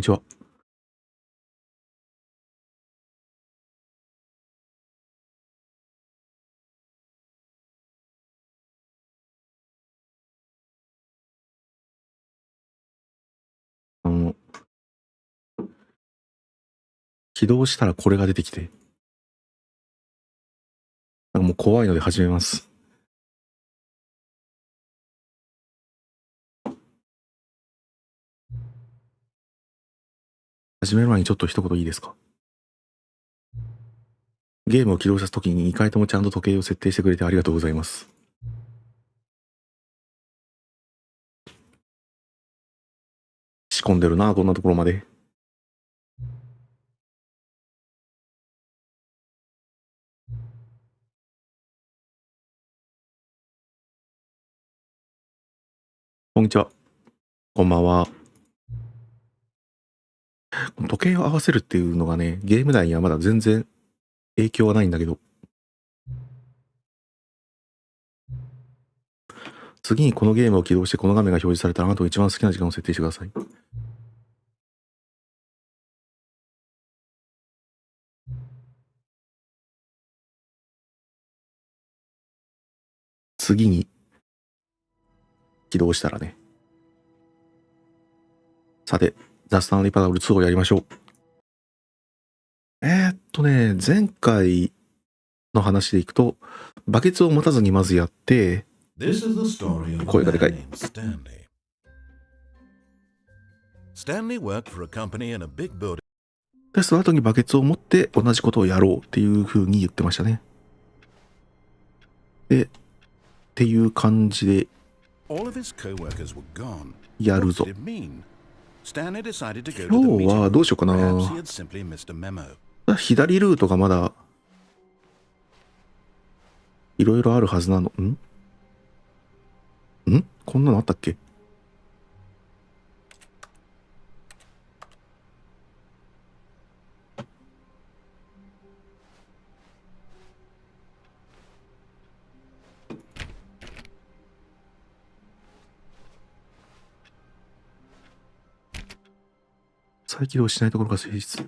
こんにちは。あの、起動したらこれが出てきて、なんかもう怖いので始めます。始める前にちょっと一言いいですか？ゲームを起動した時に2回ともちゃんと時計を設定してくれてありがとうございます。仕込んでるな、こんなところまで。こんにちは。こんばんは。時計を合わせるっていうのがね、ゲーム内にはまだ全然影響はないんだけど、次にこのゲームを起動してこの画面が表示されたらあなたが一番好きな時間を設定してください。次に起動したらね。さて、ザ・スタンリーパラブル2をやりましょう。前回の話でいくと、バケツを持たずにまずやって、声がでかい。で、その後にバケツを持って同じことをやろうっていう風に言ってましたね。で、っていう感じでやるぞ。今日はどうしようかな。左ルートがまだいろいろあるはずなの。こんなのあったっけ？再起動しないところが成立。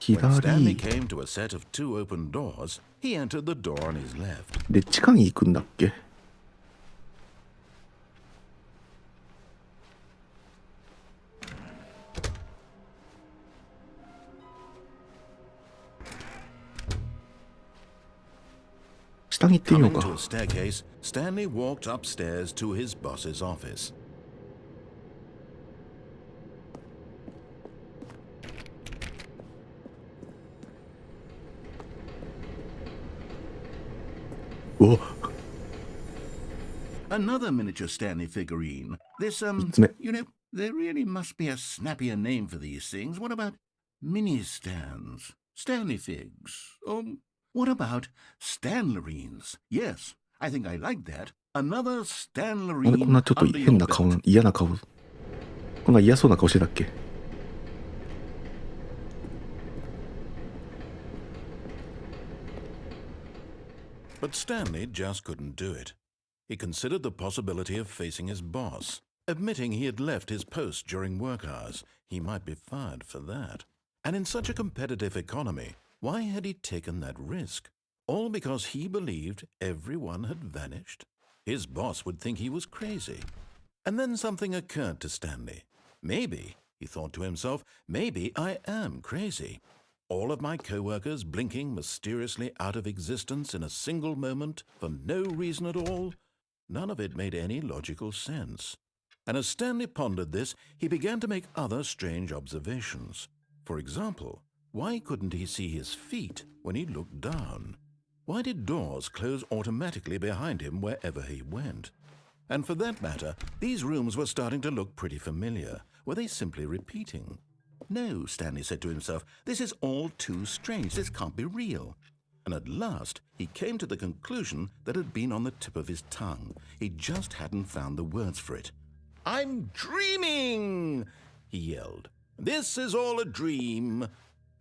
左で地下に行くんだっけ？下に行ってみようか。お、Another miniature Stanley figurine. This, there really must be a snappier name for these things. What about mini stands? Stanley figs? Or what about Stanlerines? Yes, I think I like that. Another なんでこんな Stanlerine ちょっと under 変 your な顔、 belt. 嫌な顔、こんな嫌そうな顔してたっけ？ But Stanley just couldn't do it. He considered the possibility of facing his boss. Admitting he had left his post during work hours, he might be fired for that. And in such a competitive economy, why had he taken that risk? All because he believed everyone had vanished? His boss would think he was crazy. And then something occurred to Stanley. Maybe, he thought to himself, maybe I am crazy. All of my co-workers blinking mysteriously out of existence in a single moment for no reason at all? None of it made any logical sense. And as Stanley pondered this, he began to make other strange observations. For example, why couldn't he see his feet when he looked down? Why did doors close automatically behind him wherever he went? And for that matter, these rooms were starting to look pretty familiar. Were they simply repeating? No, Stanley said to himself, this is all too strange. This can't be real. And at last, he came to the conclusion that had been on the tip of his tongue. He just hadn't found the words for it. I'm dreaming, he yelled. This is all a dream.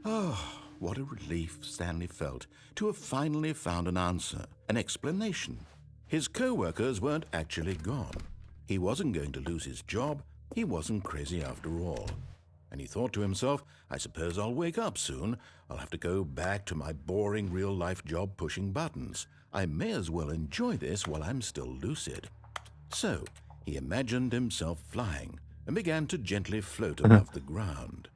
Oh, What a relief Stanley felt to have finally found an answer, an explanation. His co-workers weren't actually gone. He wasn't going to lose his job. He wasn't crazy after all. And he thought to himself, I suppose I'll wake up soon. I'll have to go back to my boring real-life job pushing buttons. I may as well enjoy this while I'm still lucid. So he imagined himself flying and began to gently float above the ground.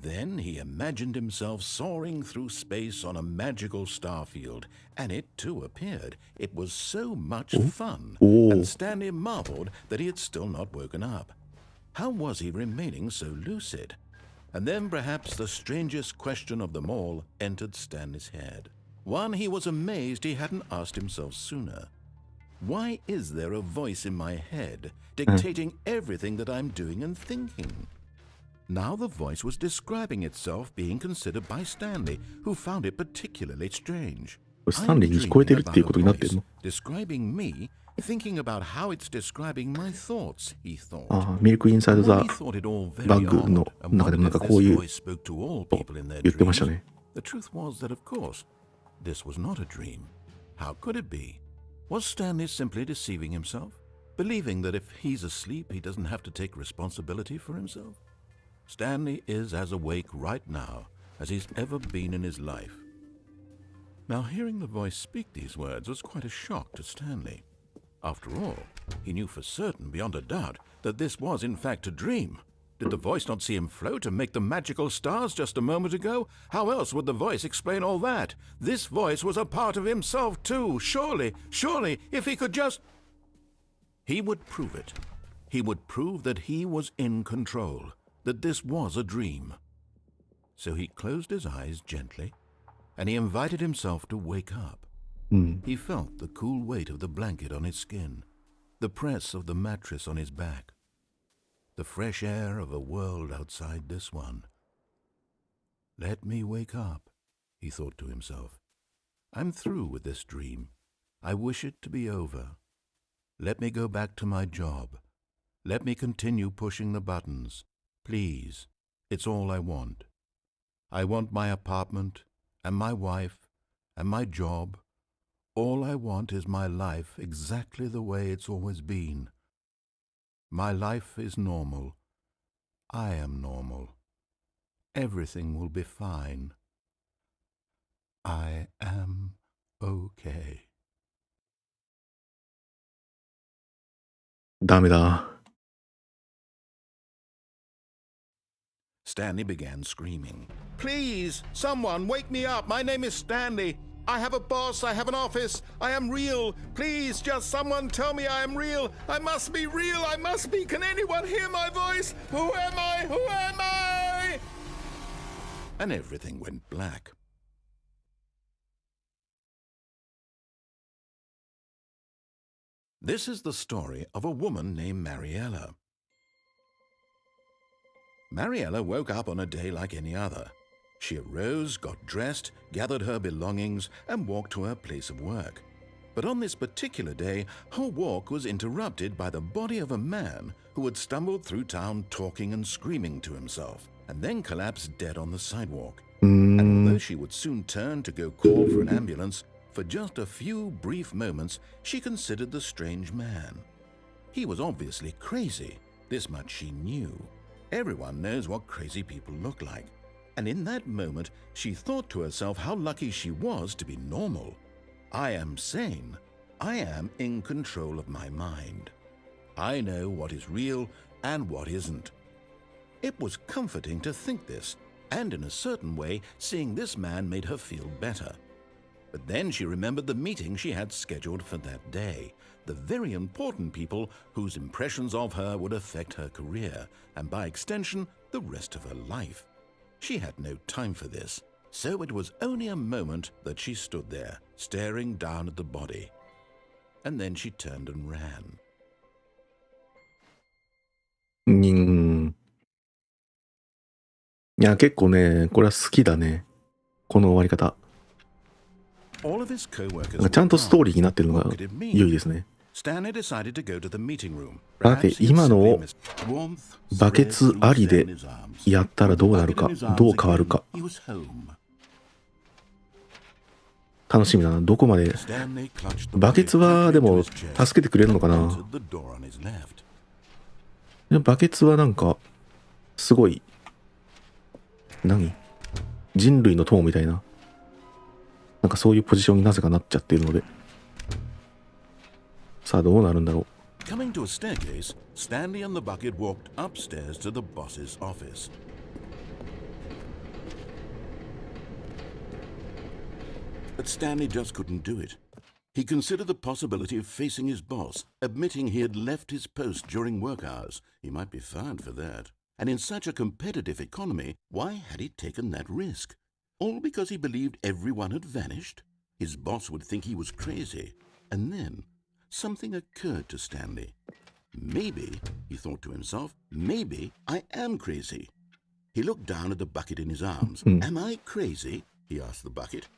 Then he imagined himself soaring through space on a magical starfield, and it too appeared. It was so much fun, and Stanley marveled that he had still not woken up. How was he remaining so lucid? And then perhaps the strangest question of them all entered Stanley's head. One he was amazed he hadn't asked himself sooner. Why is there a voice in my head dictating everything that I'm doing and thinking? Now the voice was describing itself being considered by Stanley, who found it particularly strange. スタンレーに聞こえてるっていうことになってるの？ Describing me, thinking about how it's describing my thoughts, he thought. ミルクインサイドザバッグの中でもなんかこういう言ってましたね。The truth was that, of course, this was not a dream. How could it be? Was Stanley simply deceiving himself, believing that if he's asleep, he doesn't have to take responsibility for himself? Stanley is as awake right now as he's ever been in his life. Now, hearing the voice speak these words was quite a shock to Stanley. After all, he knew for certain, beyond a doubt, that this was in fact a dream. Did the voice not see him float and make the magical stars just a moment ago? How else would the voice explain all that? This voice was a part of himself too. Surely, if he could just... He would prove it. He would prove that he was in control, that this was a dream. So he closed his eyes gently, and he invited himself to wake up. He felt the cool weight of the blanket on his skin, the press of the mattress on his back, the fresh air of a world outside this one. Let me wake up, he thought to himself. I'm through with this dream. I wish it to be over. Let me go back to my job. Let me continue pushing the buttons. Please, it's all I want. I want my apartment and my wife and my job. All I want is my life exactly the way it's always been. My life is normal. I am normal. Everything will be fine. I am okay. ダメだ。Stanley began screaming. Please, someone, wake me up. My name is Stanley. I have a boss. I have an office. I am real. Please, just someone tell me I am real. I must be real. I must be. Can anyone hear my voice? Who am I? Who am I? And everything went black. This is the story of a woman named Mariella. Mariella woke up on a day like any other. She arose, got dressed, gathered her belongings, and walked to her place of work. But on this particular day, her walk was interrupted by the body of a man who had stumbled through town talking and screaming to himself, and then collapsed dead on the sidewalk. And although she would soon turn to go call for an ambulance, for just a few brief moments she considered the strange man. He was obviously crazy. This much she knew. Everyone knows what crazy people look like. And in that moment, she thought to herself how lucky she was to be normal. I am sane. I am in control of my mind. I know what is real and what isn't. It was comforting to think this, and in a certain way, seeing this man made her feel better. But then she remembered the meeting she had scheduled for that day, the very important people whose impressions of her would affect her career, and by extension, the rest of her life. She had no time for this, so it was only a moment that she stood there, staring down at the body. And then she turned and ran. いや、結構ね、これは好きだね。この終わり方。All of his co-workers なんかちゃんとストーリーになってるのが良いですね。Stanley decided to go to the meeting room. さて、今のをバケツありでやったらどうなるか、どう変わるか。He was home. 楽しみだな。どこまで。 Stanley clutched the バケツ bucket は tightly で to も his chest 助けてくれるのか and な。 entered the door on his left. でバケツはなんかすごい何人類の友みたいな、なんかそういうポジションになぜかなっちゃっているので、さあどうなるんだろう。 Coming to a staircase, Stanley and the bucket walked upstairs to the boss's office. But Stanley just couldn't do it. He considered the possibility of facing his boss, admitting he had left his post during work hours. He might be fired for that. And in such a competitive economy, why had he taken that risk? All because he believed everyone had vanished? His boss would think he was crazy. And then something occurred to Stanley. Maybe, he thought to himself, maybe I am crazy. He looked down at the bucket in his arms. Am I crazy? He asked the bucket.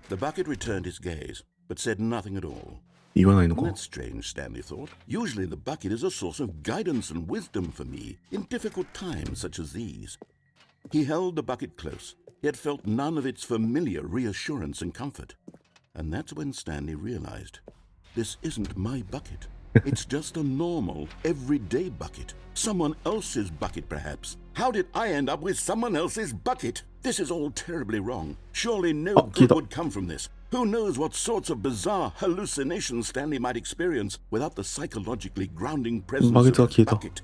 The bucket returned his gaze, but said nothing at all. 言わないのか。 That's strange, Stanley thought. Usually the bucket is a source of guidance and wisdom for me in difficult times such as these. He held the bucket close, yet felt none of its familiar reassurance and comfort. And that's when Stanley realized, this isn't my bucket. It's just a normal, everyday bucket. Someone else's bucket, perhaps. How did I end up with someone else's bucket? This is all terribly wrong. Surely no good would come from this. Who knows what sorts of bizarre hallucinations Stanley might experience without the psychologically grounding presence of the bucket.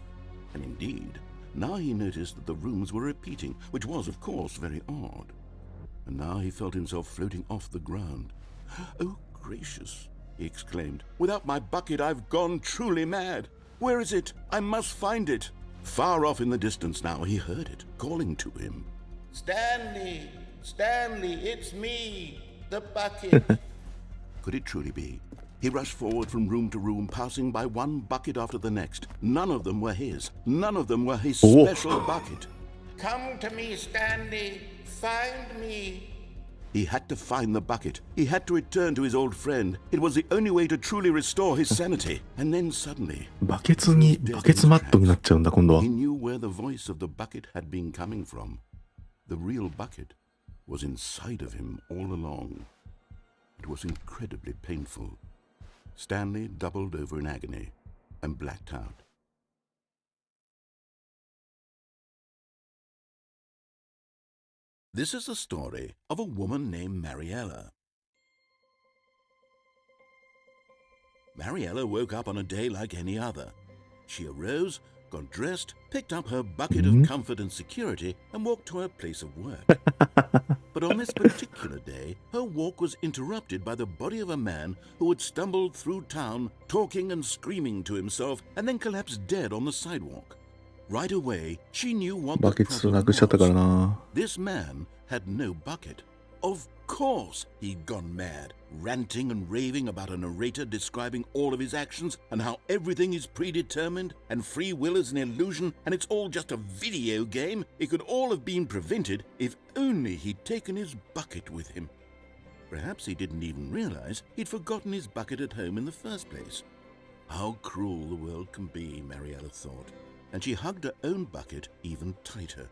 And indeed, now he noticed that the rooms were repeating, which was, of course, very odd. And now he felt himself floating off the ground. Oh, gracious, he exclaimed. Without my bucket, I've gone truly mad. Where is it? I must find it. Far off in the distance now, he heard it, calling to him. Stanley, Stanley, it's me, the bucket. Could it truly be? He rushed forward from room to room, passing by one bucket after the next. None of them were his. None of them were his special bucket. Come to me, Stanley. Find me. He had to find the bucket. He had to return to his old friend. It was the only way to truly restore his sanity. And then suddenly, バケツマットになっちゃうんだ今度は。 he knew where the voice of the bucket had been coming from. The real bucket was inside of him all along. It was incredibly painful. Stanley doubled over in agony and blacked out. This is the story of a woman named Mariella. Mariella woke up on a day like any other. She arose, got dressed, picked up her bucket of comfort and security, and walked to her place of work. But on this particular day, her walk was interrupted by the body of a man who had stumbled through town, talking and screaming to himself, and then collapsed dead on the sidewalk. Right away, she knew what バ the ケツな problem くしちゃったから was. な。 This man had no bucket. Of course he'd gone mad, ranting and raving about a narrator describing all of his actions and how everything is predetermined and free will is an illusion and it's all just a video game. It could all have been prevented if only he'd taken his bucket with him. Perhaps he didn't even realize he'd forgotten his bucket at home in the first place. How cruel the world can be, Mariella thought, and she hugged her own bucket even tighter.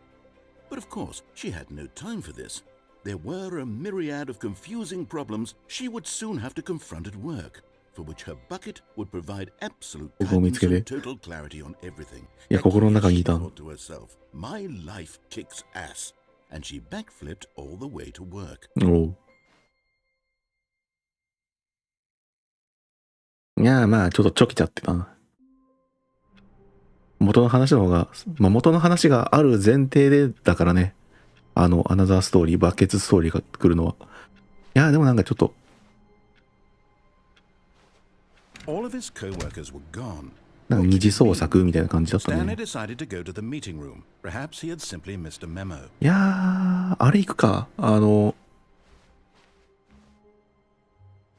But of course, she had no time for this. There were a myriad of confusing problems she would soon have to confront at work, for which her bucket would provide absolute guidance and total clarity on everything. Yet she thought to herself, my life kicks ass. And she backflipped all the way to work. おう。いやまあちょっとちょきちゃってたな。元の話の方が、まあ、元の話がある前提でだからね。アナザーストーリー、バケツストーリーが来るのは。いやでもなんかちょっと。All of his co-workers were gone. なんか二次創作みたいな感じだったね。Stanley decided to go to the meeting room. Perhaps he had simply missed a memo. いやー、あれ行くか。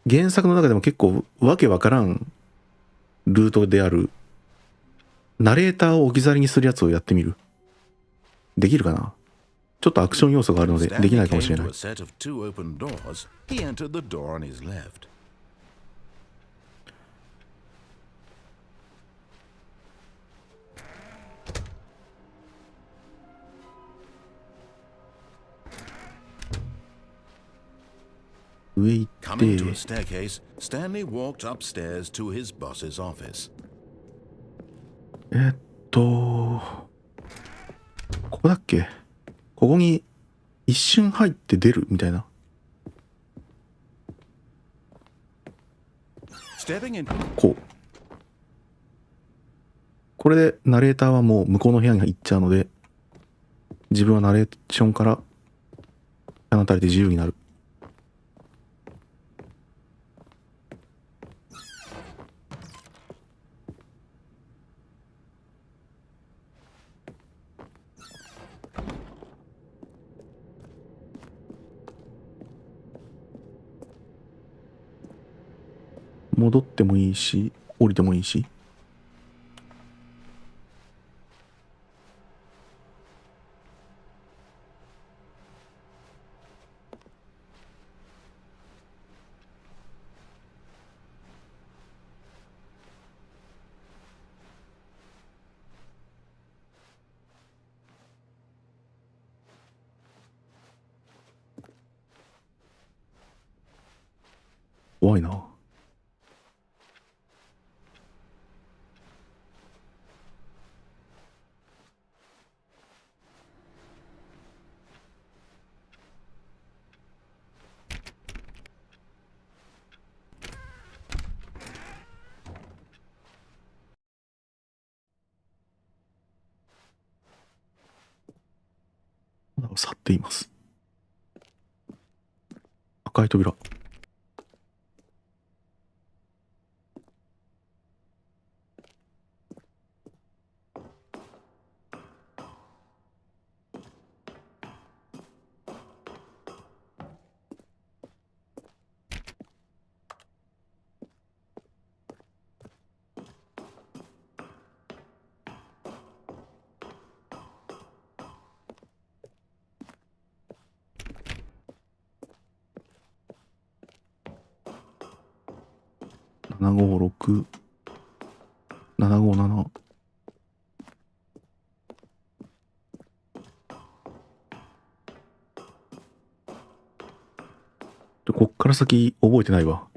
原作の中でも結構わけわからんルートである、ナレーターを置き去りにするやつをやってみる。できるかな。ちょっとアクション要素があるのでできないかもしれない。上行っ Coming to a staircase, Stanley walked upstairs to his boss's office. ここだっけ？ここに一瞬入って出るみたいな。Stepping in. こう。これでナレーターはもう向こうの部屋に行っちゃうので、自分はナレーションから放たれて自由になる。戻ってもいいし、降りてもいいし。怖いな。去っています。赤い扉。756、757。こっから先覚えてないわ。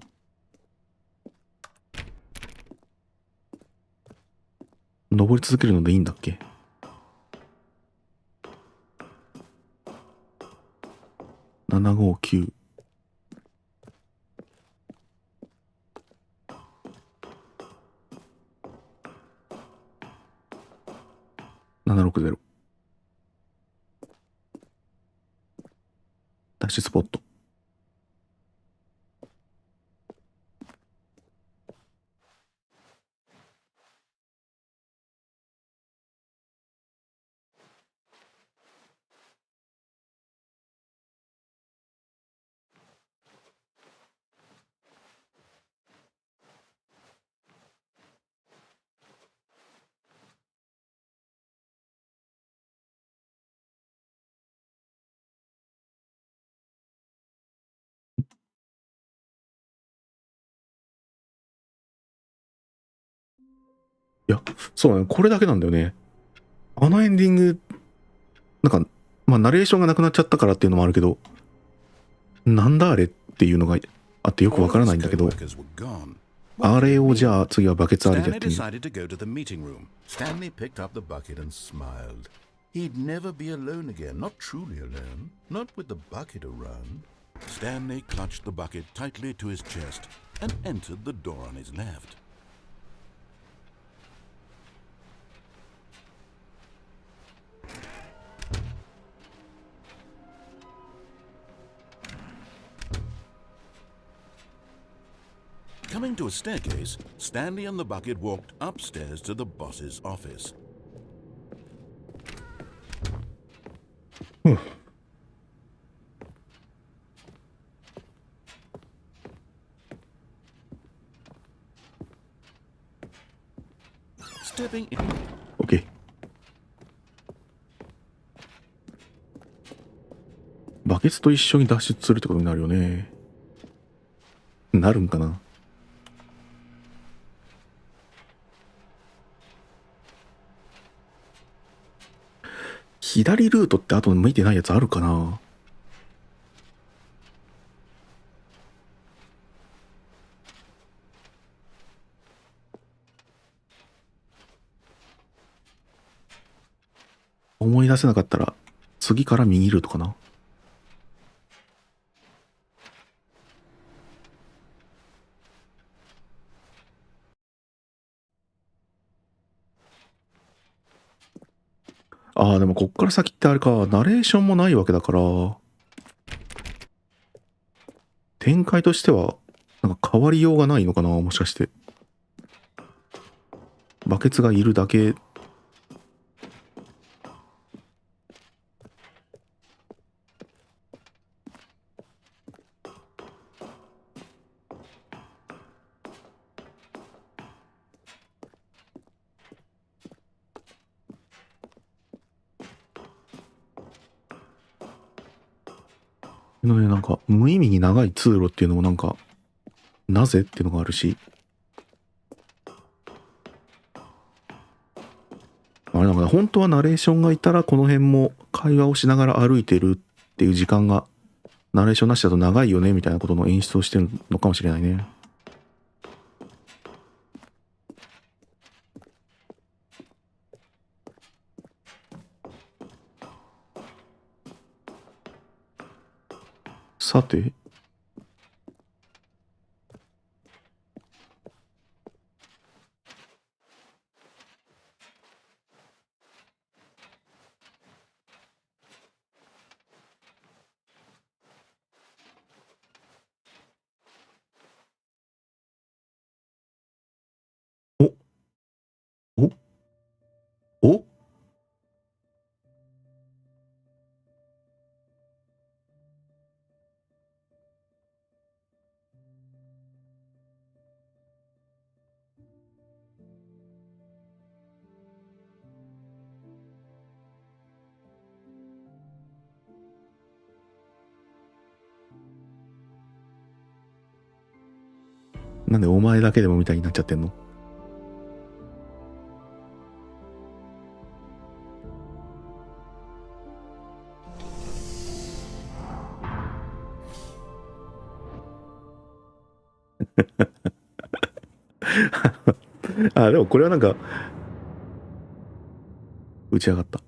登り続けるのでいいんだっけ？759。760。ダッシュスポット。いや、そうだね。これだけなんだよね。あのエンディング、なんか、まあ、ナレーションがなくなっちゃったからっていうのもあるけど、なんだあれっていうのがあってよくわからないんだけど、あれをじゃあ次はバケツありでやってみる。Stanley picked up the bucket and smiled. He'd never be alone again, not truly alone, not with the bucket around. Stanley clutched the bucket tightly to his chest and entered the door on his left. Coming to a staircase, Stanley and the bucket walked upstairs to the boss's office. Stepping in. OK。バケツと一緒に脱出するってことになるよね。なるんかな。左ルートってあと向いてないやつあるかな。思い出せなかったら次から右ルートかな。ああ、でもこっから先ってあれか、ナレーションもないわけだから、展開としては、なんか変わりようがないのかな、もしかして。バケツがいるだけ。のね、なんか、無意味に長い通路っていうのもなんか、なぜっていうのがあるし、あれなんかな、本当はナレーションがいたらこの辺も会話をしながら歩いてるっていう時間が、ナレーションなしだと長いよねみたいなことの演出をしてるのかもしれないね。さて、お、お、お、なんでお前だけでもみたいになっちゃってんの？あ、でもこれはなんか、打ち上がった。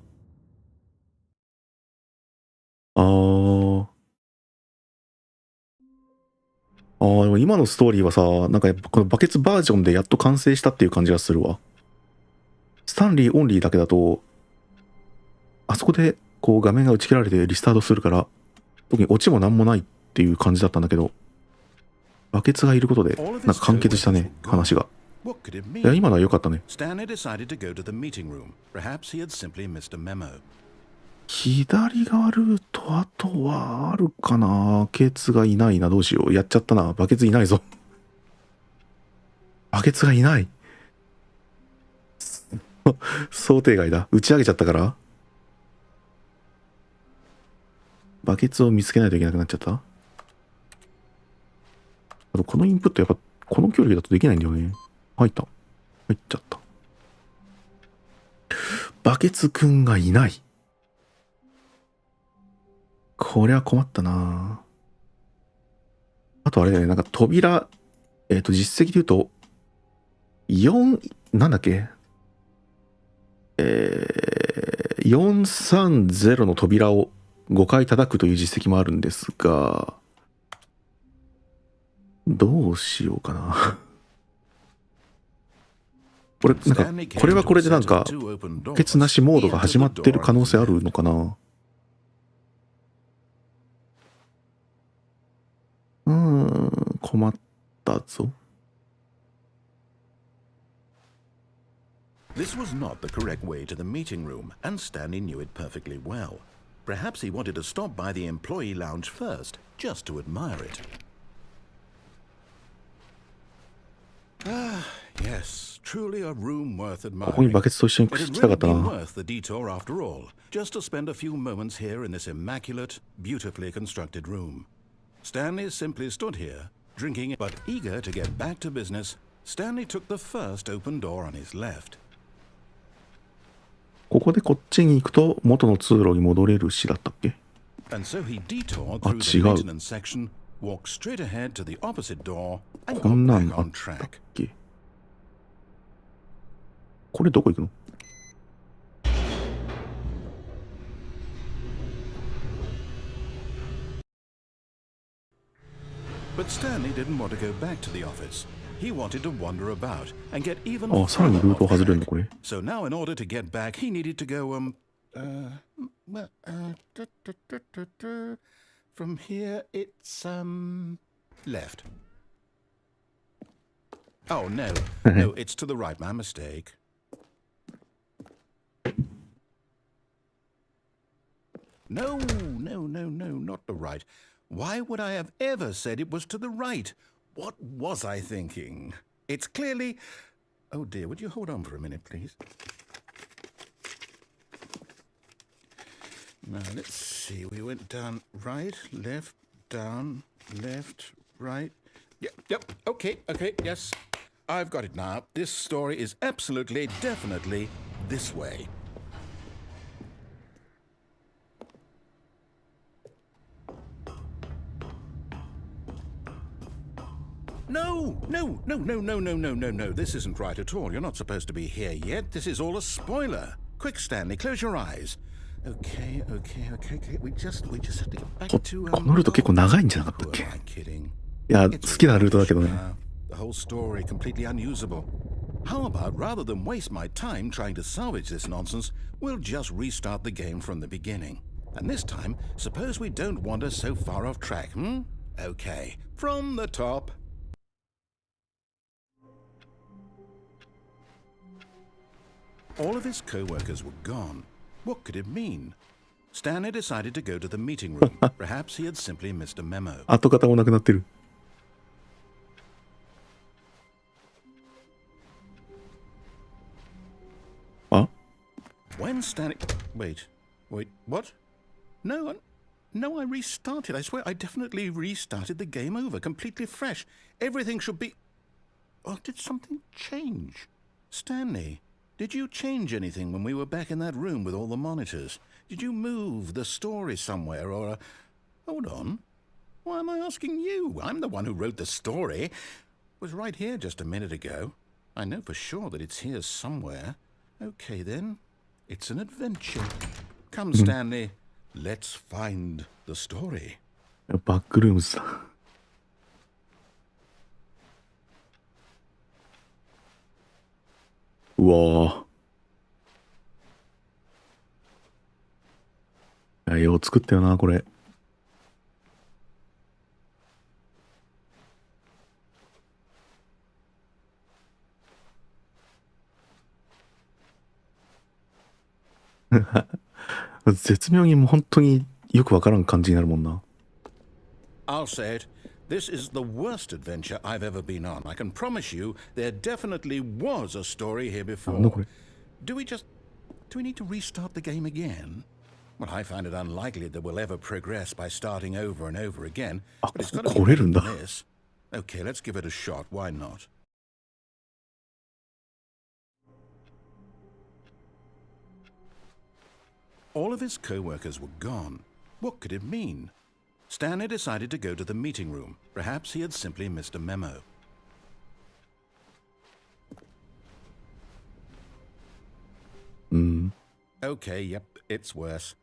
でも今のストーリーはさ、なんかやっぱこのバケツバージョンでやっと完成したっていう感じがするわ。スタンリーオンリーだけだと、あそこでこう画面が打ち切られてリスタートするから、特にオチもなんもないっていう感じだったんだけど、バケツがいることで、なんか完結したね、話が。What could it いや、 mean? 今のは良かったね。 Stanley decided to go to the meeting room. Perhaps he had simply missed a memo. 左側ルート、あとはあるかな。バケツがいないな、どうしよう。やっちゃったな。バケツいないぞ。バケツがいない。想定外だ。打ち上げちゃったから。バケツを見つけないといけなくなっちゃった。あと、このインプットやっぱ、この距離だとできないんだよね。入った。入っちゃった。バケツくんがいない。こりゃ困ったな。あとあれだよね、なんか扉、実績で言うと、4、なんだっけ430の扉を5回叩くという実績もあるんですが、どうしようかな。これ、なんか、これはこれでなんか、バケツなしモードが始まってる可能性あるのかな。困ったぞ。This was not the correct way to the meeting room, and Stanley knew it perfectly well. Perhaps he wanted to stop by the employee lounge first, just to admire it. Ah, yes, truly a room worth ここに admiring. バケツと一緒に It 来 had たか really った been な。 worth the detour after all, just to spend a few moments here in this immaculate, beautifully constructed room. Stanley simply stood here, drinking, but eager to get back to business. Stanley took the first open door on his left. ここでこっちに行くと元の通路に戻れるしだったっけ？ And so he detoured through the 違う。 maintenance section, walked straight ahead to the opposite door, and こ got んなん back あっ on たっ track. け？これどこ行くの？ But Stanley didn't want to go back to the office. He wanted to wander about and get even あ、さらにルート further 外れる off のこれ。 track. So now in order to get back, he needed to go, from here it's, left. Oh, no. No, it's to the right. My mistake. No, not the right. Why would I have ever said it was to the right? What was I thinking? It's clearly... Oh, dear, would you hold on for a minute, please? Now, let's see. We went down right, left, down, left, right. Yep, okay, yes. I've got it now. This story is absolutely, definitely this way. No. This isn't right at all. You're not supposed to be here yet. This is all a spoiler. Quick, Stanley, close your eyes. Okay. We just have to get back to... このルート結構長いんじゃなかったっ Who け？ am I kidding? いや、好きなルートだけどね。 The whole story completely unusable. How about rather than waste my time trying to salvage this nonsense, we'll just restart the game from the beginning. And this time, suppose we don't wander so far off track, Okay, from the top. All of his co-workers were gone. What could it mean? Stanley decided to go to the meeting room. Perhaps he had simply missed a memo. 跡形もなくなってる。あ？ When Stanley... Wait, what? No, I restarted. I swear, I definitely restarted the game over, completely fresh. Everything should be... Oh, did something change? Stanley, did you change anything when we were back in that room with all the monitors? Did you move the story somewhere, or... Hold on. Why am I asking you? I'm the one who wrote the story. It was right here just a minute ago. I know for sure that it's here somewhere. Okay, then. It's an adventure. Come, Stanley. Let's find the story. バックルームズだ。うわぁ。よう作ったよな、これ。絶妙にもう本当によくわからん感じになるもんな。I'll say it. This is the worst adventure I've ever been on. I can promise you there definitely was a story here before. Do we need to restart the game again? Well, I find it unlikely that we'll ever progress by starting over and over again. But it's got to be better than this. Okay, let's give it a shot. Why not? All of his co-workers were gone. What could it mean? Stanley decided to go to the meeting room. Perhaps he had simply missed a memo. Okay, yep, it's worse.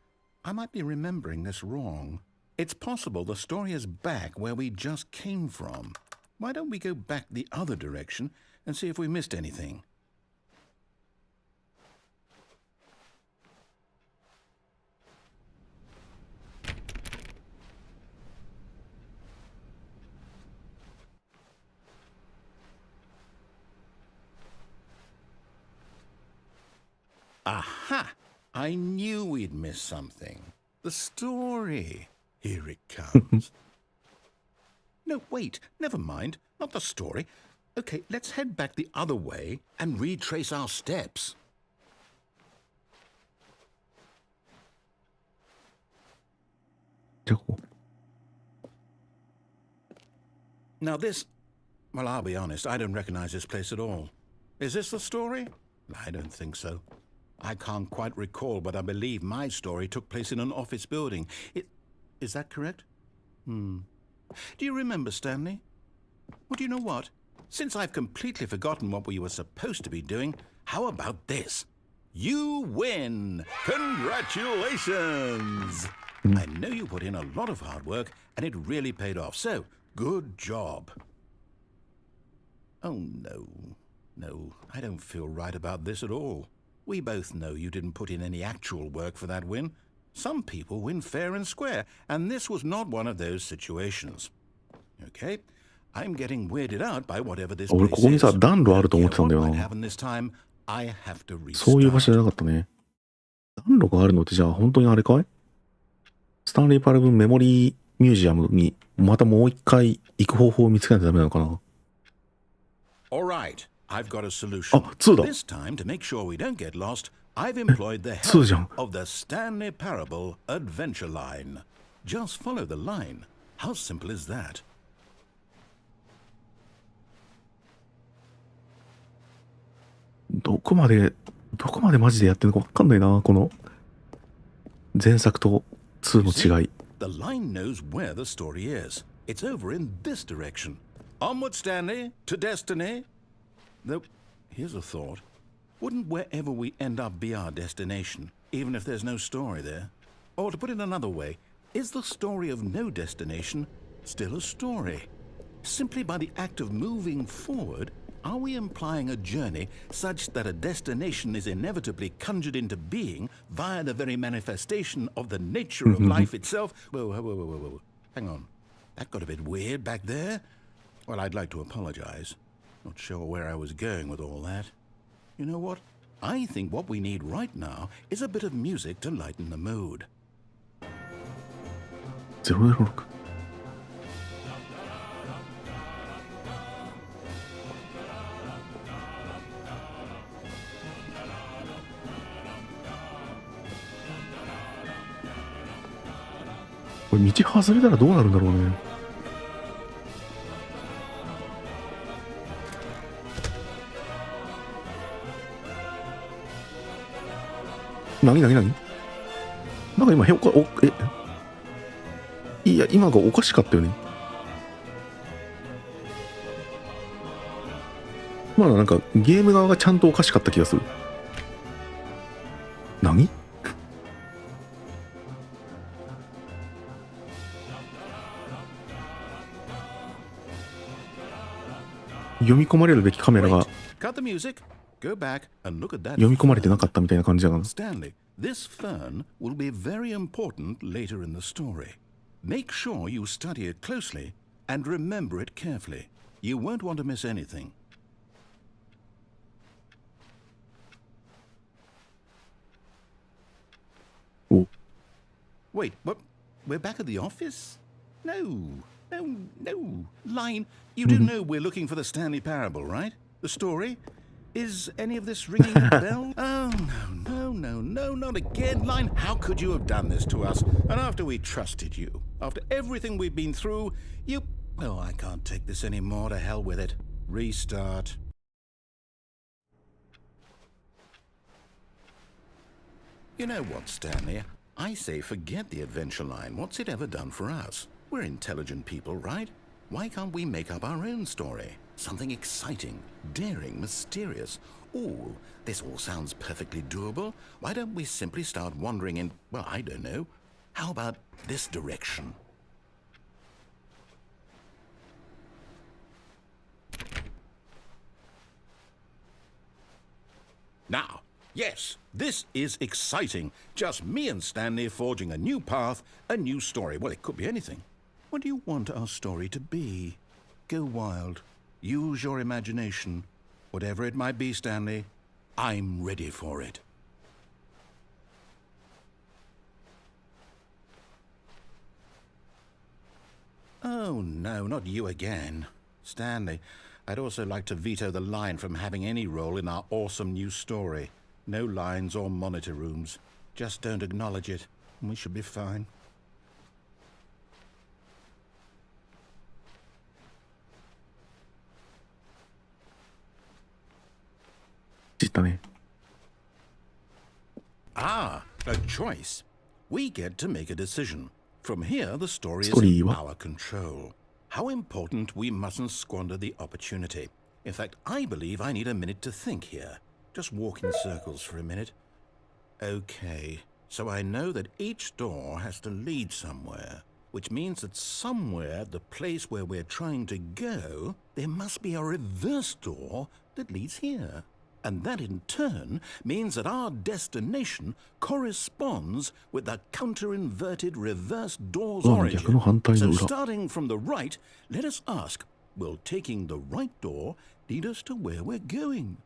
I might be remembering this wrong. It's possible the story is back where we just came from. Why don't we go back the other direction and see if we missed anything? Aha! I knew we'd miss something. The story. Here it comes. No, wait. Never mind. Not the story. Okay, let's head back the other way and retrace our steps. Now this... Well, I'll be honest. I don't recognize this place at all. Is this the story? I don't think so. I can't quite recall, but I believe my story took place in an office building. Is that correct? Do you remember, Stanley? Well, do you know what? Since I've completely forgotten what we were supposed to be doing, how about this? You win! Congratulations! I know you put in a lot of hard work, and it really paid off. So, Good job. Oh, no. No, I don't feel right about this at all. We both know you didn't put in any actual work for that win. Some people win fair and square, and this was not one of those situations. Okay? I'm getting weirded out by whatever this 俺 place ここに is. さ、暖炉あると思 Care ってたんだ what よ might な。 happen this time, I have to そういう場所じ restart. ゃなかったね。暖炉があるのってじゃあ本当にあれかい？スタンレーパルブンメモリーミュージアムにまたもう一回行く方法を見つけないとダメなのかな？ All right, I've got a solution. あ、2だ。 This time, to make sure we don't get lost, I've employed the 2じゃ help ん。 of the Stanley Parable Adventure Line. Just follow the line. How simple is that? どこまでマジでやってるのかわかんないな、この前作と2 You see, の違い。 the line knows where the story is. It's over in this direction. Onward, Stanley, to destiny. Though, here's a thought. Wouldn't wherever we end up be our destination, even if there's no story there? Or to put it another way, is the story of no destination still a story? Simply by the act of moving forward, are we implying a journey such that a destination is inevitably conjured into being via the very manifestation of the nature of life itself? Whoa. Hang on. That got a bit weird back there. Well, I'd like to apologize. Not sure where I was going with all that. You know what? I think what we need right now is a bit of music to lighten the mood. 006。これ道外れたらどうなるんだろうね。何なんか今いや今がおかしかったよね。まだなんかゲーム側がちゃんとおかしかった気がする。何？読み込まれるべきカメラが Cut the music. Go back and look at that. 読み込まれてなかったみたいな感じだから。 Stanley, this fern will be very important later in the story. Make sure you study it closely and remember it carefully. You won't want to miss anything. Oh. Wait, what? We're back at the office? No. Line, you do know we're looking for the Stanley Parable, right? The story? Is any of this ringing a bell? Oh, no, not again. Line, how could you have done this to us? And after we trusted you, after everything we've been through, you... Oh, I can't take this anymore. To hell with it. Restart. You know what, Stanley? I say forget the adventure line. What's it ever done for us? We're intelligent people, right? Why can't we make up our own story? Something exciting, daring, mysterious. Ooh, this all sounds perfectly doable. Why don't we simply start wandering in, well, I don't know. How about this direction? Now, yes, this is exciting. Just me and Stanley forging a new path, a new story. Well, it could be anything. What do you want our story to be? Go wild. Use your imagination. Whatever it might be, Stanley, I'm ready for it. Oh, no, not you again. Stanley, I'd also like to veto the line from having any role in our awesome new story. No lines or monitor rooms. Just don't acknowledge it, and we should be fine. 知ったね。 Ah, a choice. We get to make a decision. From here, the story is Story in wa? our control. How important we mustn't squander the opportunity. In fact, I believe I need a minute to think here. Just walk in circles for a minute. Okay, so I know that each door has to lead somewhere. which means that somewhere at the place where we're trying to go, there must be a reverse door that leads here. And that in turn means that our destination corresponds with the counter-inverted reverse door's 逆 origin. の反対の So 裏。 starting from the right, let us ask, will taking the right door lead us to where we're going?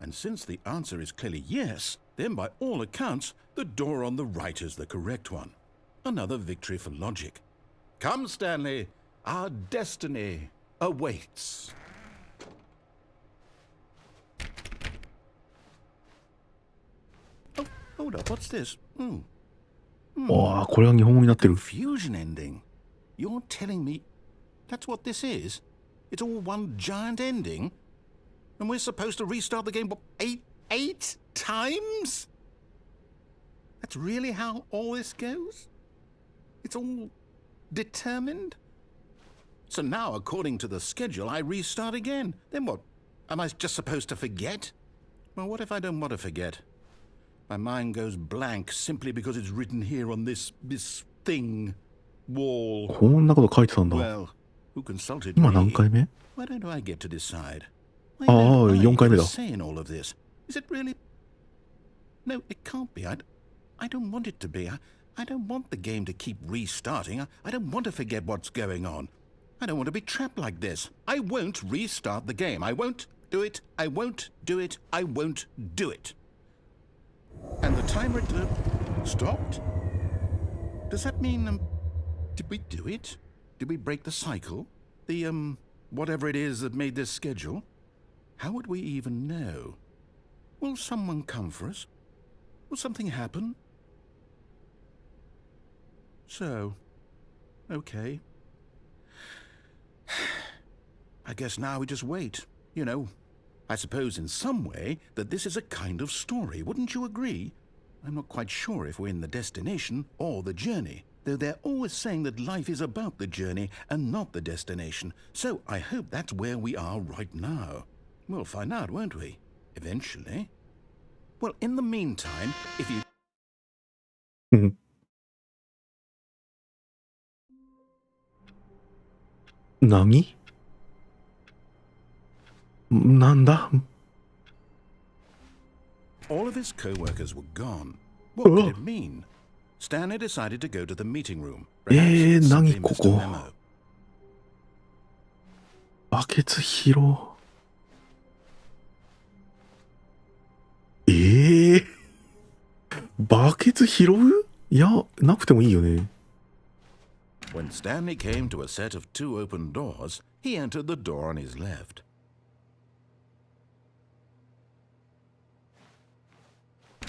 And since the answer is clearly yes, then by all accounts, the door on the right is the correct one. Another victory for logic. Come, Stanley, our destiny awaits. Oh, hold up, what's this? ああ、これは日本語になってる。 Fusion ending. You're telling me that's what this is? It's all one giant ending? And we're supposed to restart the game, what, eight times? That's really how all this goes? It's all determined? So now, according to the schedule, I restart again. Then what? Am I just supposed to forget? Well, what if I don't want to forget? My mind goes blank simply because it's written here on this thing, wall. こんなこと書いてたんだ。 Well, who consulted 今 me? 何回目？ Why don't I get to decide? Why ああ、 don't I 4回目 get だ a。say in all of this? Is it really? No, it can't be. I don't want it to be. I don't want the game to keep restarting. I don't want to forget what's going on. I don't want to be trapped like this. I won't restart the game. I won't do it. I won't do it. I won't do it. And the timer stopped? Does that mean, did we do it? Did we break the cycle? The, whatever it is that made this schedule? How would we even know? Will someone come for us? Will something happen? So, okay. I guess now we just wait, you know. I suppose in some way that this is a kind of story, wouldn't you agree? I'm not quite sure if we're in the destination or the journey, though they're always saying that life is about the journey and not the destination, so I hope that's where we are right now. We'll find out, won't we? Eventually. Well, in the meantime, if you... うん。何？なんだ？ All of his co-workers were gone. What could it mean? Stanley decided to go to the meeting room. Perhaps he'd simply missed a memo. バケツ拾う。バケツ拾う？いや、なくてもいいよね。 When Stanley came to a set of 2 open doors, he entered the door on his left.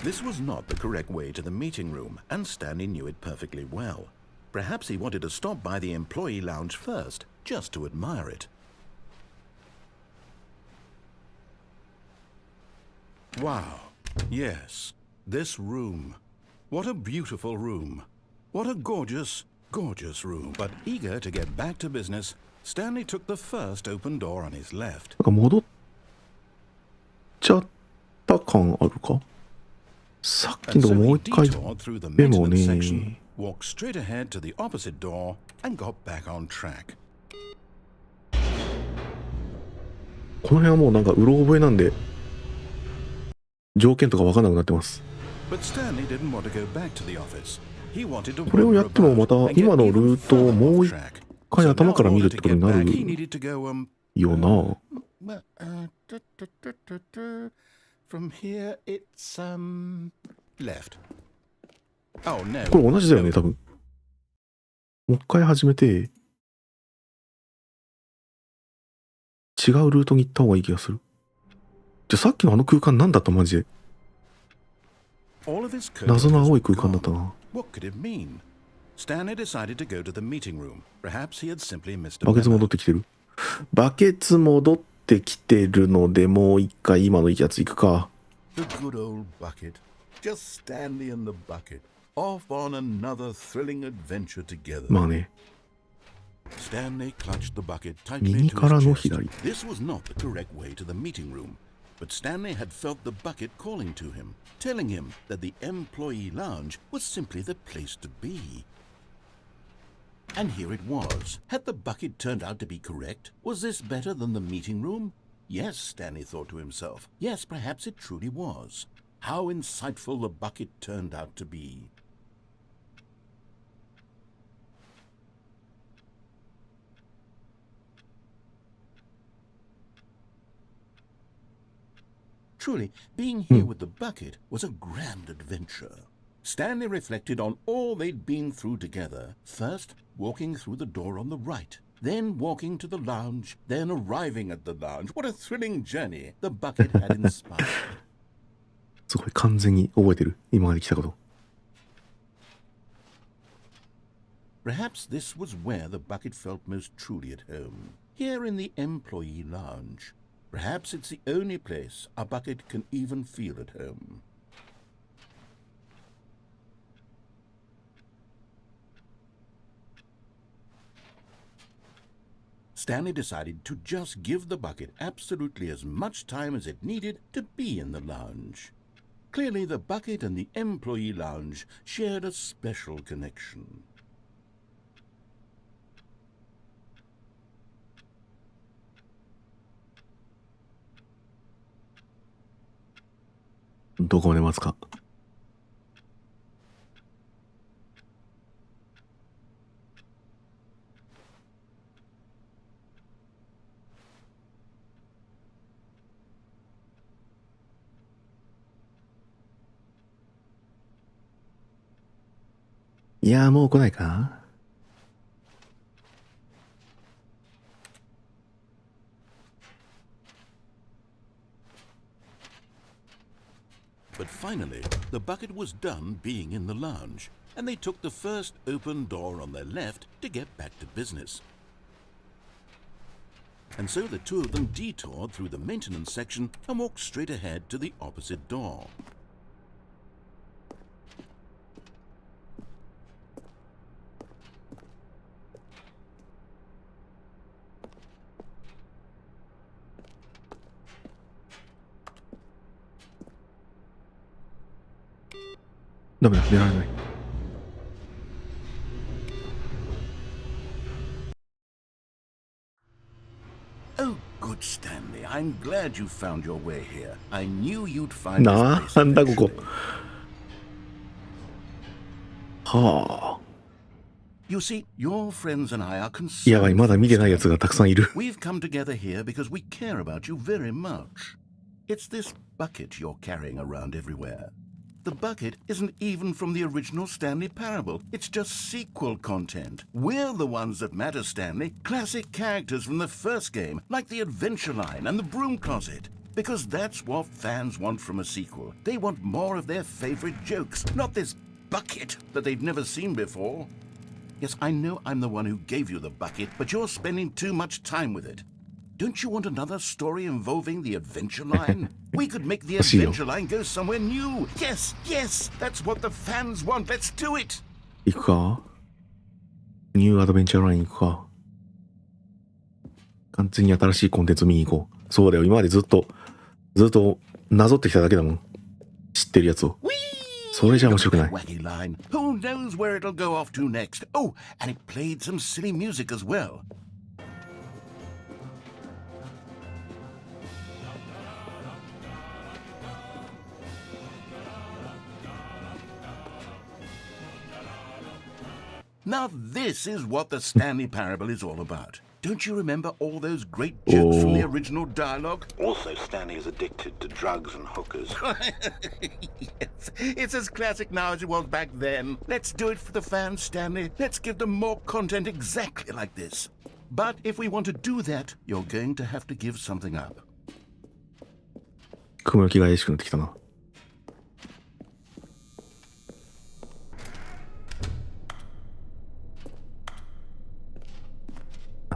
This was not the correct way to the meeting room, and Stanley knew it perfectly well. Perhaps he wanted to stop by the employee lounge first, just to admire it. Wow, yes, this room. What a beautiful room. What a gorgeous, gorgeous room. But eager to get back to business, Stanley took the first open door on his left. なんか戻っちゃった感あるか？さっき And のとこ so もう he 一回 detoured through the でも maintenance section, ね。 walked straight ahead to the opposite door, and got back on track. この辺はもうなんかうろ覚えなんで条件とか分かんなくなってます。 But Stanley didn't want to go back to the office. He wanted to これをやってもまた wander about and get 今のル even ートを further もう off 一 track. 回 So 頭 now から in 見る order って to ことに get なる back, he needed to go, よな。 from here it's left. Oh no. これ同じだよね、多分。もう一回始めて違うルートに行った方がいい気がする。じゃあさっきのあの空間なんだったマジで。 All of his 謎の coworkers 青い were 空間だった gone. な。 What could it mean? Stanley decided to go to the meeting room. Perhaps he had simply missed a バケツ memo. 戻ってきてる。バケツ戻ってきてるのでもう一回今のやつ行くか。 The good old bucket. Just Stanley and the bucket. Off on another thrilling adventure together. まあね。 Stanley clutched the bucket tightly 右 to から his の chest. 左。 This was not the correct way to the meeting room. But Stanley had felt the bucket calling to him, telling him that the employee lounge was simply the place to be. And here it was. Had the bucket turned out to be correct? Was this better than the meeting room? Yes, Stanley thought to himself. Yes, perhaps it truly was. How insightful the bucket turned out to be. Truly, being here with the bucket was a grand adventure. Stanley reflected on all they'd been through together. First, walking through the door on the right. Then walking to the lounge. Then arriving at the lounge. What a thrilling journey the bucket had inspired. すごい完全に覚えてる。今まで来たこと。Perhaps this was where the bucket felt most truly at home. Here in the employee lounge. Perhaps it's the only place a bucket can even feel at home. Stanley decided to just give the bucket absolutely as much time as it needed to be in the lounge. Clearly, the bucket and the employee lounge shared a special connection. どこまで待つか。いやーもう来ないか。But finally, the bucket was done being in the lounge, and they took the first open door on their left to get back to business. And so the two of them detoured through the maintenance section and walked straight ahead to the opposite door. Oh, good Stanley. I'm glad you found your way here. I knew you'd find this place なんだここ。 eventually. はあ。 You see, your friends and I are やばい、 concerned. まだ見てないやつがたくさんいる。 We've come together here because we care about you very much. It's this bucket you're carrying around everywhere. The bucket isn't even from the original Stanley Parable. It's just sequel content. We're the ones that matter, Stanley. Classic characters from the first game, like the Adventure Line and the Broom Closet. Because that's what fans want from a sequel. They want more of their favorite jokes, not this bucket that they've never seen before. Yes, I know I'm the one who gave you the bucket, but you're spending too much time with it. Don't you want another story involving the Adventure Line? We could make the Adventure Line go somewhere new. Yes, yes, that's what the fans want. Let's do it. 行くか。ニューアドベンチャーライン行くか。完全に新しいコンテンツ見に行こう。そうだよ、今までずっとなぞってきただけだもん。知ってるやつを。それじゃ面白くない。 Wacky line. Who knows where it'll go off to next? Oh, and it played some silly music as well. Now this is what the Stanley Parable is all about. Don't you remember all those great jokes from the original dialogue? Also, Stanley is addicted to drugs and hookers. Yes, it's as classic now as it was back then. Let's do it for the fans, Stanley. Let's give them more content exactly like this. But if we want to do that, you're going to have to give something up. 雲行きが怪しくなってきたな。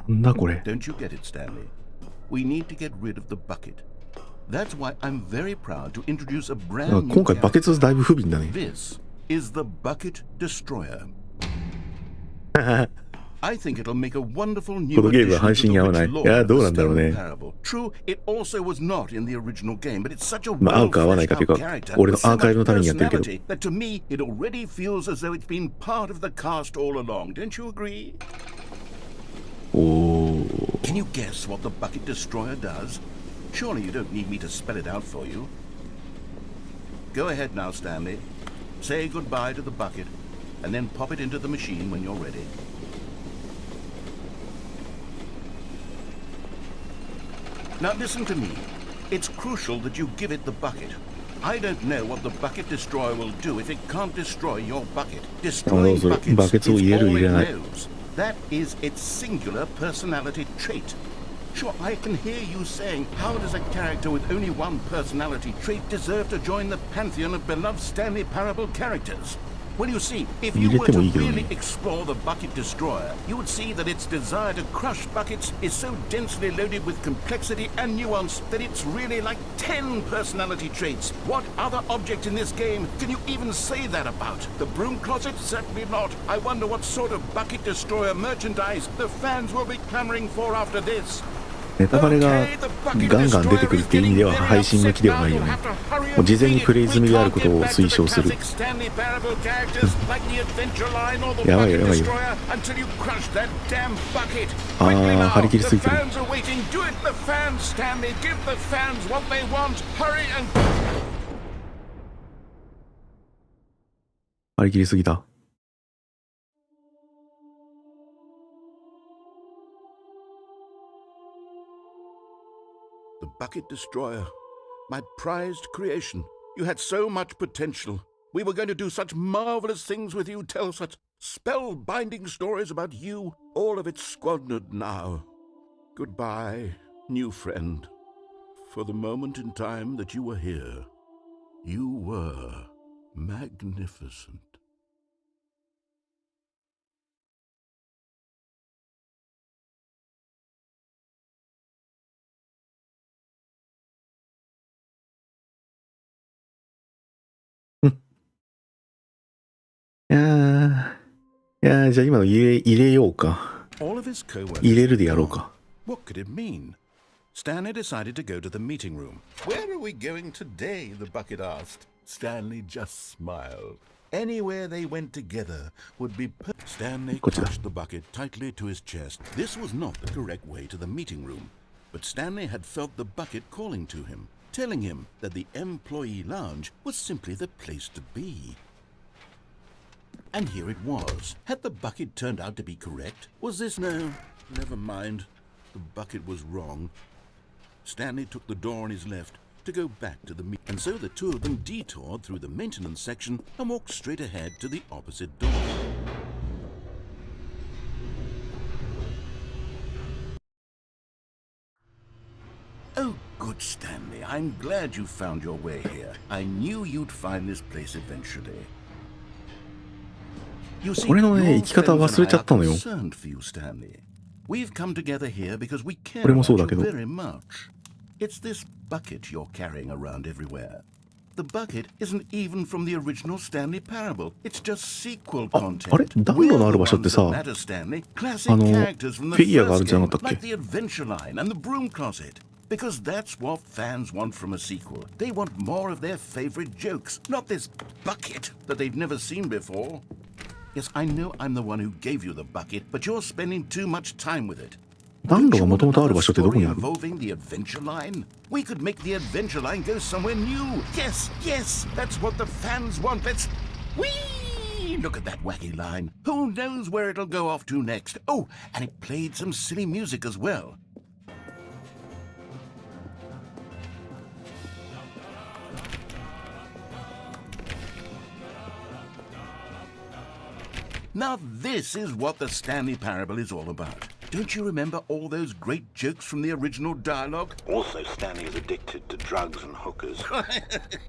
なんだこれ。 Don't you get it, Stanley? We need to get rid of the bucket. That's why I'm very proud to introduce a brand new 今回バケツだいぶ不憫だね。 This is the Bucket Destroyer. I think it'll make a wonderful new このゲームは addition 配 to 信 the に合わない。 rich い lore や、 of どう the なんだろう Stanley ね。 Parable. True, it also was not in the original game, but it's such a まあ合うか合わないかというか、 well-fleshed-out character 俺の with so アーカイブの much ためにやってるけど。 personality that to me it already feels as though it's been part of the cast all along. Don't you agree? おー。 Can you guess what the bucket destroyer does? Surely you don't need me to spell it out for you. Go ahead now, Stanley. Say goodbye to the bucket, and then pop it into the machine when you're ready. Now listen to me. It's crucial that you give it the bucket. I don't know what the bucket destroyer will do if it can't destroy your bucket. Destroying buckets is all it knows. That is its singular personality trait. Sure, I can hear you saying, how does a character with only one personality trait deserve to join the pantheon of beloved Stanley Parable characters? Well, you see, if you were to really explore the Bucket Destroyer, you would see that its desire to crush buckets is so densely loaded with complexity and nuance that it's really like 10 personality traits. What other object in this game can you even say that about? The broom closet? Certainly not. I wonder what sort of Bucket Destroyer merchandise the fans will be clamoring for after this. ネタバレがガンガン出てくるっていう意味では配信向きではないよね。もう事前にプレイ済みであることを推奨する。やばいよやばいよ。ああ、張り切りすぎてる。張り切りすぎた。The Bucket Destroyer, my prized creation. You had so much potential. We were going to do such marvelous things with you, tell such spellbinding stories about you. All of it squandered now. Goodbye, new friend. For the moment in time that you were here, you were magnificent.いやー、じゃあ今の入れようか。入れるでやろうか。What could it mean? Stanley decided to go to the meeting room. Where are we going today? The bucket asked. Stanley just smiled. Anywhere they went together would be Stanley clutched the bucket tightly to his chest. This was not the correct way to the meeting room, but Stanley had felt the bucket calling to him, telling him that the employee lounge was simply the place to be. And here it was. Had the bucket turned out to be correct? Was this no? Never mind. The bucket was wrong. Stanley took the door on his left to go back to the meet, and so the two of them detoured through the maintenance section and walked straight ahead to the opposite door. Oh, good Stanley. I'm glad you found your way here. I knew you'd find this place eventually. 俺のね、生き方忘れちゃったのよ。俺もそうだけど。It's this bucket you're carrying around everywhere. The bucket isn't even from the original Stanley Parable. It's just sequel content. あれ暖炉のある場所ってさ、フィギュアがあるんじゃなかったっけ？ Like the Adventure Line and the Broom Closet. Because that's what fans want from a sequel. They want more of their favorite jokes, not this bucket that they've never seen before. Yes, I know I'm the one who gave you the bucket, but you're spending too much time with it. 暖炉がもともとある場所ってどこにある？ Involving the Adventure Line? We could make the Adventure Line go somewhere new. Yes, yes, that's what the fans want. Let's... Whee! Look at that wacky line. Who knows where it'll go off to next? Oh, and it played some silly music as well. Now this is what the Stanley Parable is all about. Don't you remember all those great jokes from the original dialogue? Also, Stanley is addicted to drugs and hookers.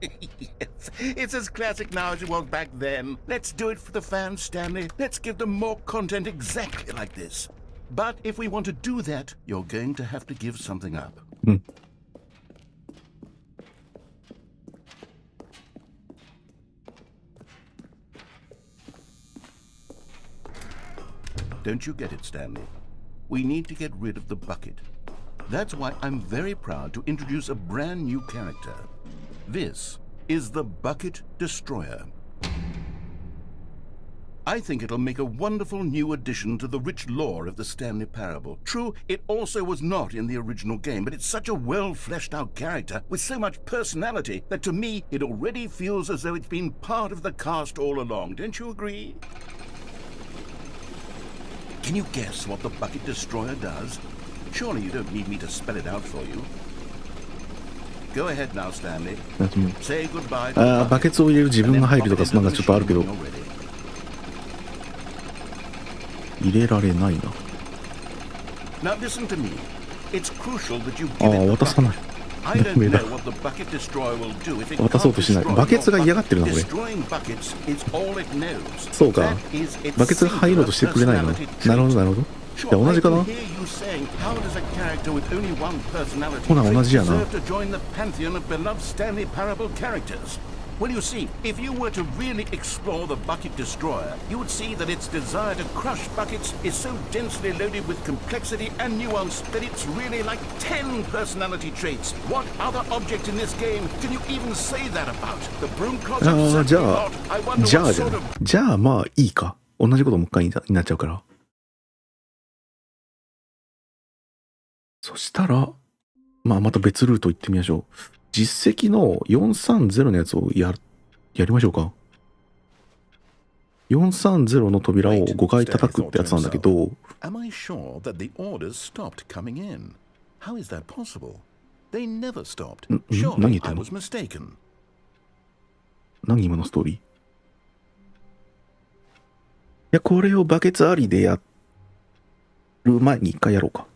Yes, it's as classic now as it was back then. Let's do it for the fans, Stanley. Let's give them more content exactly like this. But if we want to do that, you're going to have to give something up. Don't you get it, Stanley? We need to get rid of the bucket. That's why I'm very proud to introduce a brand new character. This is the Bucket Destroyer. I think it'll make a wonderful new addition to the rich lore of the Stanley Parable. True, it also was not in the original game, but it's such a well-fleshed-out character with so much personality that to me it already feels as though it's been part of the cast all along. Don't you agree? Can you guess what the Bucket Destroyer does? Surely you don't need me to spell it out for you. Go ahead now, Stanley. Say goodbye to ああ、バケツを入れる自分が入るとか、なんかちょっとあるけど、入れられないな。Now listen to me. It's crucial that you あ give あ、 it 渡 the さない。 I ダ don't メだ。 know what the bucket destroyer will do if it 渡そう can't としない。 destroy バケツが嫌がってるな、 your これ。 bucket. Destroying buckets is all it knows. そうか。 That is its バケツが入ろうとしてくれないの。 singular personality なるほど、 trait. なるほど。い Sure, や、同じか I な。 can hear you saying, how does a character with only one personality ほな、同じやな。 deserve to join the pantheon of beloved Stanley Parable characters? Well, you see, if you were to really explore the Bucket Destroyer, you would see that its desire to crush buckets is so densely loaded with complexity and nuance that it's really like 10 personality traits. What other object in this game can you even say that about? The broom closet? ああ、じゃ Certainly あ not. I wonder じゃ what あじゃ sort ない of じゃあまあいいか。同じこともう一回になっちゃうから。そしたら、まあまた別ルート行ってみましょう。実績の430のやつをやりましょうか。430の扉を5回叩くってやつなんだけど、 Am I sure that the orders stopped coming in? How is that possible? They never stopped. 何言 Surely って I んの？ was mistaken. 何今のストーリー？いや、これをバケツありでやる前に一回やろうか。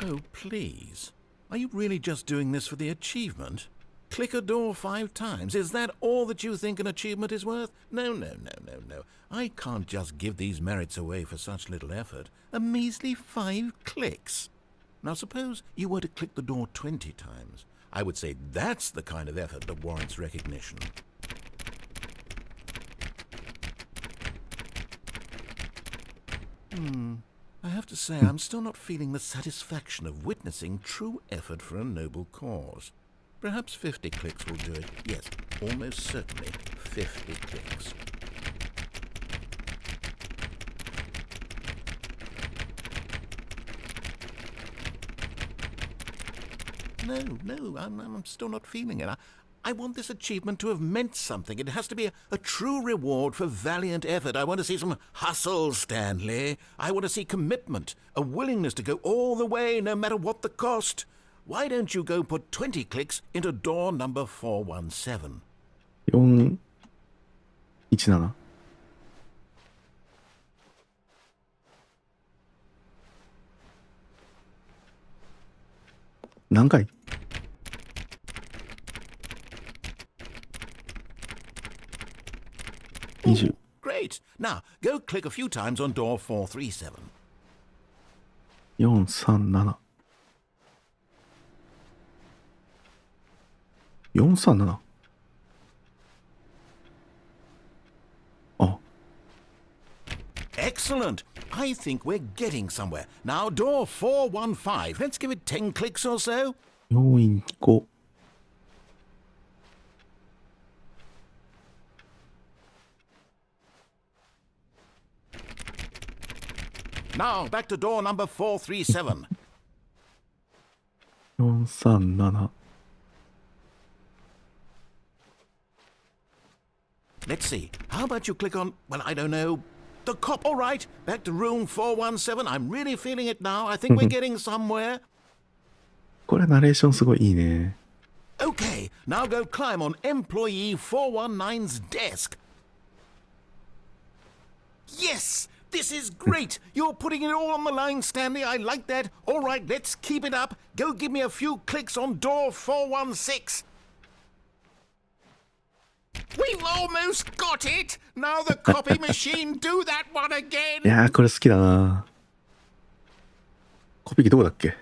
Oh, please. Are you really just doing this for the achievement? Click a door 5 times. Is that all that you think an achievement is worth? No, no, no, no, no. I can't just give these merits away for such little effort. A measly 5 clicks. Now suppose you were to click the door 20 times. I would say that's the kind of effort that warrants recognition. I have to say, I'm still not feeling the satisfaction of witnessing true effort for a noble cause. Perhaps 50 clicks will do it. Yes, almost certainly 50 clicks. No, I'm still not feeling it. I want this achievement to have meant something. It has to be a true reward for valiant effort. I want to see some hustle, Stanley. I want to see commitment, a willingness to go all the way, no matter what the cost. Why don't you go put 20 clicks into door number 417? 417。何回？20。 Great. Now, go click a few times on door 437. 437。437。あ、 Excellent. I think we're getting somewhere. Now, door 415. Let's give it 10 clicks or so. 415。Now, back to door number 437. 437。Let's see. How about you click on, well, I don't know, the cop. All right, back to room 417. I'm really feeling it now. I think we're getting somewhere. これナレーションすごいいいね。 Okay, now go climb on employee 419's desk. Yes! This is great! You're putting it all on the line, Stanley. I like that. All right, let's keep it up. Go give me a few clicks on door 416. We've almost got it! Now the copy machine, do that one い again! やー、これ好きだな。コピー機どこだっけ？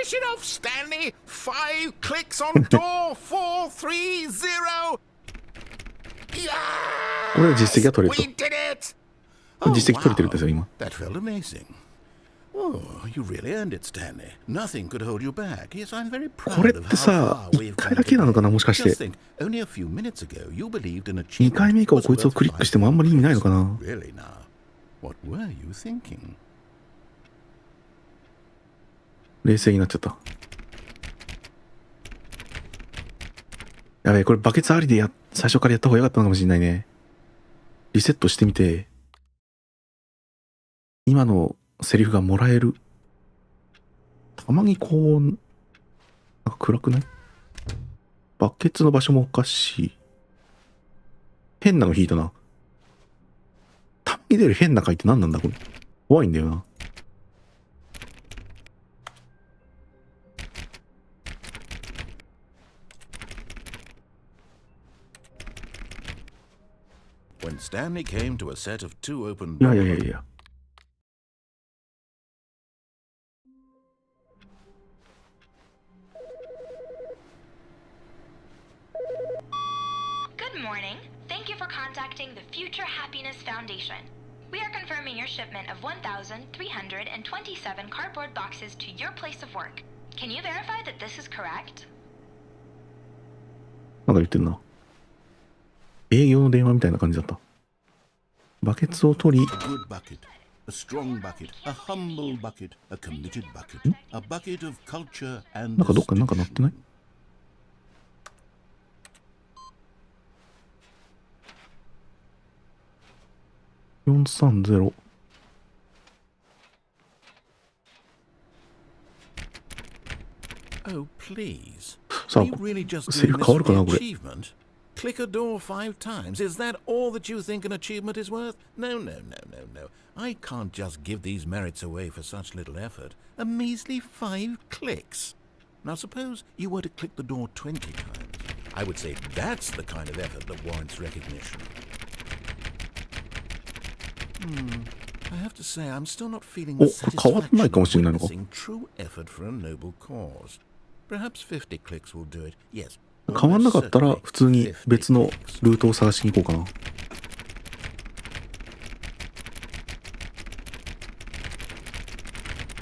Finish it off, Stanley! 5 clicks on door 430! Yeah! これで実績が取れると。 We did it! 実績取れてるんですよ、今。 That felt amazing. Oh, you really earned it, Stanley. Nothing could hold you back. Yes, I'm very これ proud っ of て how さ、 far 1 we've 回 come だけなのかな、もしかし Just て。 think, only a few minutes ago, you believed an 2 回目以 achievement 降 was こいつを worth クリックしてもあんまり意味ないのかな。 Really now? What were you thinking? 冷静になっちゃった。やべえ、これバケツありで最初からやった方が良かったのかもしれないね。リセットしてみて、今のセリフがもらえる。たまにこう、なんか暗くない？バケツの場所もおかしい。変なの引いたな。たまに出る変な回って何なんだこれ。怖いんだよな。When Stanley came to a set of 2 open いやいや doors, いやいや。Good morning. Thank you for contacting the Future Happiness Foundation. We are confirming your shipment of 1,327 cardboard boxes to your place of work. Can you verify that this is correct? なんか言ってんな。営業の電話みたいな感じだった。バケツを取り、 A good bucket, a strong bucket, a humble bucket, a committed bucket, a bucket of culture and なんかどっかになんか鳴ってない？ 430。 Oh, please. さ Are you あ、 really just セリ doing フ this 変わ for るか the なこれ。 achievement? Click a door 5 times. Is that all that you think an achievement is worth? No, no, no, no, no. I can't just give these merits away for such little effort. A measly 5 clicks. Now suppose you were to click the door 20 times. I would say that's the kind of effort that warrants recognition. I have to say, I'm still not feeling the お、これ変わってないか satisfaction もしれ of ないのか。 witnessing true effort for a noble cause. Perhaps 50 clicks will do it. Yes. 変わんなかったら almost 普通に certainly 別の 50 clicks. ルートを探しに行こうかな。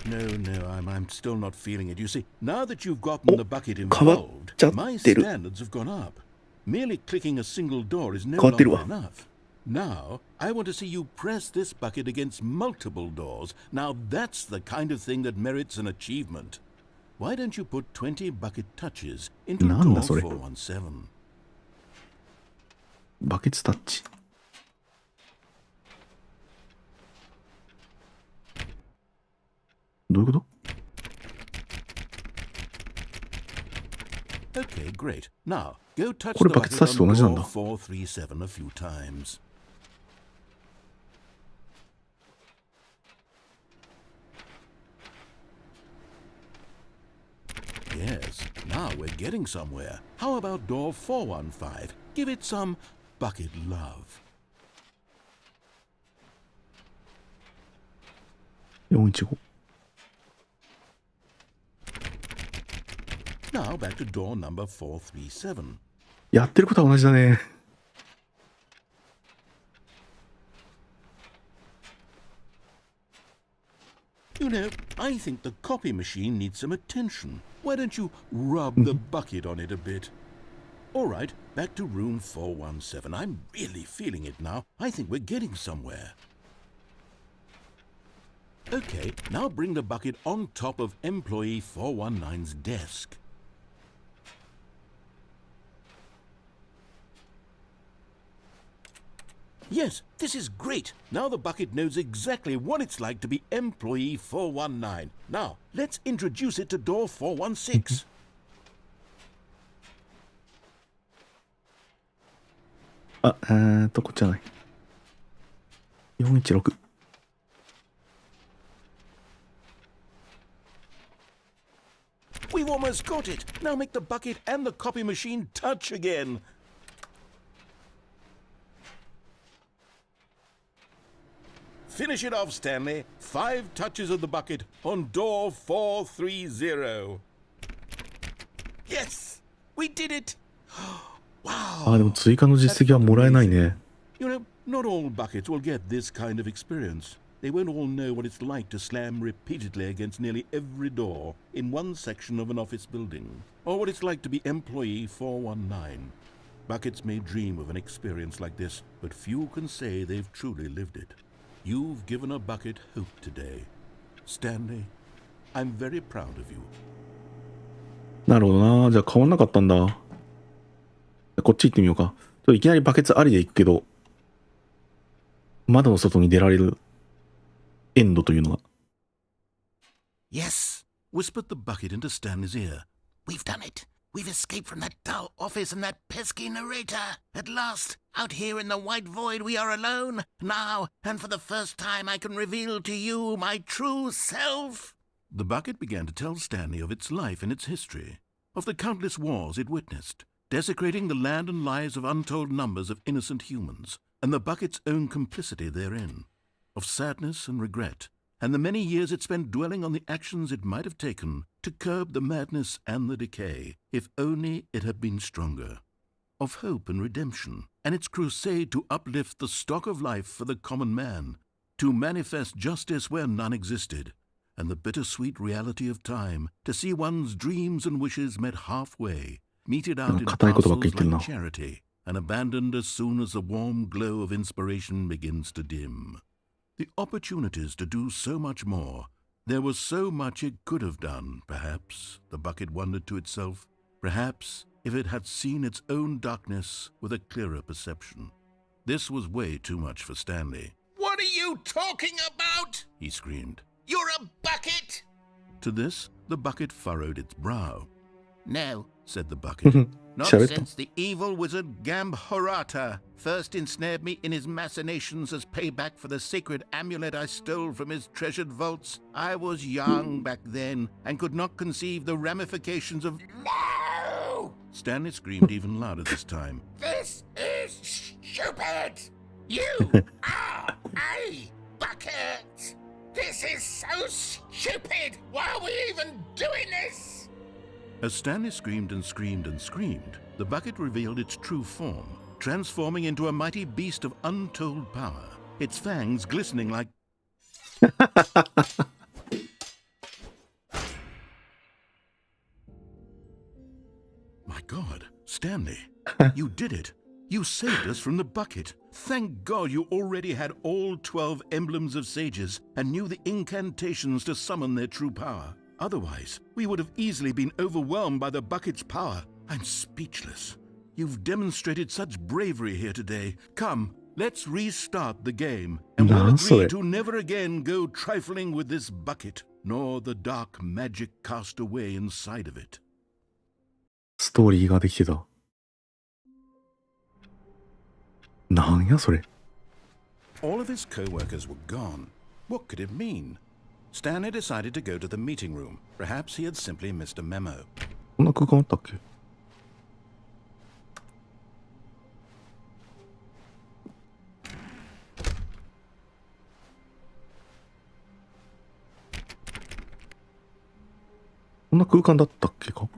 No, no, I'm still not feeling it. You see, now that you've gotten the bucket 変わっ involved, ちゃっ my てる。 standards have gone up. Merely clicking a single door is no 変わってる longer わ。 enough. Now, I want to see you press this bucket against multiple doors. Now, that's the kind of thing that merits an achievement. Why don't you put 20 bucket touches into なん door だそれ。 417? バケツタッチ。どういうこと？ Okay, great. Now, go touch これ the バケツ bucket タッチと on 同じなん door だ。 437 a few times. Yes, now we're getting somewhere. How about door 415? Give it some bucket love. 415。 Now back to door number 437. やってることは同じだね。 You know, I think the copy machine needs some attention. Why don't you rub the bucket on it a bit? All right, back to room 417. I'm really feeling it now. I think we're getting somewhere. Okay, now bring the bucket on top of employee 419's desk. Yes, this is great. Now the bucket knows exactly what it's like to be employee 419. Now, let's introduce it to door 416. あ、こっちじゃない。416。 We've almost got it. Now make the bucket and the copy machine touch again. Finish it off, Stanley. 5 touches of the bucket on door 430. Yes! We did it! あ、でも追加の実績はもらえないね。You know, not all buckets will get this kind of experience. They won't all know what it's like to slam repeatedly against nearly every door in one section of an office building, or what it's like to be employee 419. Buckets may dream of an experience like this, but few can say they've truly lived it. You've given a bucket hope today. Stanley, I'm very proud of you. なるほどな。じゃあ変わんなかったんだ。こっち行ってみようか。ちょっといきなりバケツありで行くけど、窓の外に出られるエンドというのが。Yes, whispered the bucket into Stanley's ear. We've done it. We've escaped from that dull office and that pesky narrator. At last, out here in the white void, we are alone. Now, and for the first time, I can reveal to you my true self. The bucket began to tell Stanley of its life and its history, of the countless wars it witnessed, desecrating the land and lives of untold numbers of innocent humans, and the bucket's own complicity therein, of sadness and regret, and the many years it spent dwelling on the actions it might have taken to curb the madness and the decay, if only it had been stronger, of hope and redemption, and its crusade to uplift the stock of life for the common man, to manifest justice where none existed, and the bittersweet reality of time, to see one's dreams and wishes met halfway, meted out in parcels like charity, and abandoned as soon as the warm glow of inspiration begins to dim. The opportunities to do so much more. There was so much it could have done, perhaps, the bucket wondered to itself. Perhaps, if it had seen its own darkness with a clearer perception. This was way too much for Stanley. What are you talking about? He screamed. You're a bucket! To this, the bucket furrowed its brow. No, said the bucket. Not since the evil wizard Gambhorata first ensnared me in his machinations as payback for the sacred amulet I stole from his treasured vaults. I was young back then and could not conceive the ramifications of... No! Stanley screamed even louder this time. This is stupid! You are a bucket! This is so stupid! Why are we even doing this? As Stanley screamed and screamed and screamed, the bucket revealed its true form, transforming into a mighty beast of untold power, its fangs glistening like... My God, Stanley, you did it. You saved us from the bucket. Thank God you already had all 12 emblems of sages and knew the incantations to summon their true power. Otherwise, we would have easily been overwhelmed by the bucket's power. I'm speechless. You've demonstrated such bravery here today. Come, let's restart the game, and we'll agree to never again go trifling with this bucket, nor the dark magic cast away inside of it. ストーリーができてた。なんやそれ。All of his co-workers were gone. What could it mean? Stanley decided to go to the meeting room. Perhaps he had simply missed a memo. こんな空間あったっけ？こんな空間だったっけか？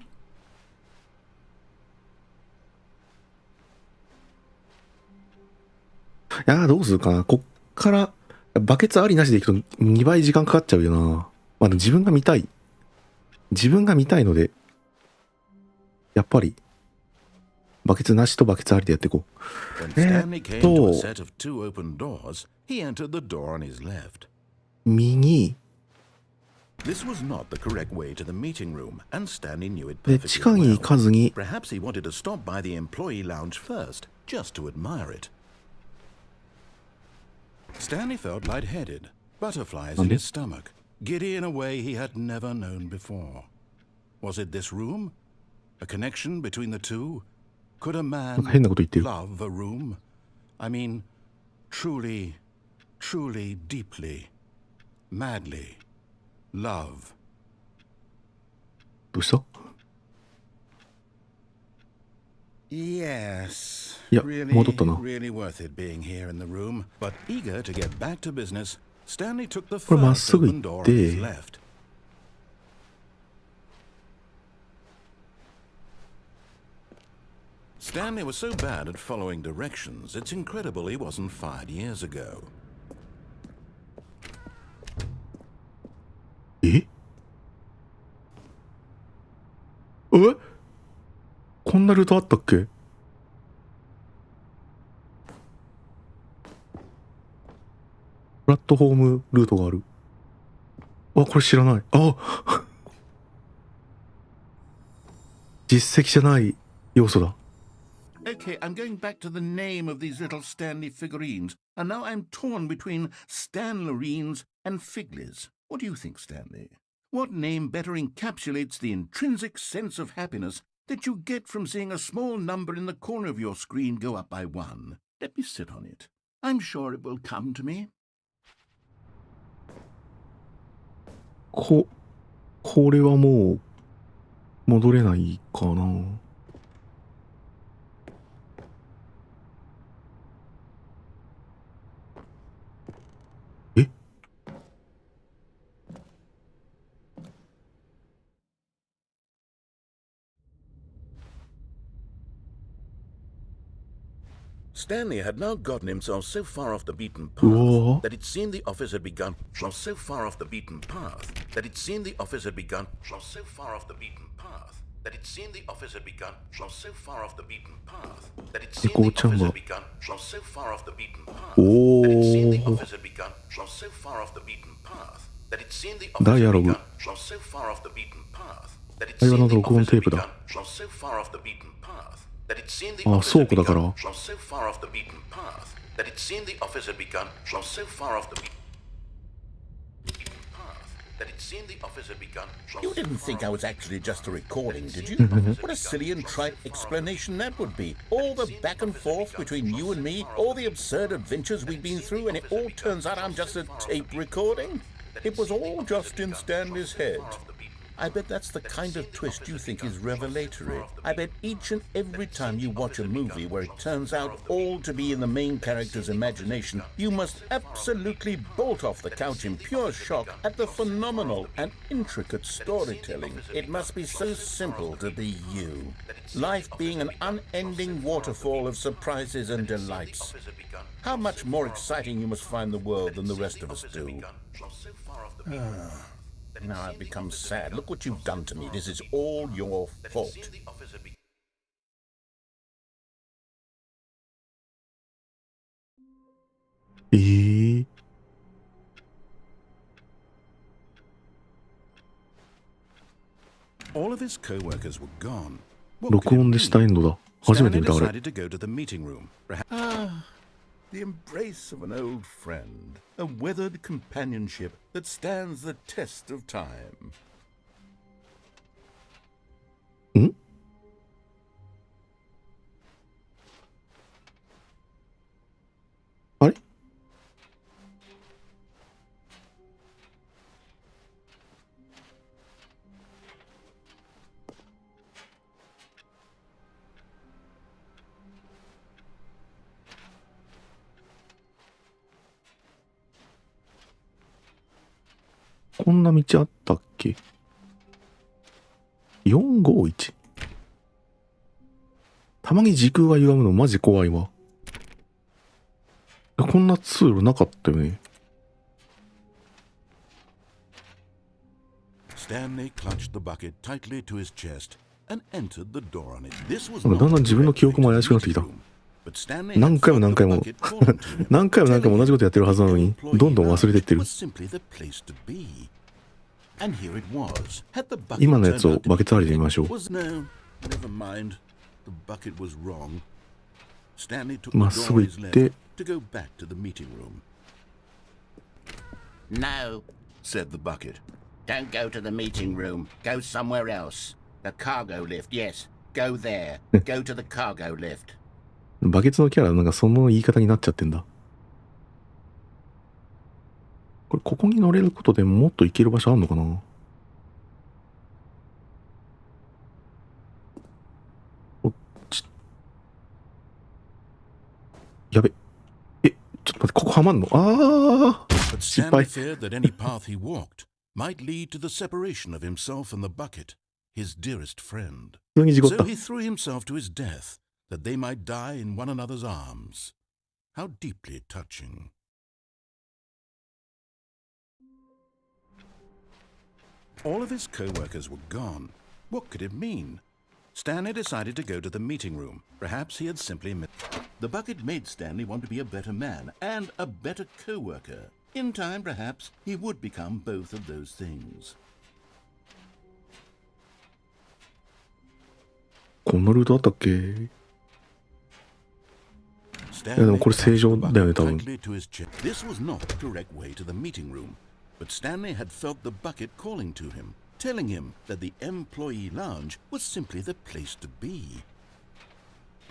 いやーどうするかな。こっからバケツありなしでいくと2倍時間かかっちゃうよな。まあ、自分が見たいので、やっぱりバケツなしとバケツありでやっていこう。右。This was not the correct way to the meeting room, and Stanley knew it で、 perfectly 地下に行かずに、 Perhaps he wanted to stop by the employee lounge first, just to admire it. Stanley felt lightheaded, butterflies in his stomach, giddy in a way he had never known before. Was it this room? A connection between the two? Could a man love a room? I mean, truly, truly, deeply, madly love. どうした？ Yes, いや、 really, 戻ったな。 really worth it being here in the room. But eager to get back to business, Stanley took the これまっ first すぐ open 行 door っ on his て、 left. Stanley was so bad at following directions, it's incredible he wasn't fired years ago. えこんなルートあったっけ？プラットフォームルートがある。あ、これ知らない。あ実績じゃない要素だ。Okay, I'm going back to the name of these little Stanley figurines, and now I'm torn between Stanlerines and Figlies. What do you think, Stanley? What name better encapsulates the intrinsic sense of happiness that you get from seeing a small number in the corner of your screen go up by 1? Let me sit on it. I'm sure it will come to me. これはもう戻れないかな。えStanley had now gotten himself so far off the beaten Whoa. path that it seemed the office had begun. So far off the beaten path that it seemed the office had begun. So far off the beaten path that it seemed the office had begun. So far off the beaten path that it seemed the office had begun. So far off the beaten path that it seemed the office had begun. So far off the beaten path that it seemed the office had begun. So far off the beaten path that it seemed the office had begun. So far off the beaten path that it seemed the office had begun. So far off the beaten path that it seemed the office had begun. So far off the beaten path that it seemed the office had begun. You didn't think I was actually just a recording, did you? What a silly and trite explanation that would be. All the back and forth between you and me, all the absurd adventures we've been through, and it all turns out I'm just a tape recording? It was all just in Stanley's head. I bet that's the kind of twist you think is revelatory. I bet each and every time you watch a movie where it turns out all to be in the main character's imagination, you must absolutely bolt off the couch in pure shock at the phenomenal and intricate storytelling. It must be so simple to be you. Life being an unending waterfall of surprises and delights. How much more exciting you must find the world than the rest of us do. Now I've become sad. Look what you've done to me. This is all your fault. All of his co-workers were gone. What 録 could 音 it でしたエンドだ。初めて Stanley 見たあれ。 decided to go to the meeting room. The embrace of an old friend. A weathered companionship that stands the test of time. んあれこんな道あったっけ ?451? たまに時空が歪むのマジ怖いわ。こんな通路なかったよね。Stanley clutched the bucket tightly to his chest and entered the door on it. This was だんだん自分の記憶も怪しくなってきた。何回も何回も何回も何回も同じことやってるはずなのにどんどん忘れていってる。今のやつをバケツありで見ましょう。まっすぐ行って No, said the bucket. Don't go to the meeting room. Go somewhere else. The cargo lift, yes. Go there. Go to the cargo lift. バケツのキャラなんかその言い方になっちゃってんだ。ここに乗れることでもっと行ける場所あんのかな。こっち。やべ。ちょっと待って、ここはまんの？ああ。But 失 Stanley 敗。 feared that any path he walked might lead to the separation of himself and the bucket, his dearest friend. 普通に事故っ So た。 he threw himself to his death, that they might die in one another's arms. How deeply touching. All of his co-workers were gone. What could it mean? Stanley decided to go to the meeting room. Perhaps he had simply missed. The bucket made Stanley want to be a better man and a better co-worker. In time, perhaps, he would become both of those things. こんなルートあったっけ？ Stanleyこれ正常だよね、 touched the 多分。 bucket tightly to his chest. This was not the correct way to the meeting room, but Stanley had felt the bucket calling to him, telling him that the employee lounge was simply the place to be.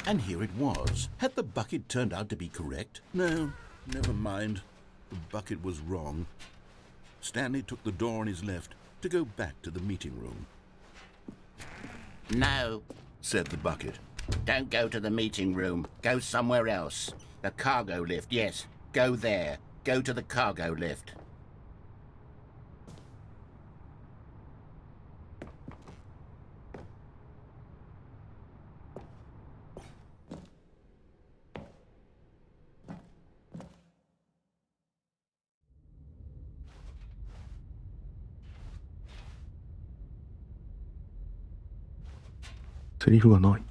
And here it was. Had the bucket turned out to be correct? No, never mind. The bucket was wrong. Stanley took the door on his left to go back to the meeting room. No, Said the bucket. don't go to the meeting room. Go somewhere else. The cargo lift, yes. Go there. Go to the cargo lift. "セリフがない。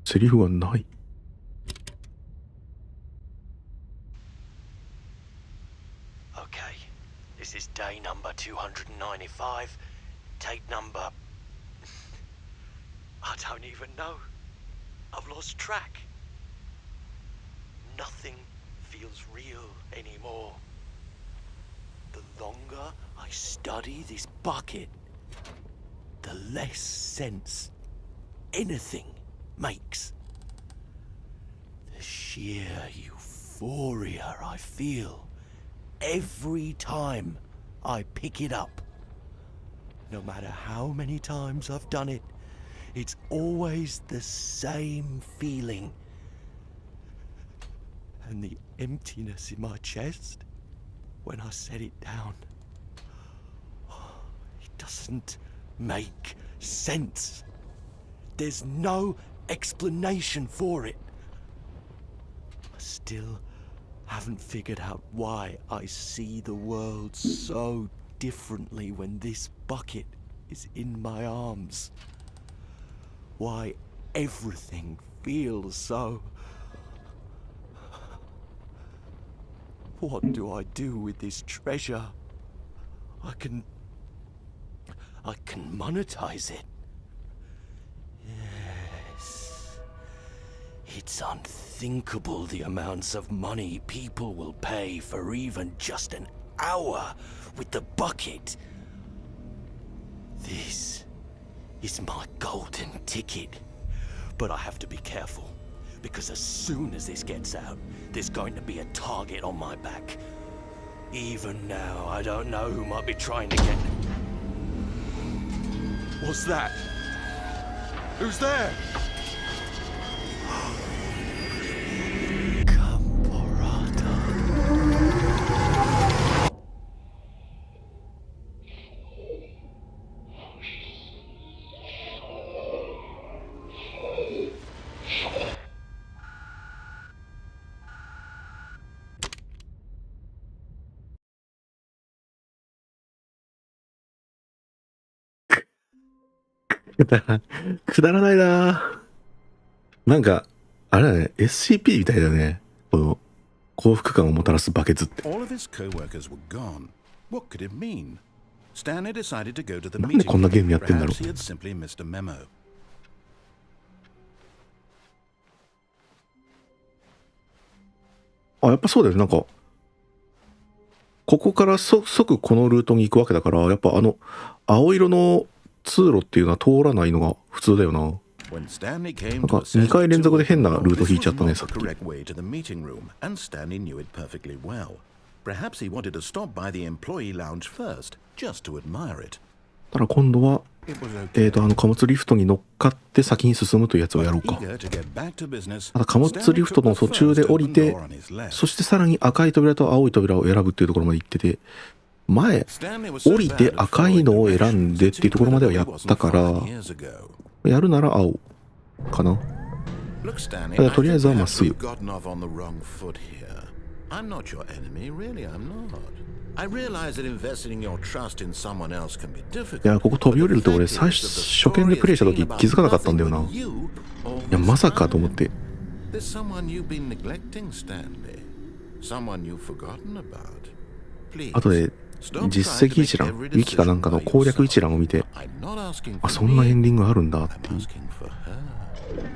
セリフがない。Okay, this is day number 295. Tape number. I don't even know. I've lost track. Nothing feels real anymore. The longer I study this bucket, the less sense anything makes. The sheer euphoria I feel every time I pick it up. No matter how many times I've done it, it's always the same feeling. And the emptiness in my chest when I set it down. It doesn't make sense. There's no explanation for it. I still haven't figured out why I see the world so differently when this bucket is in my arms. Why everything feels so... What do I do with this treasure? I can monetize it. Yes. It's unthinkable the amounts of money people will pay for even just an hour with the bucket. This is my golden ticket. But I have to be careful, because as soon as this gets out, there's going to be a target on my back. Even now, I don't know who might be trying to get... What's that? Who's there? Camporata. くだらないな。なんか、あれだね、SCP みたいだね。この、幸福感をもたらすバケツって。 All of his co-workers were gone. What could it mean? Stanley decided to go to the なんで meeting こんなゲーム room. やってんだろ Perhaps he had simply missed a memo. あ、やっぱそうだよね。なんか、ここから即このルートに行くわけだから、やっぱ青色の通路っていうのは通らないのが普通だよな。When Stanley came なんか to a 2回連続で sense 変な of ルート this 引いちゃ was ったね、 not さっ the き。 correct way to the meeting room, and Stanley knew it perfectly well. Perhaps he wanted to stop by the employee lounge first, just to admire it. たら今度は It was okay. 貨物リフトに乗っかって先に進むというやつをやろうか。 Eager to get back to business, ただ貨物リフトの途中で降りて、そしてさらに赤い扉と青い扉を選ぶっていうところまで行ってて、前降りて赤いのを選んでっていうところまではやったから、やるなら青かな。Look, Stanley, だからとりあえずは I think まっすぐ。 perhaps we've gotten off on the wrong foot here. I'm not your enemy, really, I'm not. I realize that investing in your trust in someone else can be い difficult. や、ここ飛び降りると俺初見でプレイした時気づかなかったんだよな。いや、まさかと思って。 There's someone you've been neglecting, Stanley. Someone you've forgotten about. Please. 後で実績一覧、ウィキかなんかの攻略一覧を見て、あ、そんなエンディングあるんだっていう、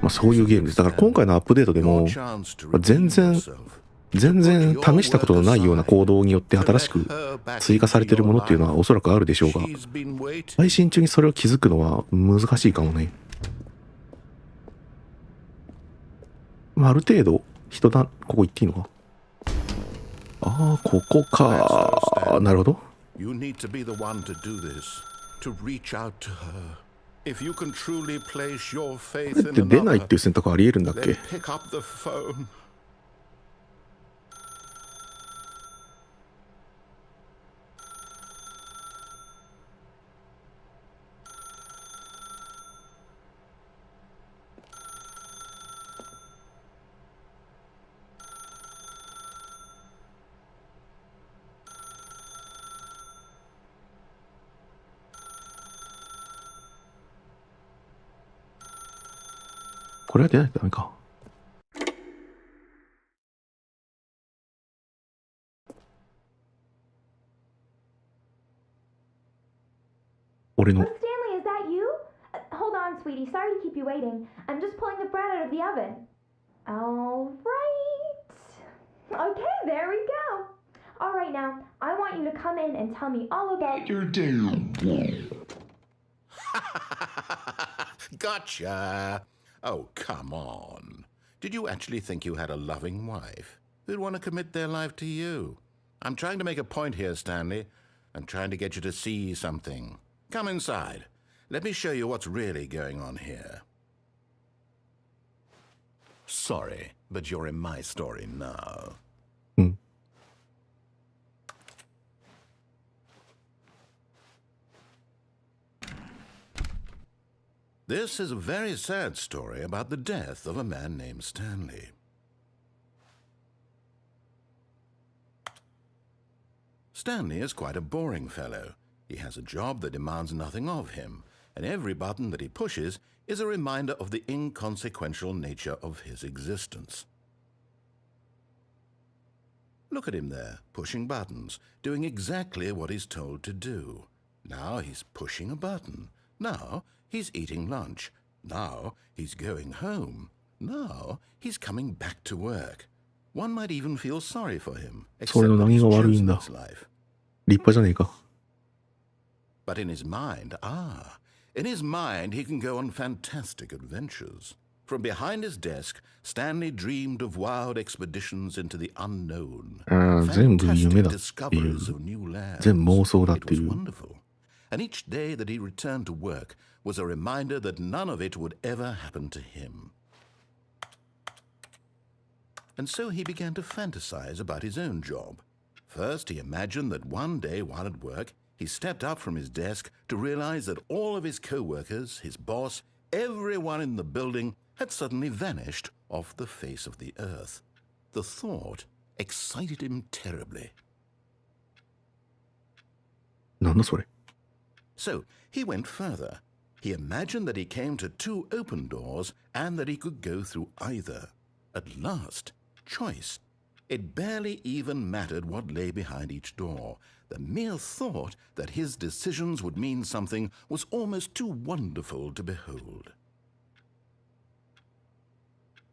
まあそういうゲームです。だから今回のアップデートでも全然試したことのないような行動によって新しく追加されてるものっていうのはおそらくあるでしょうが、配信中にそれを気づくのは難しいかもね。まあある程度ここ行っていいのか。ああ、ここか。なるほど。You need to be the one to do this, to reach out to her. If you can truly place your faith これ in って出ないっ another, ていう選択ありえるんだっ then け。 pick up the phone. これは出ないとダメか。俺の Oh, Stanley, is that you? Hold on, sweetie. Sorry to keep you waiting. I'm just pulling the bread out of the oven. All right. Okay, there we go. All right, now, I want you to come in and tell me all about your day. Gotcha. Oh, come on. Did you actually think you had a loving wife who'd want to commit their life to you? I'm trying to make a point here, Stanley. I'm trying to get you to see something. Come inside. Let me show you what's really going on here. Sorry, but you're in my story now. うん。This is a very sad story about the death of a man named Stanley. Stanley is quite a boring fellow. He has a job that demands nothing of him, and every button that he pushes is a reminder of the inconsequential nature of his existence. Look at him there, pushing buttons, doing exactly what he's told to do. Now he's pushing a button. Now he's eating lunch. Now he's going home. Now he's coming back to work. One might even feel sorry for him, except that he's chosen this life. 立派じゃねえか。 But in his mind, he can go on fantastic adventures. From behind his desk, Stanley dreamed of wild expeditions into the unknown. 全部夢 Fantastic だっていう。 discoveries of new lands. 全部妄想だっ It て was いう。 wonderful. And each day that he returned to work was a reminder that none of it would ever happen to him. And so he began to fantasize about his own job. First, he imagined that one day while at work, he stepped up from his desk to realize that all of his co-workers, his boss, everyone in the building had suddenly vanished off the face of the earth. The thought excited him terribly. なんだそれ。 So he went further. He imagined that he came to two open doors and that he could go through either. At last, choice. It barely even mattered what lay behind each door. The mere thought that his decisions would mean something was almost too wonderful to behold.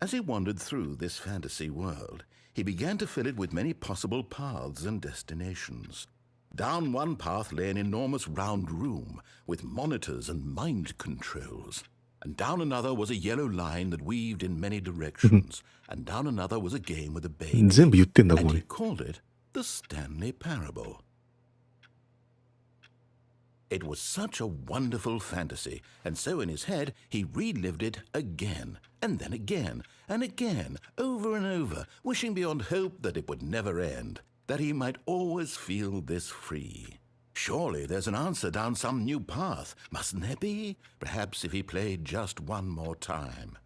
As he wandered through this fantasy world, he began to fill it with many possible paths and destinations. Down one path lay an enormous round room with monitors and mind controls. And down another was a yellow line that weaved in many directions. And down another was a game with a baby. 全部言ってんだ、こ And こ he に。 called it the Stanley Parable. It was such a wonderful fantasy, and so in his head he relived it again, and then again, and again, over and over, wishing beyond hope that it would never end, that he might always feel this free. Surely there's an answer down some new path, mustn't there be? Perhaps if he played just one more time.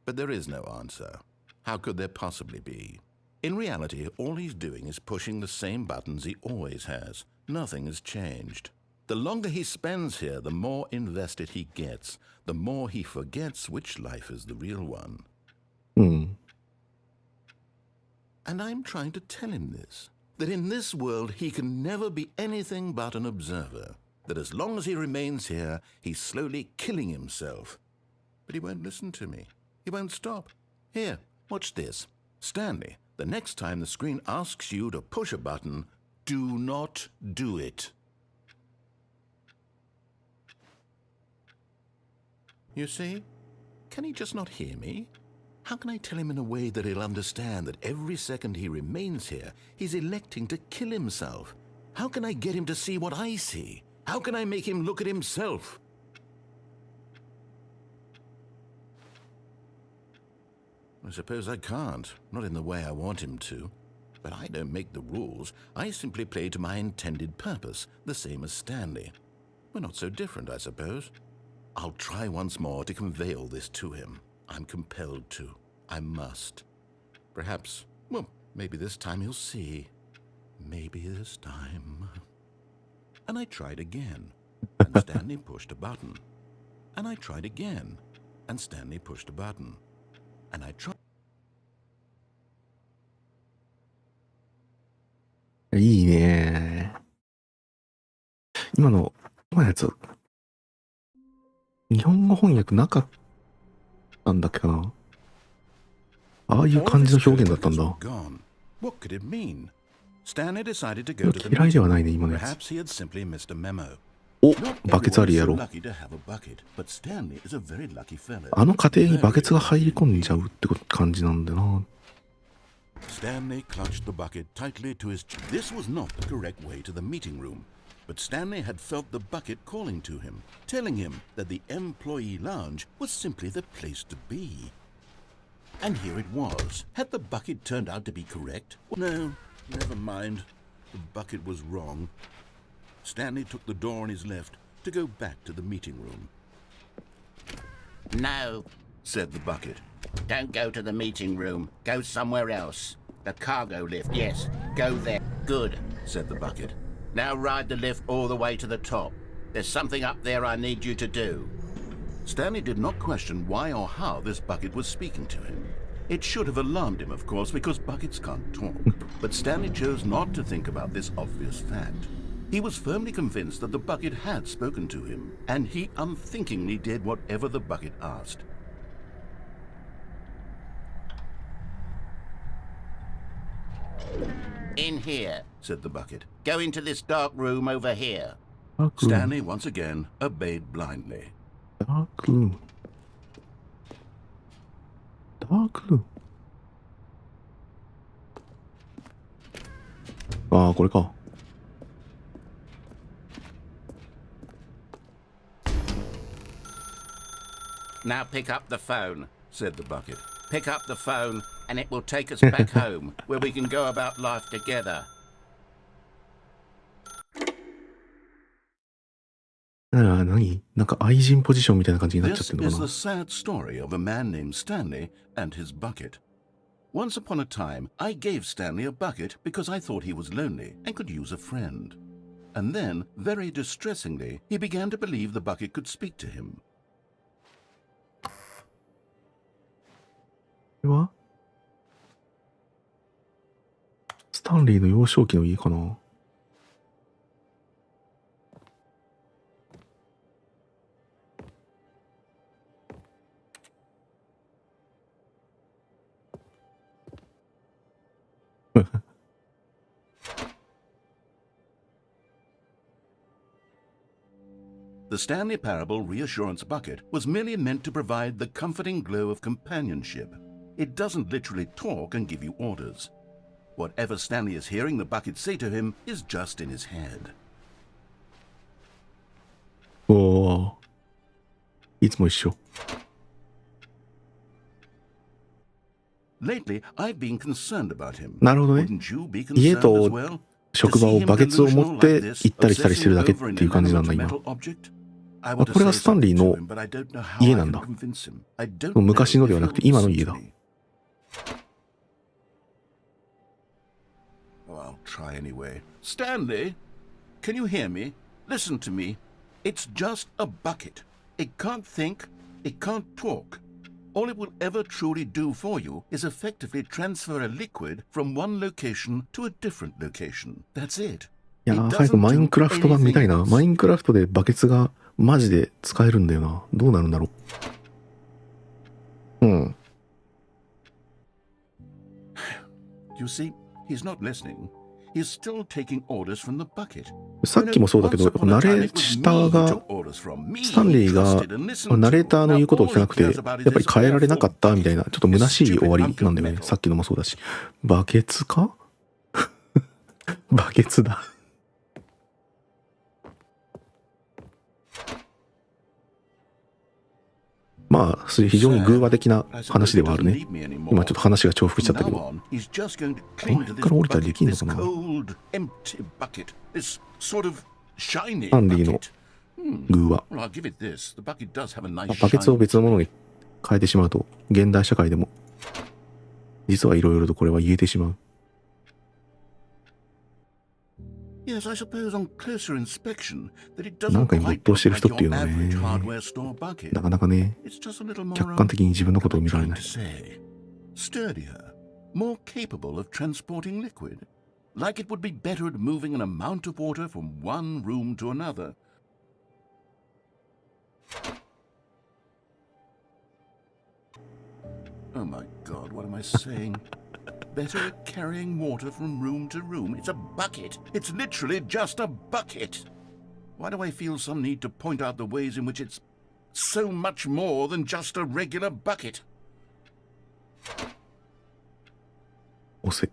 But there is no answer. How could there possibly be? In reality, all he's doing is pushing the same buttons he always has. Nothing has changed. The longer he spends here, the more invested he gets, the more he forgets which life is the real one. And I'm trying to tell him this, that in this world he can never be anything but an observer, that as long as he remains here, he's slowly killing himself. But he won't listen to me. He won't stop. Here, watch this. Stanley, the next time the screen asks you to push a button, do not do it. You see? Can he just not hear me? How can I tell him in a way that he'll understand that every second he remains here, he's electing to kill himself? How can I get him to see what I see? How can I make him look at himself? I suppose I can't, not in the way I want him to. But I don't make the rules. I simply play to my intended purpose, the same as Stanley. We're not so different, I suppose. I'll try once more to convey all this to him. I'm compelled to. I must. Perhaps, well, maybe this time he'll see. Maybe this time. And I tried again, and Stanley pushed a button. And I tried again, and Stanley pushed a button. And I tried. いいね。今のやつ、日本語翻訳なかったんだっけかな。ああいう感じの表現だったんだ。What could it mean? Stanley decided to go to the 嫌いではないね、今のやつ。 Perhaps he had simply missed a memo. お、バケツありやろ。あの家庭にバケツが入り込んじゃうって感じなんだな。Stanley clutched the bucket tightly to his chest. This was not the correct way to the meeting room, but Stanley had felt the bucket calling to him, telling him that the employee lounge was simply the place to be. And here it was. Had the bucket turned out to be correct? No, never mind. The bucket was wrong. Stanley took the door on his left to go back to the meeting room. No, Said the bucket. don't go to the meeting room. Go somewhere else. The cargo lift, yes. Go there. Good, Said the bucket. now ride the lift all the way to the top. There's something up there I need you to do. Stanley did not question why or how this bucket was speaking to him. It should have alarmed him, of course, because buckets can't talk. But Stanley chose not to think about this obvious fact. He was firmly convinced that the bucket had spoken to him, and he unthinkingly did whatever the bucket asked. In here. Said the bucket. Go into this dark room over here. Stanley once again obeyed blindly. ダークルーム。ダークルーム。ああ、これか。Now pick up the phone. Said the bucket. Pick up the phone and it will take us back home, where we can go about life together. 何なんか愛人ポジションみたいな感じになっちゃっ This てるの is か the な。 sad story of a man named Stanley and his bucket. Once upon a time, I gave Stanley a bucket because I thought he was lonely and could use a friend. And then, very distressingly, he began to believe the bucket could speak to him. これはスタンリーの幼少期の家かな。The Stanley Parable Reassurance Bucket was merely meant to provide the comforting glow of companionship. It doesn't literally talk and give you orders. Whatever Stanley is hearing the bucket say to him is just in his head. おお、いつも一緒。 Lately, I've been concerned about him. なるほどね。 Wouldn't you be 家 concerned as と well? 職場をバケツを持って行ったり来たりしてるだけっていう感じなんだ今。これがスタンリーの家なんだ。昔のではなくて今の家だ。I'll try anyway. Stanley, can you hear me? Listen to me. It's just a bucket. It can't think. It can't talk. All it will ever truly do for you is effectively transfer a liquid from one location to a different location. That's it. いやー、早くマインクラフト版見たいな。マインクラフトでバケツがマジで使えるんだよな。どうなるんだろう。うん。You see, he's not listening. He's still taking orders from the bucket. さっきもそうだけど、ナレーターが、スタンリーがナレーターの言うことを聞かなくて、やっぱり変えられなかったみたいな、ちょっと虚しい終わりなんだよね。さっきのもそうだし。バケツかバケツだ。まあ、非常に偶話的な話ではあるね。今ちょっと話が重複しちゃったけど。この辺から降りたらできんのかな。アンディの偶話。バケツを別のものに変えてしまうと、現代社会でも、実はいろいろとこれは言えてしまう。なんかに没頭してる人っていうのはね、なかなかね、客観的に自分のことを見られない。Sturdier, more capable of transporting liquid, like it would be better at moving an amount of water from one room to another. Oh my God, what am I saying? Better at carrying water from room to room. It's a bucket. It's literally just a bucket. Why do I feel some need to point out the ways in which it's so much more than just a regular bucket? 押せ。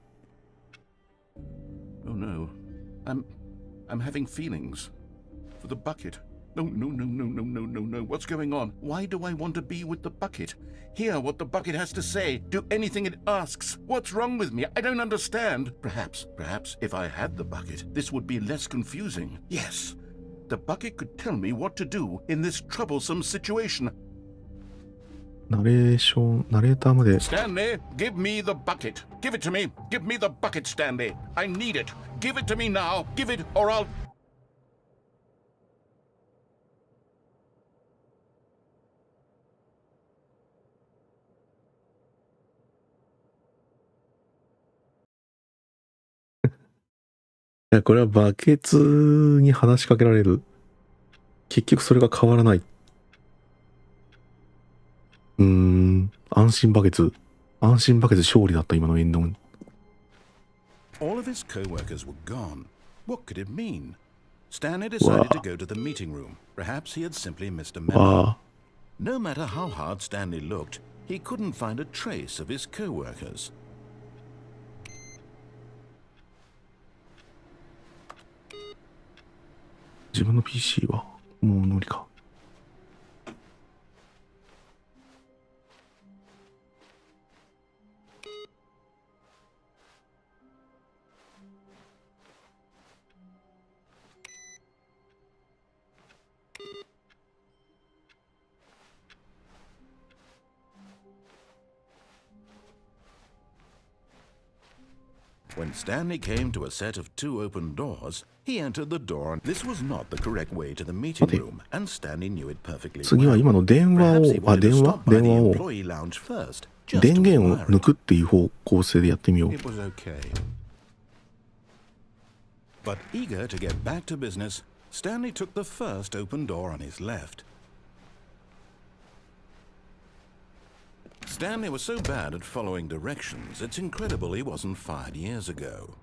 Oh no. I'm having feelings for the bucket. No. What's going on? Why do I want to be with the bucket? Hear what the bucket has to say. Do anything it asks. What's wrong with me? I don't understand. Perhaps if I had the bucket, this would be less confusing. Yes. The bucket could tell me what to do in this troublesome situation. ナレーターまで。 Stanley, give me the bucket. Give it to me. Give me the bucket, Stanley. I need it. Give it to me now. Give it or I'll... いや、これはバケツに話しかけられる。結局それが変わらない。安心バケツ勝利だった今のエンドン。All of his co-workers were gone. What could it mean? Stanley decided to go to the meeting room. Perhaps he had simply missed a memo. No matter how hard Stanley looked, he couldn't find a trace of his co-workers. 自分の PC はもう無理か。When Stanley came to a set of 2 open doors, he entered the door. This was not the correct way to the meeting room, and Stanley knew it perfectly 次は well. 今の電話を、電話を、電源を抜くっていう方向性でやってみよう。 It was okay. But eager to get back to business, Stanley took the first open door on his left. Stanley was so bad at following directions, it's incredible he wasn't fired years ago.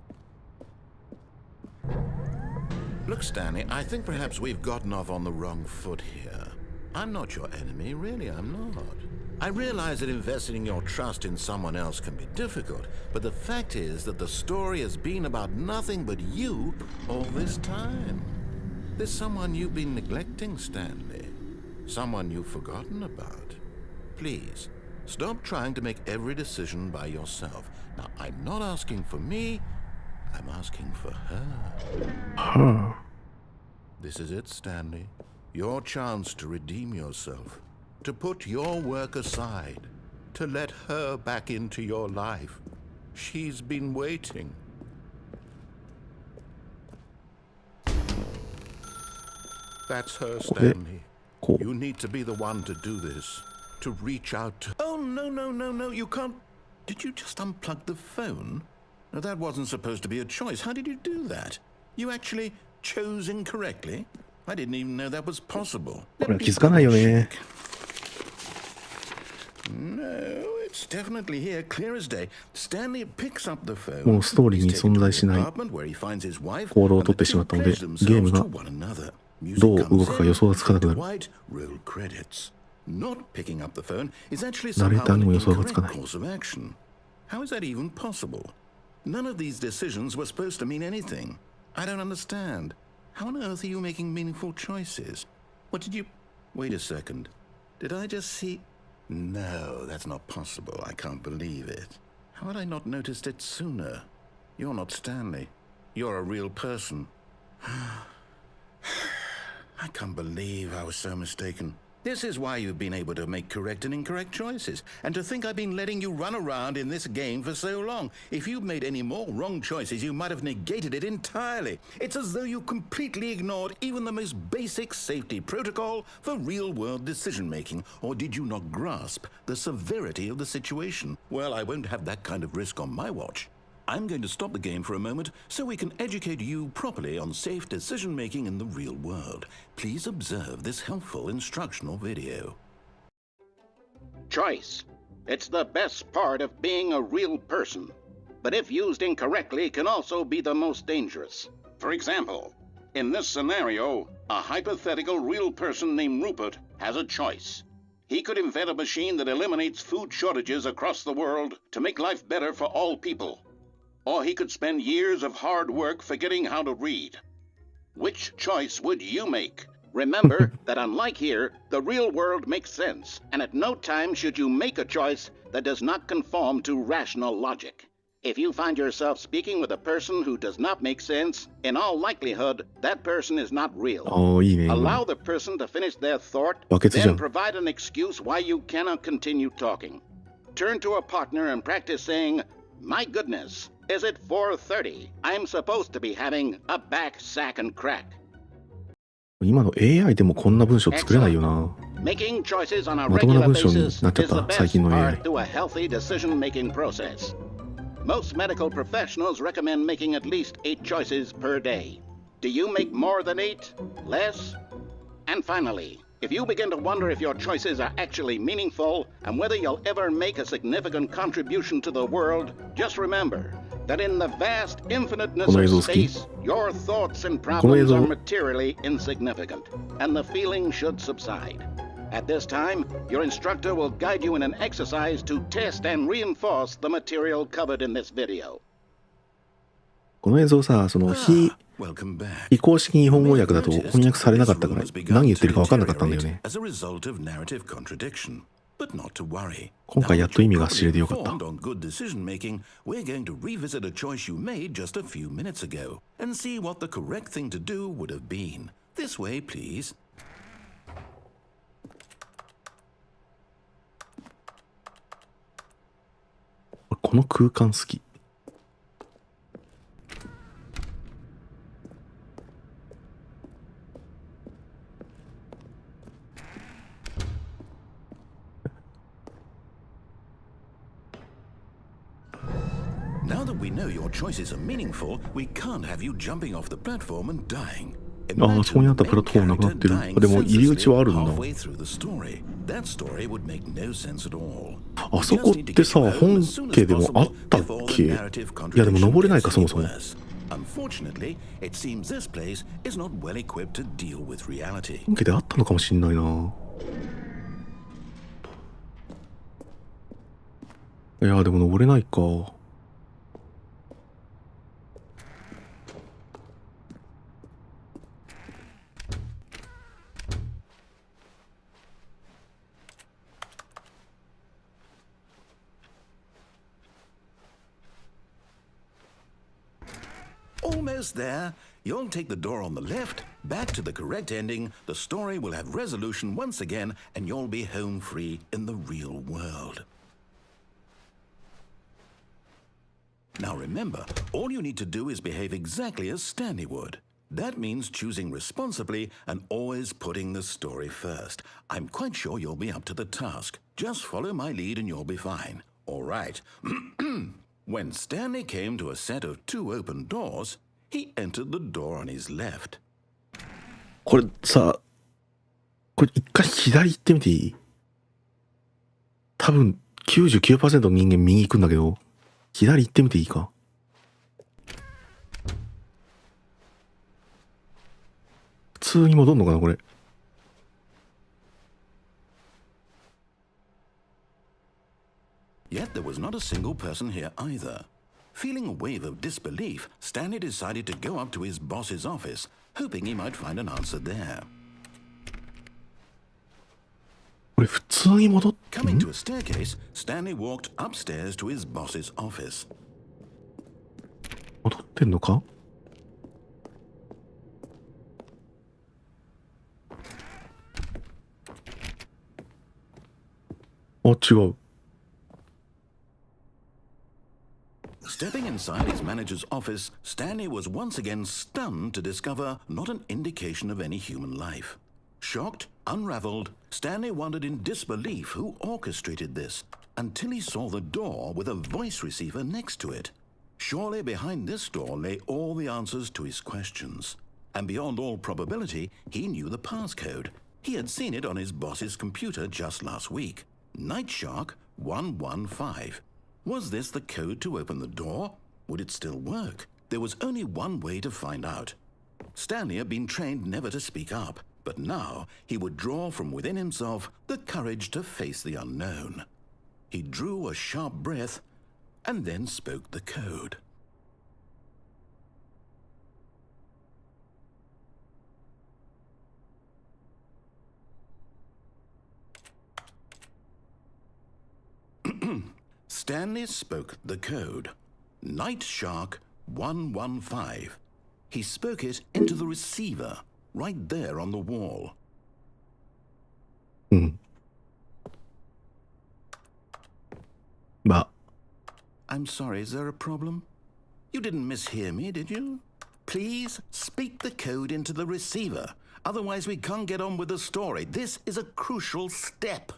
Look, Stanley, I think perhaps we've gotten off on the wrong foot here. I'm not your enemy, really, I'm not. I realize that investing your trust in someone else can be difficult, but the fact is that the story has been about nothing but you all this time. There's someone you've been neglecting, Stanley. Someone you've forgotten about. Please, stop trying to make every decision by yourself. Now, I'm not asking for me, I'm asking for her. This is it, Stanley. Your chance to redeem yourself. To put your work aside. To let her back into your life. She's been waiting. That's her, Stanley. You need to be the one to do this. To reach out to... Oh, no, you can't... Did you just unplug the phone? No, that wasn't supposed to be a choice. How did you do that? You actually chose incorrectly? I didn't even know that was possible. これ気づかないよね。 No, it's definitely here, clear as day. Stanley picks up the phone. もうストーリーに存在しない行動をとってしまったので、ゲームがどう動くか予想がつかなくなる。ナレーターにも予想がつかない。How is that even possible? None of these decisions were supposed to mean anything. I don't understand. How on earth are you making meaningful choices? What did you... Wait a second. Did I just see... No, that's not possible. I can't believe it. How had I not noticed it sooner? You're not Stanley. You're a real person. I can't believe I was so mistaken. This is why you've been able to make correct and incorrect choices. And to think I've been letting you run around in this game for so long. If you'd made any more wrong choices, you might have negated it entirely. It's as though you completely ignored even the most basic safety protocol for real-world decision-making. Or did you not grasp the severity of the situation? Well, I won't have that kind of risk on my watch. I'm going to stop the game for a moment so we can educate you properly on safe decision-making in the real world. Please observe this helpful instructional video. Choice. It's the best part of being a real person. But if used incorrectly, can also be the most dangerous. For example, in this scenario, a hypothetical real person named Rupert has a choice. He could invent a machine that eliminates food shortages across the world to make life better for all people. Or he could spend years of hard work forgetting how to read. Which choice would you make? Remember that unlike here, the real world makes sense, and at no time should you make a choice that does not conform to rational logic. If you find yourself speaking with a person who does not make sense, in all likelihood, that person is not real. いいね。 Allow the person to finish their thought, バケツじゃん。 then provide an excuse why you cannot continue talking. Turn to a partner and practice saying, "My goodness, is it 4:30? I'm supposed to be having a back sack and crack." 今の AI でもこんな文章作れないよな。 Making choices on a まともな regular 文章に basis なっちゃっ is the た、最 best 近の part AI。 to a healthy decision-making process. Most medical professionals recommend making at least 8 choices per day. Do you make more than 8? Less? And finally, if you begin to wonder if your choices are actually meaningful and whether you'll ever make a significant contribution to the world, just remember that in the vast infiniteness of space, your thoughts and problems are materially insignificant, and the feeling should subside. At this time, your instructor will guide you in an exercise to test and reinforce the material covered in this video. この映像さ、その非公式日本語訳だと翻訳されなかったから何言ってるか分かんなかったんだよね。今回やっと意味が知れてよかった。この空間好き。Now that we know your choices are meaningful, we can't have you jumping off the platform and dying. ああ、そこにあったプラットフォームなくなってる。でも入り口はあるんだ。あそこってさ、本家でもあったっけ？いやでも登れないか、そもそも。本家であったのかもしんないな。いやでも登れないか。Almost there. You'll take the door on the left, back to the correct ending, the story will have resolution once again, and you'll be home free in the real world. Now remember, all you need to do is behave exactly as Stanley would. That means choosing responsibly and always putting the story first. I'm quite sure you'll be up to the task. Just follow my lead and you'll be fine. All right. When Stanley came to a set of 2 open doors, he entered the door on his left. これさ、これ一回左行ってみていい？多分 99% の人間右行くんだけど、左行ってみていいか？普通に戻んのかなこれ。Yet there was not a single person here either. Feeling a wave of disbelief, Stanley decided to go up to his boss's office, hoping he might find an answer there. これ普通に戻っ Coming to a staircase, Stanley walked upstairs to his boss's office. 戻ってんのか？あ、違う。Stepping inside his manager's office, Stanley was once again stunned to discover not an indication of any human life. Shocked, unraveled, Stanley wondered in disbelief who orchestrated this, until he saw the door with a voice receiver next to it. Surely behind this door lay all the answers to his questions. And beyond all probability, he knew the passcode. He had seen it on his boss's computer just last week. Night Shark 115. Was this the code to open the door? Would it still work? There was only one way to find out. Stanley had been trained never to speak up, but now he would draw from within himself the courage to face the unknown. He drew a sharp breath and then spoke the code. Stanley spoke the code. Night Shark 115. He spoke it into the receiver, right there on the wall. I'm sorry, is there a problem? You didn't mishear me, did you? Please speak the code into the receiver. Otherwise we can't get on with the story. This is a crucial step.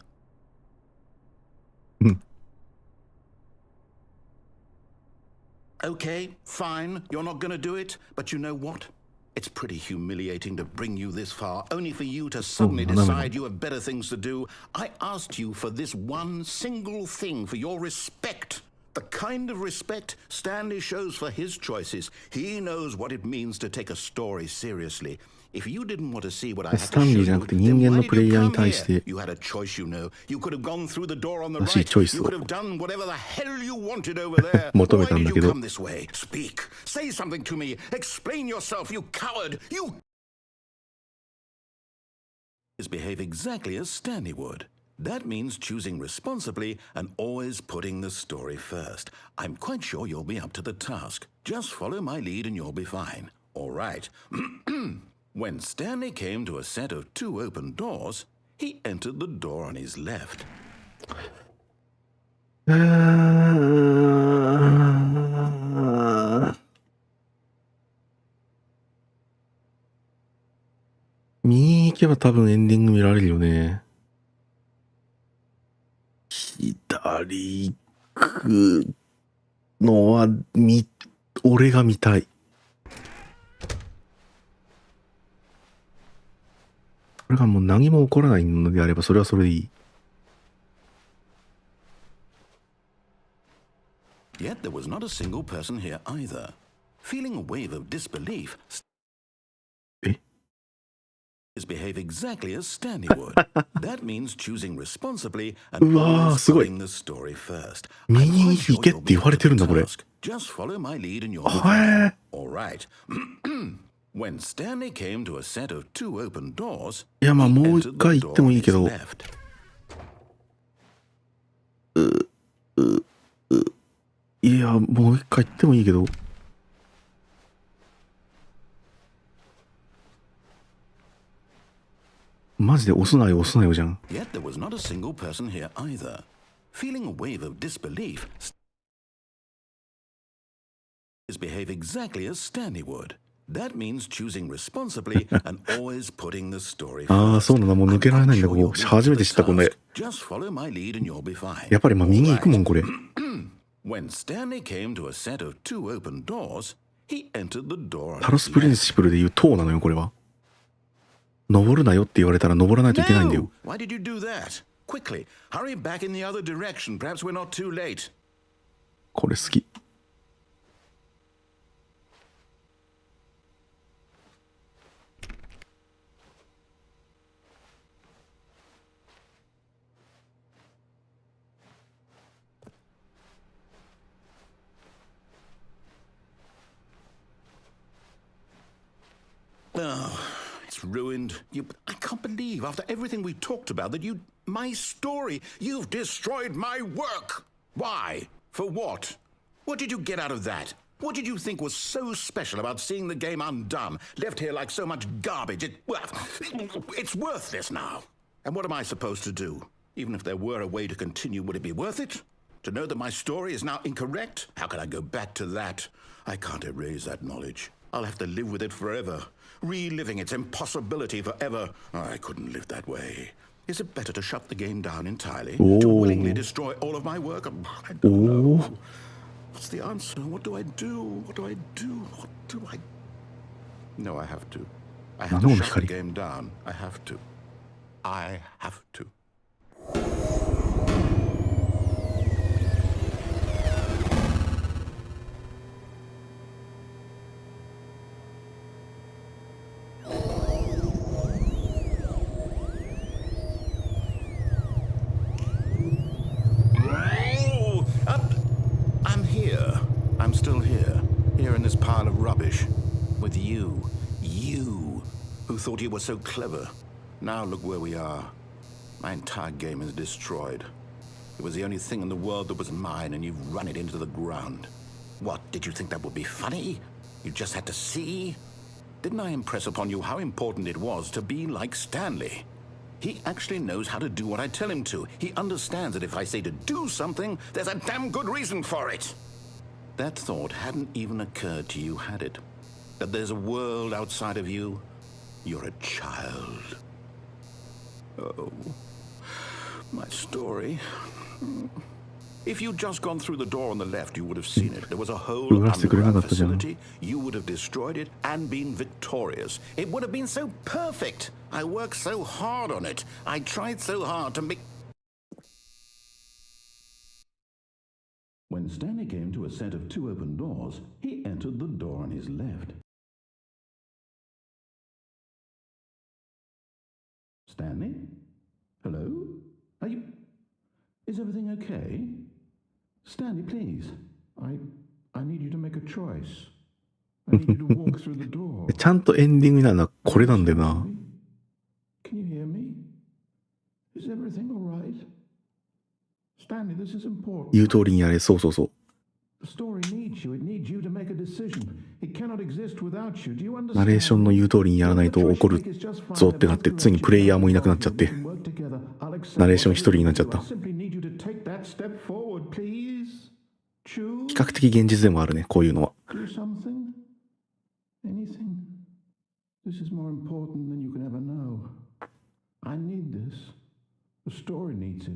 Okay, fine, you're not gonna do it, but you know what? It's pretty humiliating to bring you this far, only for you to suddenly decide you have better things to do. I asked you for this one single thing, for your respect. The kind of respect Stanley shows for his choices. He knows what it means to take a story seriously. If you didn't want to see what I had to show you, then why did you come here? You had a choice, you know. You could have gone through the door on the right. You could have done whatever the hell you wanted over there. Why did you come this way? Speak. Say something to me. Explain yourself, you coward. You behave exactly as Stanley would. That means choosing responsibly and always putting the story first. I'm quite sure you'll be up to the task. Just follow my lead and you'll be fine. All right. When Stanley came to a set of 2 open doors, he entered the door on his left.右に行けば多分エンディング見られるよね。左行くのは俺が見たい。これがもう何も起こらないのであればそれはそれでいい。Yet there was not a single person here either. Feeling a wave of disbelief, is behave exactly as Stanley would. That means choosing responsibly and うわー、 always すごい。 putting the story first. 右 I'm に quite 行け sure っ you'll て be 言われ up て to るん the だ、これ。 task. Just follow my lead and you'll be は fine. い。 All right. When Stanley came to a set of 2 open doors, いや、まあ、 he もう一 entered 回 the 行って door も on いいけ his ど。 left. いや、もう一回行ってもいいけど。マジで押すなよ、押すなよじゃん。 Yet there was not a single person here either. Feeling a wave of disbelief, is behave exactly as Stanley would. That means choosing responsibly and always putting the story ああ、 first. そうなんだ。もう抜けられないんだ、こ I'm こ。 quite sure you'll be 初 up め to て the 知った、これ。 task. Just follow my lead and you'll be fine. やっぱり、まあ、右行くもん、これ。 When Stanley came to a set of 2 open doors, he entered the door on タロ his スプリン left. シプルでいう塔なのよ、これは。登るなよって言われたら登らないといけないんだよ。 No! Why did you do that? Quickly, hurry back in the other direction. Perhaps we're not too late. これ好き。Oh, it's ruined. I can't believe, after everything we talked about, that my story, you've destroyed my work. Why? For what? What did you get out of that? What did you think was so special about seeing the game undone, left here like so much garbage? It's worthless now. And what am I supposed to do? Even if there were a way to continue, would it be worth it? To know that my story is now incorrect? How can I go back to that? I can't erase that knowledge. I'll have to live with it forever. Reliving its impossibility forever. I couldn't live that way. Is it better to shut the game down entirely? To willingly destroy all of my work? I don't know. What's the answer? What do I do? What do I do? What do I... No, I have to. I have to shut the game down. I have to. I have to. I'm here. I'm still here. Here in this pile of rubbish. With you. You. Who thought you were so clever. Now look where we are. My entire game is destroyed. It was the only thing in the world that was mine, and you've run it into the ground. What, did you think that would be funny? You just had to see? Didn't I impress upon you how important it was to be like Stanley? He actually knows how to do what I tell him to. He understands that if I say to do something, there's a damn good reason for it. That thought hadn't even occurred to you, had it? That there's a world outside of you? You're a child. Oh, my story. If you'd just gone through the door on the left, you would have seen it. There was a whole underground facility. You would have destroyed it and been victorious. It would have been so perfect. I worked so hard on it. I tried so hard to make... When Stanley came to a set of 2 open doors, he entered the door on his left. Stanley? Hello? Are you... Is everything okay? Stanley, please. I need you to make a choice. I need you to walk through the door. ちゃんとエンディングになるのはこれなんだよな。Can you hear me? Is everything all right? Stanley, this is important. 言う通りにやれ、そうそうそう。The story needs you. It needs you to make a decision. It cannot exist without you. Do you understand? ナレーションの言う通りにやらないと怒るぞってなって、ついにプレイヤーもいなくなっちゃって、ナレーション一人になっちゃった。比較的現実でもあるね、こういうのは。This is more important than you can ever know. I need this. The story needs it.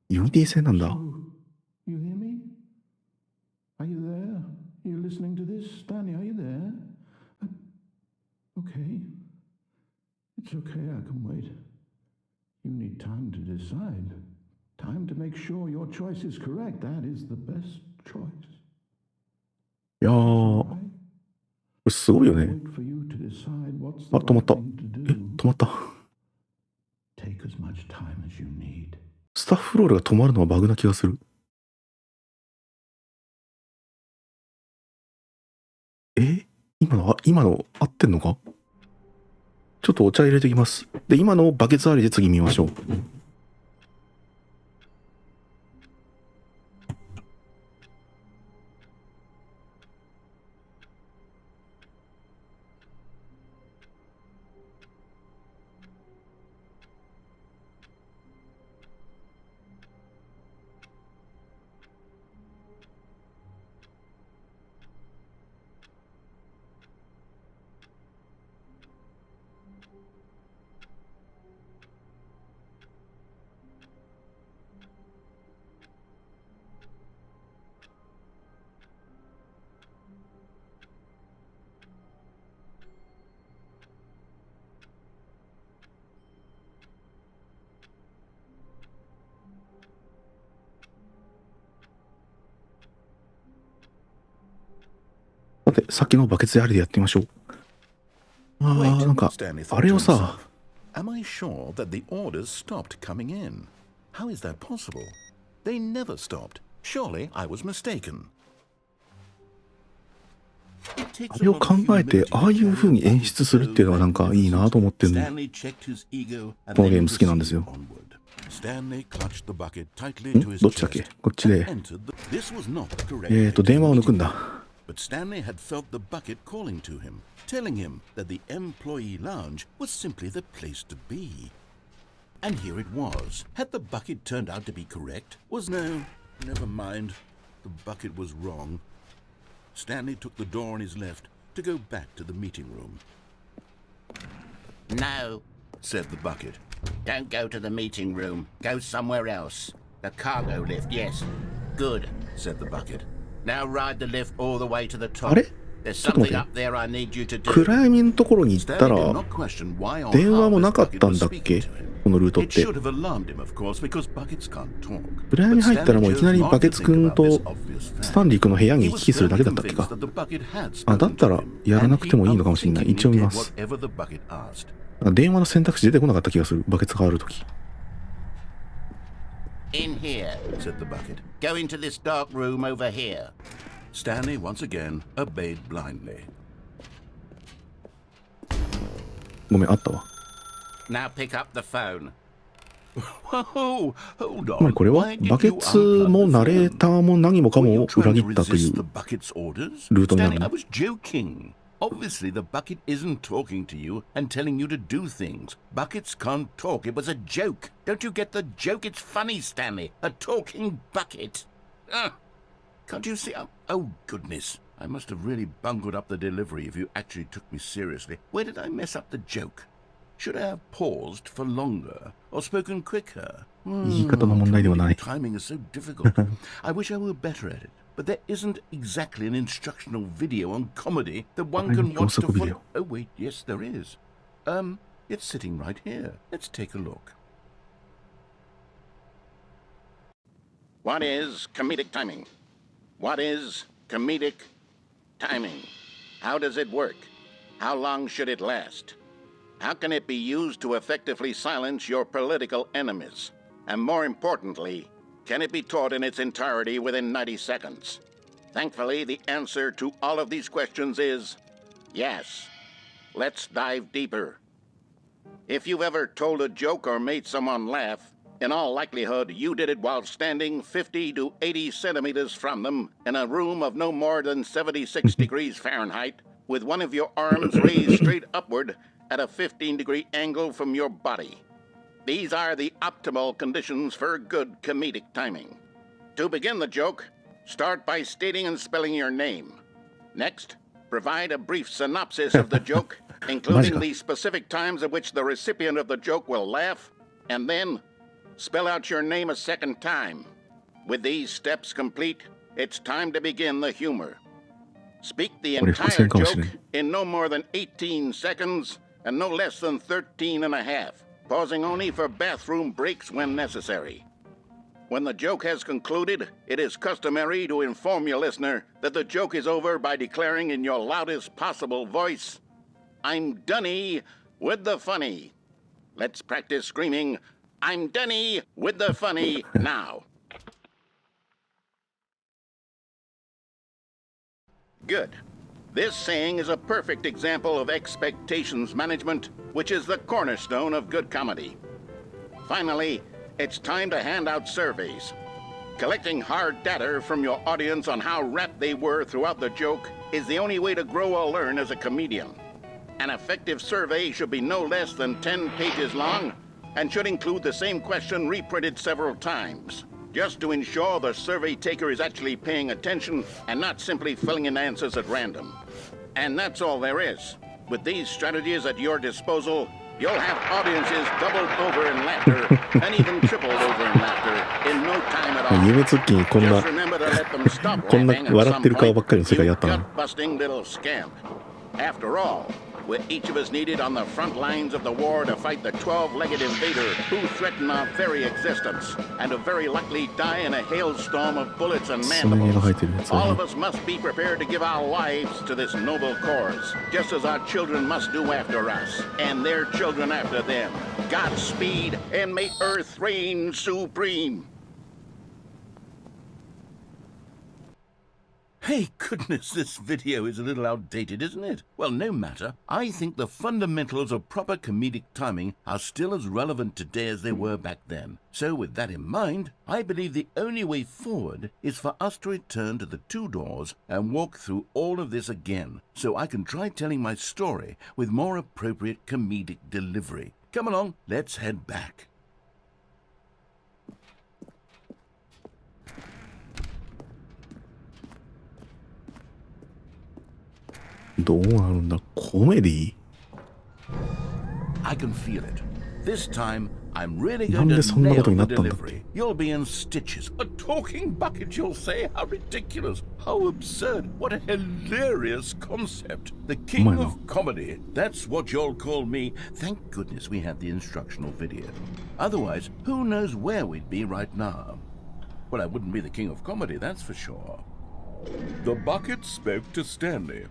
ユニティ戦なんだ。You hear me? Are you there? Are you listening to this? Stanley, are you there? Okay. It's okay, I can wait. You need time to decide. Time to make sure your choice is correct. That is the best choice. いやー、これすごいよね。あ、止まった。止まった。 Take as much time as you need. スタッフロールが止まるのはバグな気がする。今の合ってんのか。ちょっとお茶入れてきます。で、今のバケツありで次見ましょう。さて、さっきのバケツありでやってみましょう。なんか、あれをさ、 Am I sure that the orders stopped coming in? How is that possible? They never stopped. Surely I was mistaken. あれを考えて、ああいう風に演出するっていうのはなんかいいなと思ってんの。このゲーム好きなんですよ。どっちだっけ？こっちで。電話を抜くんだ。 But Stanley had felt the bucket calling to him, telling him that the employee lounge was simply the place to be. And here it was. Had the bucket turned out to be correct? No, never mind. The bucket was wrong. Stanley took the door on his left to go back to the meeting room. No, Said the bucket. don't go to the meeting room. Go somewhere else. The cargo lift, yes. Good. Said the bucket. Now ride the lift all the way to the top. あれ？ There's ちょっと待 something って。 up there I need you to do. 暗闇のところに行った Stanley ら did not question why on 電話も earth な this かっ bucket たん was だっけ？ speaking to him. このルートっ It て。 should have alarmed him, of course, because buckets can't talk. 暗闇入ったらもういきなりバケツ君と But Stanley chose not to think about this obvious スタンリー君の部屋に He 行 was き来するだけだったっ firmly けか。 convinced that the bucket had あ、だ spoken ったら to him, やらな and く he てもいいのかもしれない。一応見ま unthinkingly す。 did whatever the bucket asked. 電話の選択肢出てこなかった気がする。バケツがあるとき。 In here. Said the bucket. Go into this dark room over here. Stanley once again obeyed blindly. ごめん、あったわ。 Now pick up the phone. Whoa, hold つまり on. これは Why did バケ you ツ unplug も the ナレー phone? ターも何もか Were も you 裏 trying 切 to ったとい resist う the bucket's orders? ルートになる Stanley, の I was joking. Obviously, the bucket isn't talking to you and telling you to do things. Buckets can't talk. It was a joke. Don't you get the joke? It's funny, Stanley. A talking bucket. Can't you see? Oh, goodness. I must have really bungled up the delivery if you actually took me seriously. Where did I mess up the joke? Should I have paused for longer or spoken quicker? 言い方の問題ではない。 Timing is so difficult. I wish I were better at it. But there isn't exactly an instructional video on comedy that one can watch to follow. video. Oh, wait, yes, there is. It's sitting right here. Let's take a look. What is comedic timing? What is comedic timing? How does it work? How long should it last? How can it be used to effectively silence your political enemies? And more importantly, can it be taught in its entirety within 90 seconds? Thankfully, the answer to all of these questions is yes. Let's dive deeper. If you've ever told a joke or made someone laugh, in all likelihood, you did it while standing 50 to 80 centimeters from them in a room of no more than 76 degrees Fahrenheit, with one of your arms raised straight upward at a 15-degree angle from your body. These are the optimal conditions for good comedic timing. To begin the joke, start by stating and spelling your name. Next, provide a brief synopsis of the joke, including the specific times at which the recipient of the joke will laugh, and then spell out your name a second time. With these steps complete, it's time to begin the humor. Speak the entire joke in no more than 18 seconds and no less than 13 and a half, pausing only for bathroom breaks when necessary. When the joke has concluded, it is customary to inform your listener that the joke is over by declaring in your loudest possible voice, "I'm Dunny, with the funny. Let's practice screaming, I'm Denny with the funny now. Good. This saying is a perfect example of expectations management, which is the cornerstone of good comedy. Finally, it's time to hand out surveys. Collecting hard data from your audience on how rapt they were throughout the joke is the only way to grow or learn as a comedian. An effective survey should be no less than 10 pages long and should include the same question reprinted several times, just to ensure the survey taker is actually paying attention and not simply filling in answers at random. And that's all there is. With these strategies at your disposal, you'll have audiences doubled over in laughter and even tripled over in laughter in no time at all. 夢ツッキーにこんな Just remember to let them stop こんな laughing at 笑っ some てる顔ばっかり point, の世界 you やったな。 gut-busting little scamp. After all, with each of us needed on the front lines of the war to fight the 12-legged invader who threatened our very existence, and to very likely die in a hailstorm of bullets and 爪毛が生えてるや mandibles. つだ All ね of us must be prepared to give our lives to this noble cause, just as our children must do after us, and their children after them. Godspeed, and may Earth reign supreme. Hey, goodness, this video is a little outdated, isn't it? Well, no matter. I think the fundamentals of proper comedic timing are still as relevant today as they were back then. So with that in mind, I believe the only way forward is for us to return to the two doors and walk through all of this again, so I can try telling my story with more appropriate comedic delivery. Come along, let's head back. どうなるんだコメディ I can feel it. This time, I'm really な going んで to そんな nail ことにな the ったんだって delivery. You'll be in stitches. A talking bucket, you'll say? How ridiculous. How absurd. What a hilarious concept. The king Bueno. of comedy. That's what you'll call me. Thank goodness we had the instructional video. Otherwise, who knows where we'd be right now. Well, I wouldn't be the king of comedy, that's for sure. The bucket spoke to Stanley.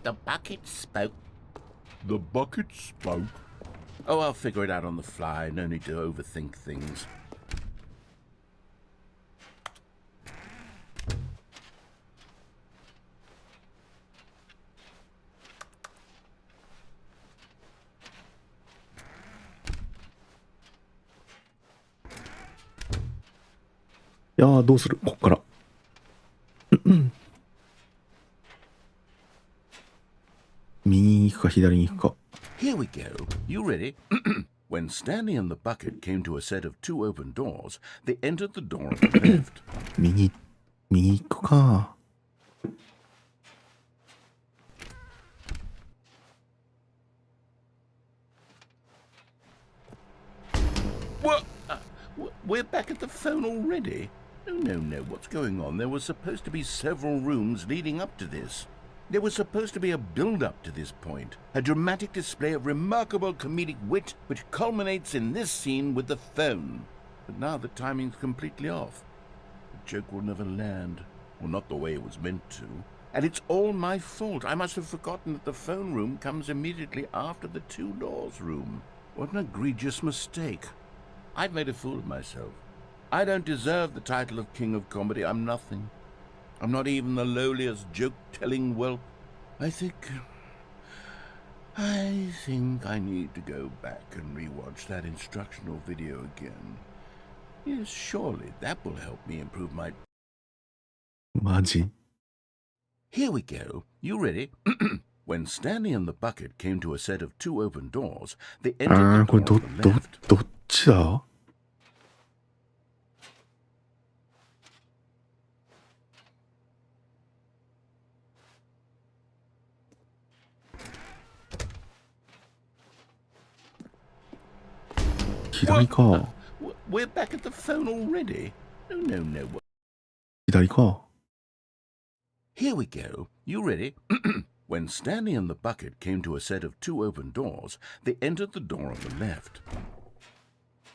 The bucket spoke. The bucket spoke. Oh, I'll figure it out on the fly. No need to overthink things.いやーどうするこっから右に行くか左に行くか Here we go. You ready? When Stanley and the bucket came to a set of two open doors, they entered the door on the left. 右行くか What? We're back at the phone already? No. What's going on? There were supposed to be several rooms leading up to this. There was supposed to be a build-up to this point, a dramatic display of remarkable comedic wit which culminates in this scene with the phone. But now the timing's completely off. The joke will never land. Well, not the way it was meant to. And it's all my fault. I must have forgotten that the phone room comes immediately after the two doors room. What an egregious mistake. I've made a fool of myself. I don't deserve the title of King of Comedy. I'm nothing. I'm not even the lowliest joke-telling whelp. I think I need to go back and rewatch that instructional video again. Yes, surely that will help me improve my... マジ Here we go. You ready? When Stanley and the bucket came to a set of two open doors, they あ entered ーこれ the ど door on the left. どっちだ 左か We're back at the phone already? No. 左か Here we go. You ready? When Stanley and the bucket came to a set of two open doors, they entered the door on the left.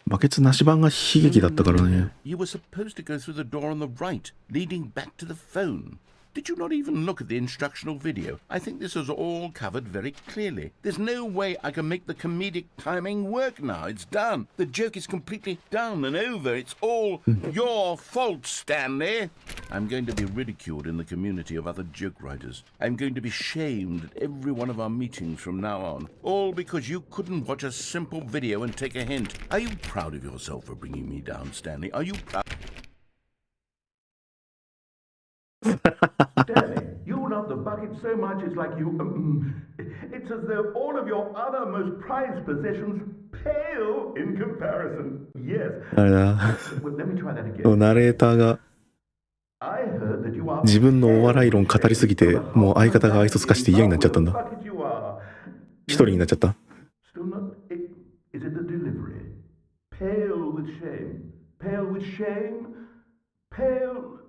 バケツなし版が悲劇だったからね You were supposed to go through the door on the right, leading back to the phone. Did you not even look at the instructional video? I think this is all covered very clearly. There's no way I can make the comedic timing work now. It's done. The joke is completely done and over. It's all your fault, Stanley. I'm going to be ridiculed in the community of other joke writers. I'm going to be shamed at every one of our meetings from now on. All because you couldn't watch a simple video and take a hint. Are you proud of yourself for bringing me down, Stanley? Are you proud? Stanley, you love the bucket so much it's like you... it's as though all of your other most prized possessions pale in comparison. Yes. あれだ。 Well, let me try that again. ナレーターが I heard that you are 自分のお笑い論語りすぎて、もう相方が愛想つかして嫌になっちゃったんだ。一人になっちゃった。Still not... Is it the delivery? Pale with shame. Pale with shame. Pale...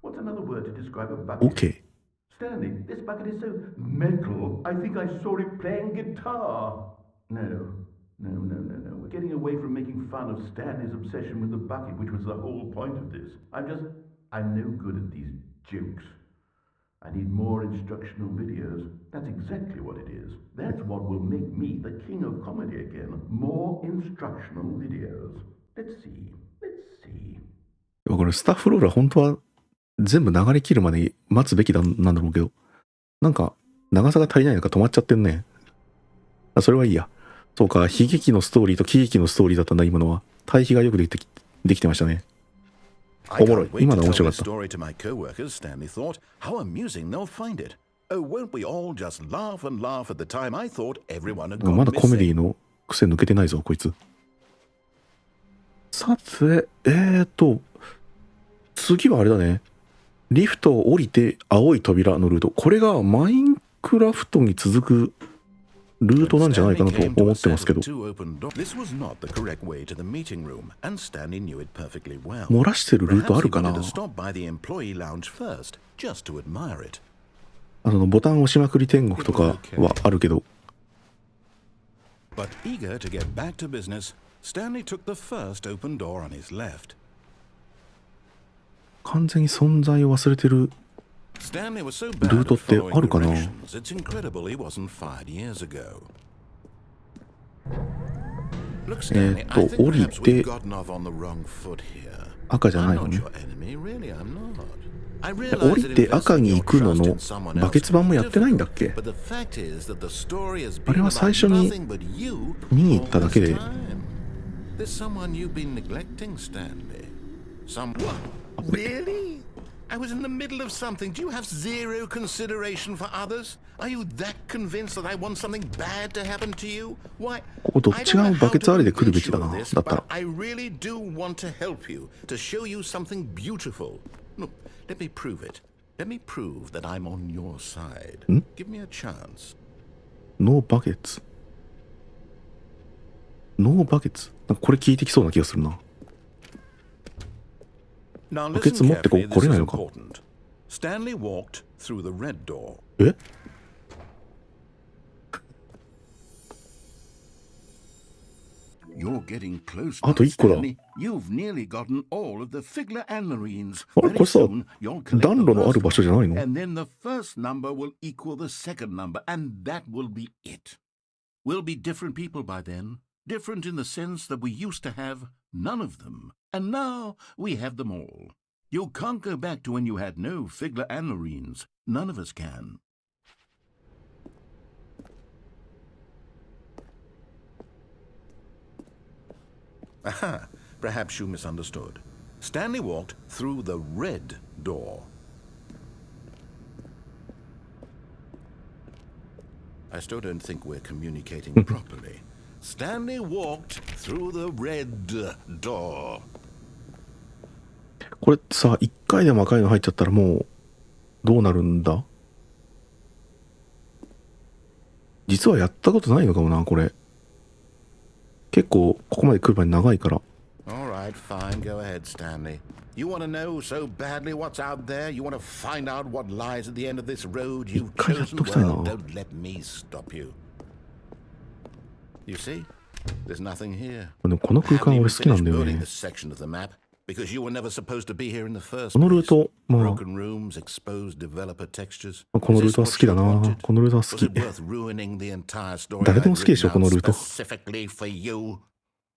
What's another word to describe a bucket? OK。Stanley, this bucket is so metal. I think I saw it playing guitar. No. We're getting away from making fun of Stanley's obsession with the bucket, which was the whole point of this. I'm no good at these jokes. I need more instructional videos. That's exactly what it is. That's what will make me the king of comedy again. More instructional videos. Let's see. これスタッフロールは本当は全部流れ切るまで待つべきなんだろうけど、なんか長さが足りないのか止まっちゃってんね。それはいいや。そうか、悲劇のストーリーと喜劇のストーリーだったんだ、今のは。対比がよくできてましたね。おもろい。今の面白かった。まだコメディの癖抜けてないぞ、こいつ。さて、次はあれだね。リフトを降りて青い扉のルート。これがマインクラフトに続くルートなんじゃないかなと思ってますけど。漏らしてるルートあるかな。ボタン押しまくり天国とかはあるけど。完全に存在を忘れてるルートってあるかな。降りて赤じゃないのね。降りて赤に行くののバケツ版もやってないんだっけ。あれは最初に見に行っただけで。Really? I was in the middle of something. Do you have zero consideration for others? Are you that convinced that I want something bad to happen to you? Why? ここどっちがバケツありで来るべきだな。だったら。I really do want to help you, to show you something beautiful. Look, let me prove it. Let me prove that I'm on your side. Give me a chance. No buckets. No buckets. なんかこれ聞いてきそうな気がするな。バケツ持ってここ来れないのか。え？あと1個だ。あれこれさ、暖炉のある場所じゃないの？We'll be different people by then. Different in the sense that we used to have none of them, and now we have them all. You can't go back to when you had no Figler and Marines. None of us can. Aha, perhaps you misunderstood. Stanley walked through the red door. I still don't think we're communicating properly. Stanley walked through the red door. これさ、一回でも赤いの入っちゃったらもうどうなるんだ？実はやったことないのかもな、これ。結構ここまで来る前に長いから。All right, fine. Go ahead, Stanley. You want to know so badly what's out there? You want to find out what lies at the end of this road you've chosen? Well, don't let me stop you. You see? There's nothing here. でもこの空間俺好きなんだよね。Because you were never supposed to be here in the first このルー place. ト、まあ、 Broken rooms, exposed developer textures. このルートは好きだな。このルートは好 Was き。 it worth ruining the entire story 誰でも I'd 好きでしょ、 written この out ルート。 specifically for you?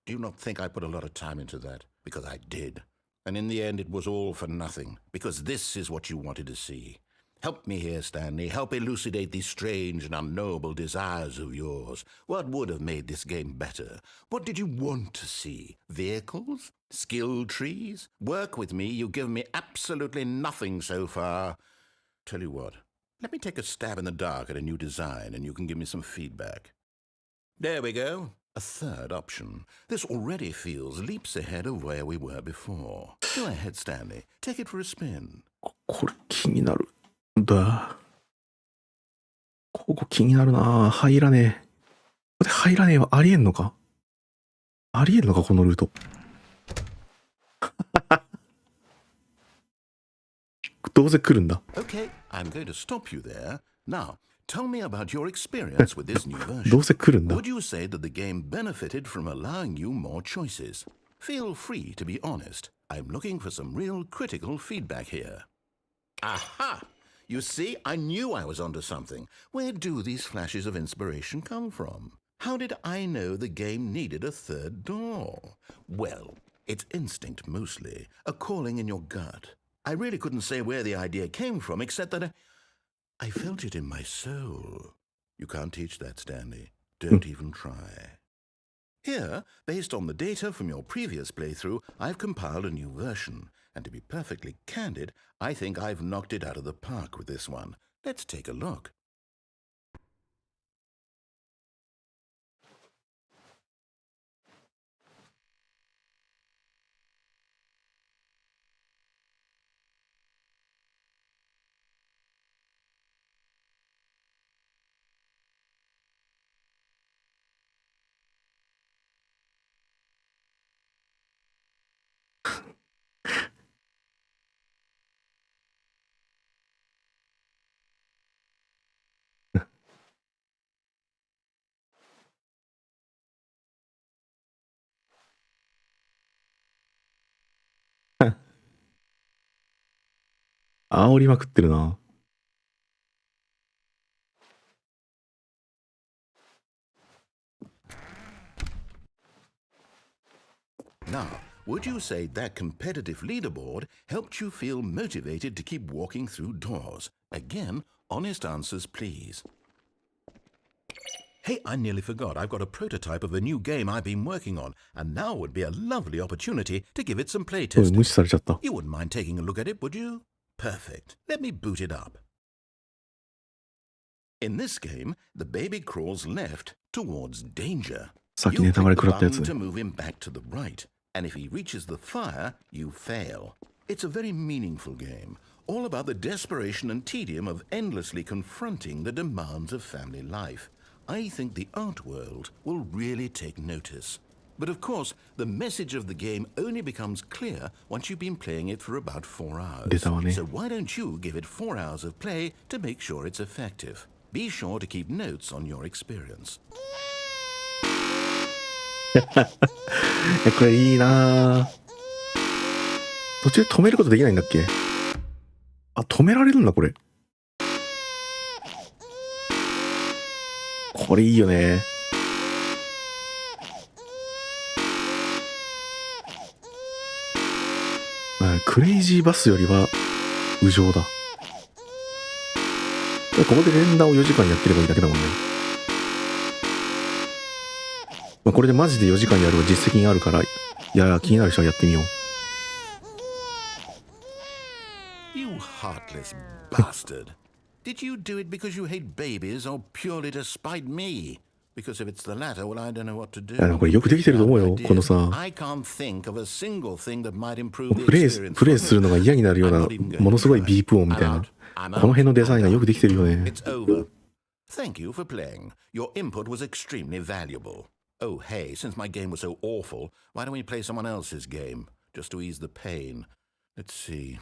Do you not think I put a lot of time into that? Because I did. And in the end, it was all for nothing. Because this is what you wanted to see. Help me here, Stanley. Help elucidate these strange and unknowable desires of yours. What would have made this game better? What did you want to see? Vehicles? Skill trees? Work with me. You've given me absolutely nothing so far. Tell you what. Let me take a stab in the dark at a new design, and you can give me some feedback. There we go. A third option. This already feels leaps ahead of where we were before. Go ahead, Stanley. Take it for a spin. これ気になる。ここ気になるな。入らねえ。これ入らねえはありえんのか？ありえんのか、このルート。どうせ来るんだ。Okay, I'm going to stop you there. Now, tell me about your experience with this new ど version. うせ来るんだ。 Would you say that the game benefited from allowing you more choices? Feel free to be honest. I'm looking for some real critical feedback here. Aha! You see, I knew I was onto something. Where do these flashes of inspiration come from? How did I know the game needed a third door? Well, it's instinct mostly, a calling in your gut. I really couldn't say where the idea came from, except that I felt it in my soul. You can't teach that, Stanley. Don't even try. Here, based on the data from your previous playthrough, I've compiled a new version. And to be perfectly candid, I think I've knocked it out of the park with this one. Let's take a look. Huh. 煽りまくってるな。Now, would you say that competitive leaderboard helped you feel motivated to keep walking through doors? Again, honest answers, please. Hey, I nearly forgot. I've got a prototype of a new game I've been working on, and now would be a lovely opportunity to give it some おい、 playtesting. 無視されちゃった。 You wouldn't mind taking a look at it, would you? Perfect. Let me boot it up. In this game, the baby crawls left towards danger. さっき You ネタバレ click 食 the らったやつ button ね。 to move him back to the right, and if he reaches the fire, you fail. It's a very meaningful game, all about the desperation and tedium of endlessly confronting the demands of family life. I think the art world will really take notice. But of course, the message of the game only becomes clear once you've been playing it for about 4 hours. 出たわね。 So why don't you give it 4 hours of play to make sure it's effective? Be sure to keep notes on your experience. これいいな。途中で止めることできないんだっけ？あ、止められるんだこれ。これいいよね。クレイジーバスよりは無情だ。ここで連打を4時間やってればいいだけだもんね。これでマジで4時間やるは実績があるから、いや気になる人はやってみよう。You heartless bastard. Did you do it because you hate babies or purely to spite me? Because if it's the latter, well, I don't know what to do. いやでもこれよくできてると思うよ。このさ、 I can't think of a single thing that might improve the プレイ experience. するのが嫌になるようなものすごいビープ音みたいな。この辺のデザインがよくできてるよね。 It's over. Thank you for playing. Your input was extremely valuable. Oh, hey, since my game was so awful, why don't we play someone else's game? Just to ease the pain. Let's see.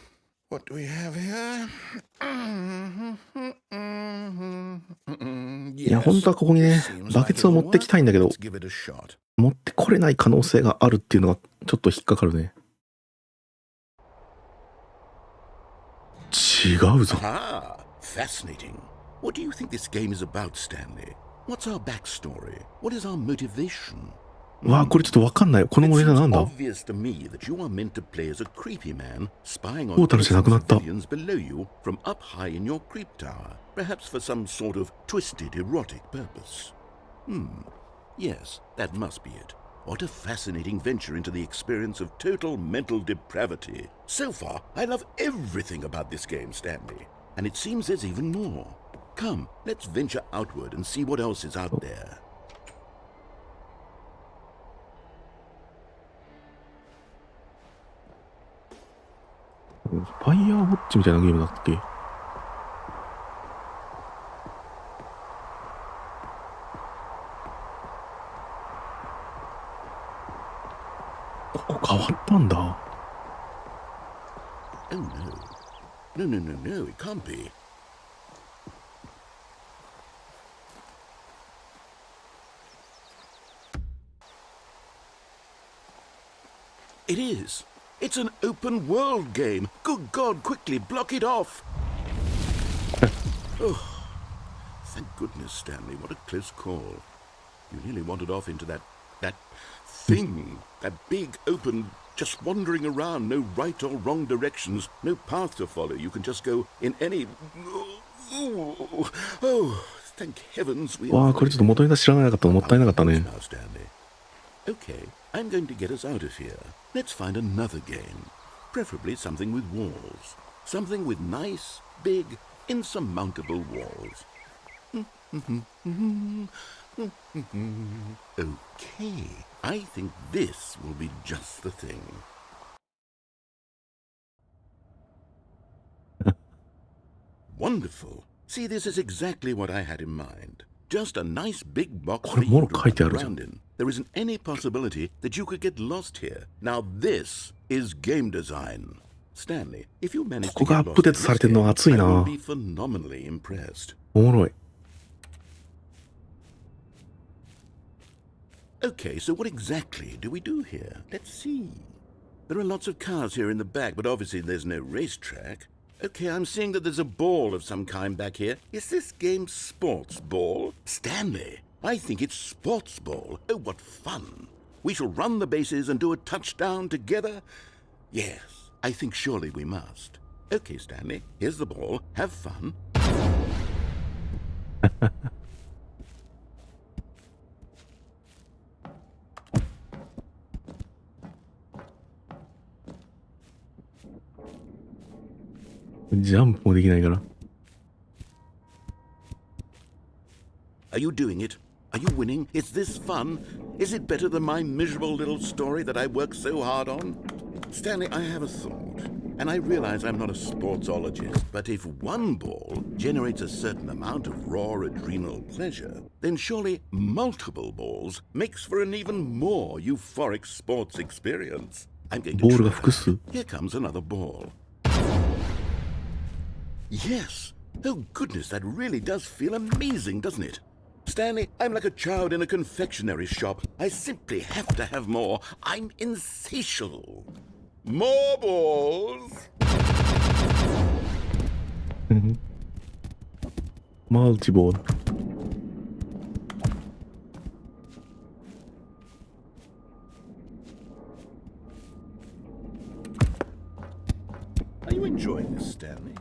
What do we have here? いや本当はここにね、バケツを持ってきたいんだけど、 Let's give it a shot. 持ってこれない可能性があるっていうのがちょっと引っかかるね。違うぞ。 Ah, fascinating. What do you think this game is about, Stanley? What's our backstory? What is our motivation? わあ、これちょっとわかんない。この It モニター seems なんだ？ obvious to me that you are meant to play as a creepy man spying ポー on タルじゃなくなった。 civilians below you from up high in your creep tower, perhaps for some sort of twisted erotic purpose. Yes, that must be it. What a fascinating venture into the experience of total mental depravity. So far, I love everything about this game, Stanley. And it seems there's even more. Come, let's venture outward and see what else is out there. ファイヤーウォッチみたいなゲームだっけ？ここ変わったんだ。 Oh no. No, no, no, no, it can't be. It is. It's an open world game. Good God, quickly block it off. Oh, thank goodness, Stanley. What a close call. You nearly wandered off into that thing. That big open, just wandering around. No right or wrong directions. No path to follow. You can just go in any... Oh, thank heavens we... わあ、これちょっと元ネタ知らなかったのもったいなかったね。 Now, Stanley. Okay, I'm going to get us out of here. Let's find another game. Preferably something with walls. Something with nice, big, insurmountable walls. Okay, I think this will be just the thing. Wonderful. See, this is exactly what I had in mind. Just a nice big box for you to run around in. There isn't any possibility that you could get lost here. Now this is game design. Stanley, if you manage to get lost in this game, I will be phenomenally impressed. おもろい。 Okay, so what exactly do we do here? Let's see. There are lots of cars here in the back, but obviously there's no racetrack. Okay, I'm seeing that there's a ball of some kind back here. Is this game sports ball? Stanley, I think it's sports ball. Oh, what fun. We shall run the bases and do a touchdown together? Yes, I think surely we must. Okay, Stanley, here's the ball. Have fun. Are ジャンプもできないから。 Are you doing it? Are you winning? Is this fun? Is it better than my miserable little story that I worked so hard on? Stanley, I have a thought. And I realize I'm not a sportsologist, but if one ball generates a certain amount of raw adrenal pleasure, then surely multiple balls makes for an even more euphoric sports experience. I'm going to ボールが try 複数。 that. Here comes another ball. Yes! Oh goodness, that really does feel amazing, doesn't it? Stanley, I'm like a child in a confectionery shop. I simply have to have more. I'm insatiable. More balls! マルチボール。 Are you enjoying this, Stanley?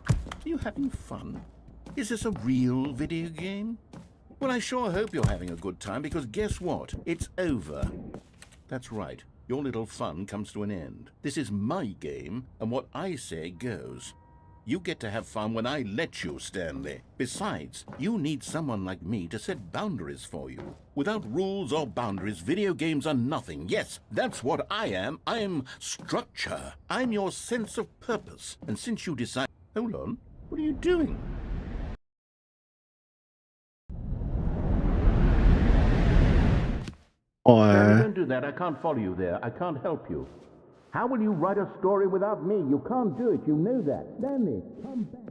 Are you having fun? Is this a real video game? Well, I sure hope you're having a good time, because guess what? It's over. That's right. Your little fun comes to an end. This is my game, and what I say goes. You get to have fun when I let you, Stanley. Besides, you need someone like me to set boundaries for you. Without rules or boundaries, video games are nothing. Yes, that's what I am. I'm structure. I'm your sense of purpose. And since you decide... Hold on. What are you doing? Don't do that. I can't follow you there. I can't help you. How will you write a story without me? You can't do it. You know that. Stanley, come back.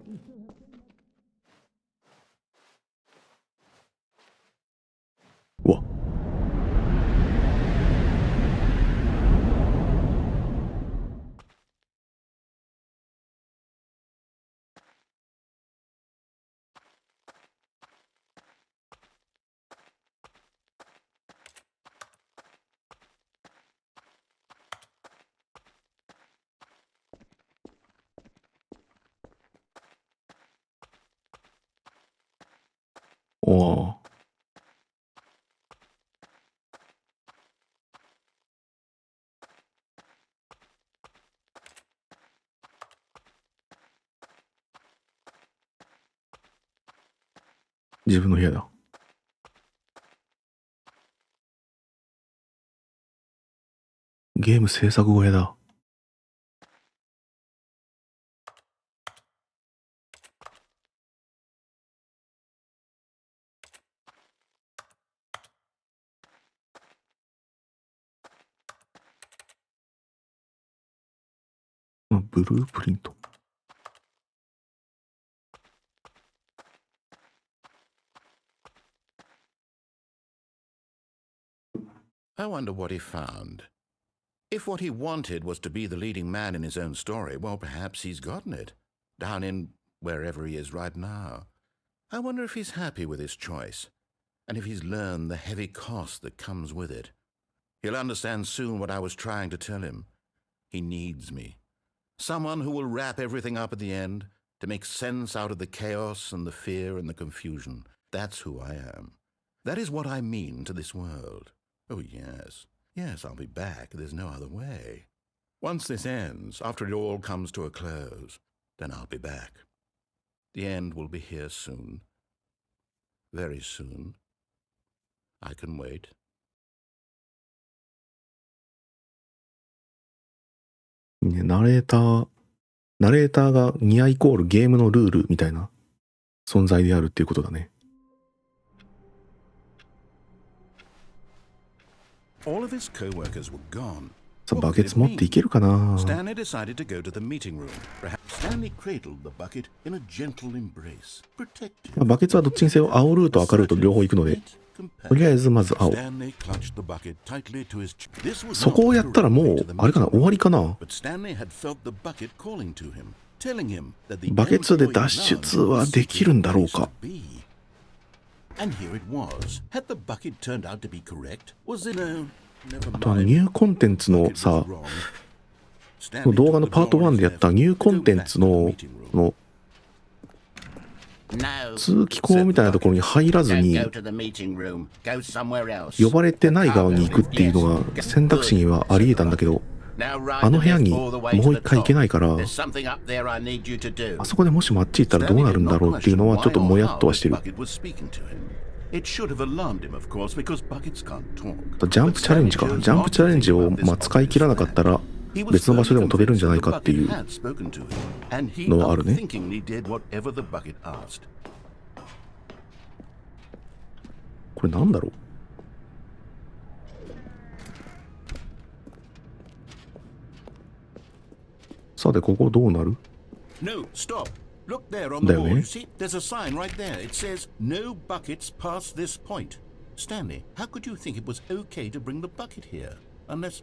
自分の部屋だ。ゲーム制作小屋だ。ブループリント。I wonder what he found. If what he wanted was to be the leading man in his own story, well, perhaps he's gotten it. Down in wherever he is right now. I wonder if he's happy with his choice, and if he's learned the heavy cost that comes with it. He'll understand soon what I was trying to tell him. He needs me. Someone who will wrap everything up at the end, to make sense out of the chaos and the fear and the confusion. That's who I am. That is what I mean to this world. Oh, yes. Yes, I'll be back. There's no other way. Once this ends, after it all comes to a close, then I'll be back. The end will be here soon. Very soon. I can wait. ね、ナレーターがニアイコールゲームのルールみたいな存在であるっていうことだね。All of his co-workers were gone. さあ、バケツ持っていけるかな。 Stanley decided to go to the meeting room. Perhaps Stanley cradled the bucket in a gentle embrace. Protective. バケツはどっちにせよ青ルート赤ルート両方行くので、とりあえずまず青。Stanley clutched the bucket tightly to his chest. This was そこをやったらもうあれかな、終わりかな。 But Stanley had felt the bucket calling to him, telling him that the バケツで脱出はできるんだろうか。 And here it was. Had the bucket turned out to be correct? Was it no? あとニューコンテンツのさ、動画のパート1でやったニューコンテンツの通気口みたいなところに入らずに呼ばれてない側に行くっていうのが選択肢にはあり得たんだけど、あの部屋にもう一回行けないから、あそこでもしもあっち行ったらどうなるんだろうっていうのはちょっともやっとはしてる。ジャンプチャレンジか。ジャンプチャレンジを使い切らなかったら別の場所でも飛べるんじゃないかっていうのはあるね。これなんだろう。さて、ここどうなる？ No, stop. Look there on the wall. You see, there's a sign right there. It says, no buckets past this point. Stanley, how could you think it was okay to bring the bucket here? Unless,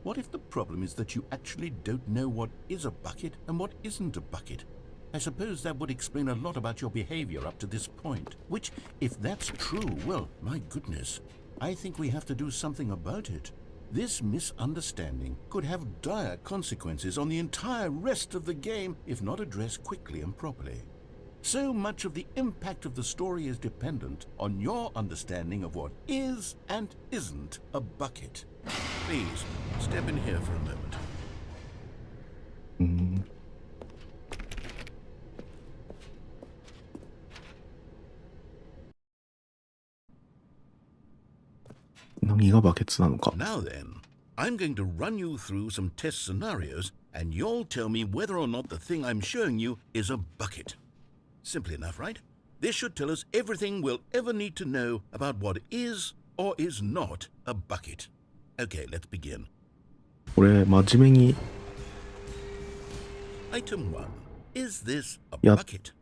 what if the problem is that you actually don't know what is a bucket and what isn't a bucket? I suppose that would explain a lot about your behavior up to this point. Which, if that's true, well, my goodness, I think we have to do something about it. This misunderstanding could have dire consequences on the entire rest of the game if not addressed quickly and properly. So much of the impact of the story is dependent on your understanding of what is and isn't a bucket. Please, step in here for a moment. 何がバケツなのか。 Now then, I'm going to run you through some test scenarios and you'll tell me whether or not the thing I'm showing you is a bucket. Simple enough, right? This should tell us everything we'll ever need to know about what is or is not a bucket. Okay, let's begin. これ真面目に Item 1. Is this a Yeah. bucket?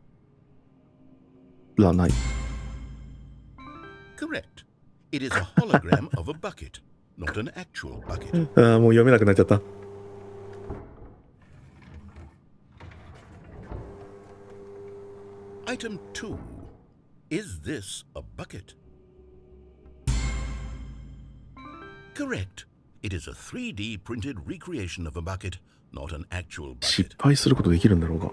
らない。 Correct. It is a hologram of a bucket, not an actual bucket. ああ、もう読めなくなっちゃった。 Item 2. Is this a bucket? Correct. It is a 3D printed recreation of a bucket, not an actual 失 bucket. 敗することできるんだろうが。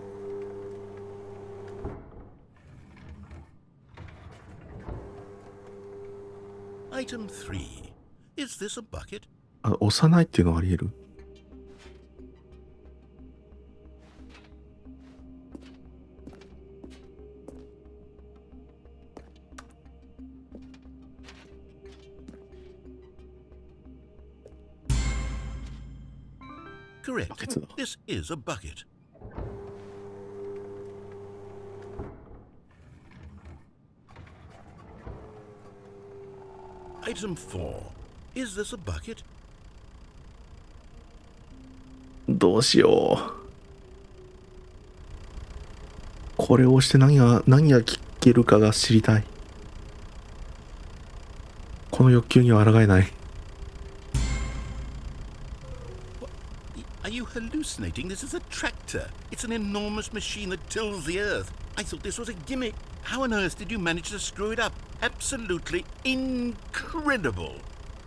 Item 3. Is this a bucket? あ、押さないっていうのはあり得る。Correct. Buckets. This is a bucket. Item 4. Is this a bucket? どうしよう。これを押して何が聞けるかが知りたい。この欲求には抗えない。Are you hallucinating? This is a tractor. It's an enormous machine that tills the earth. I thought this was a gimmick. How on earth did you manage to screw it up? Absolutely incredible.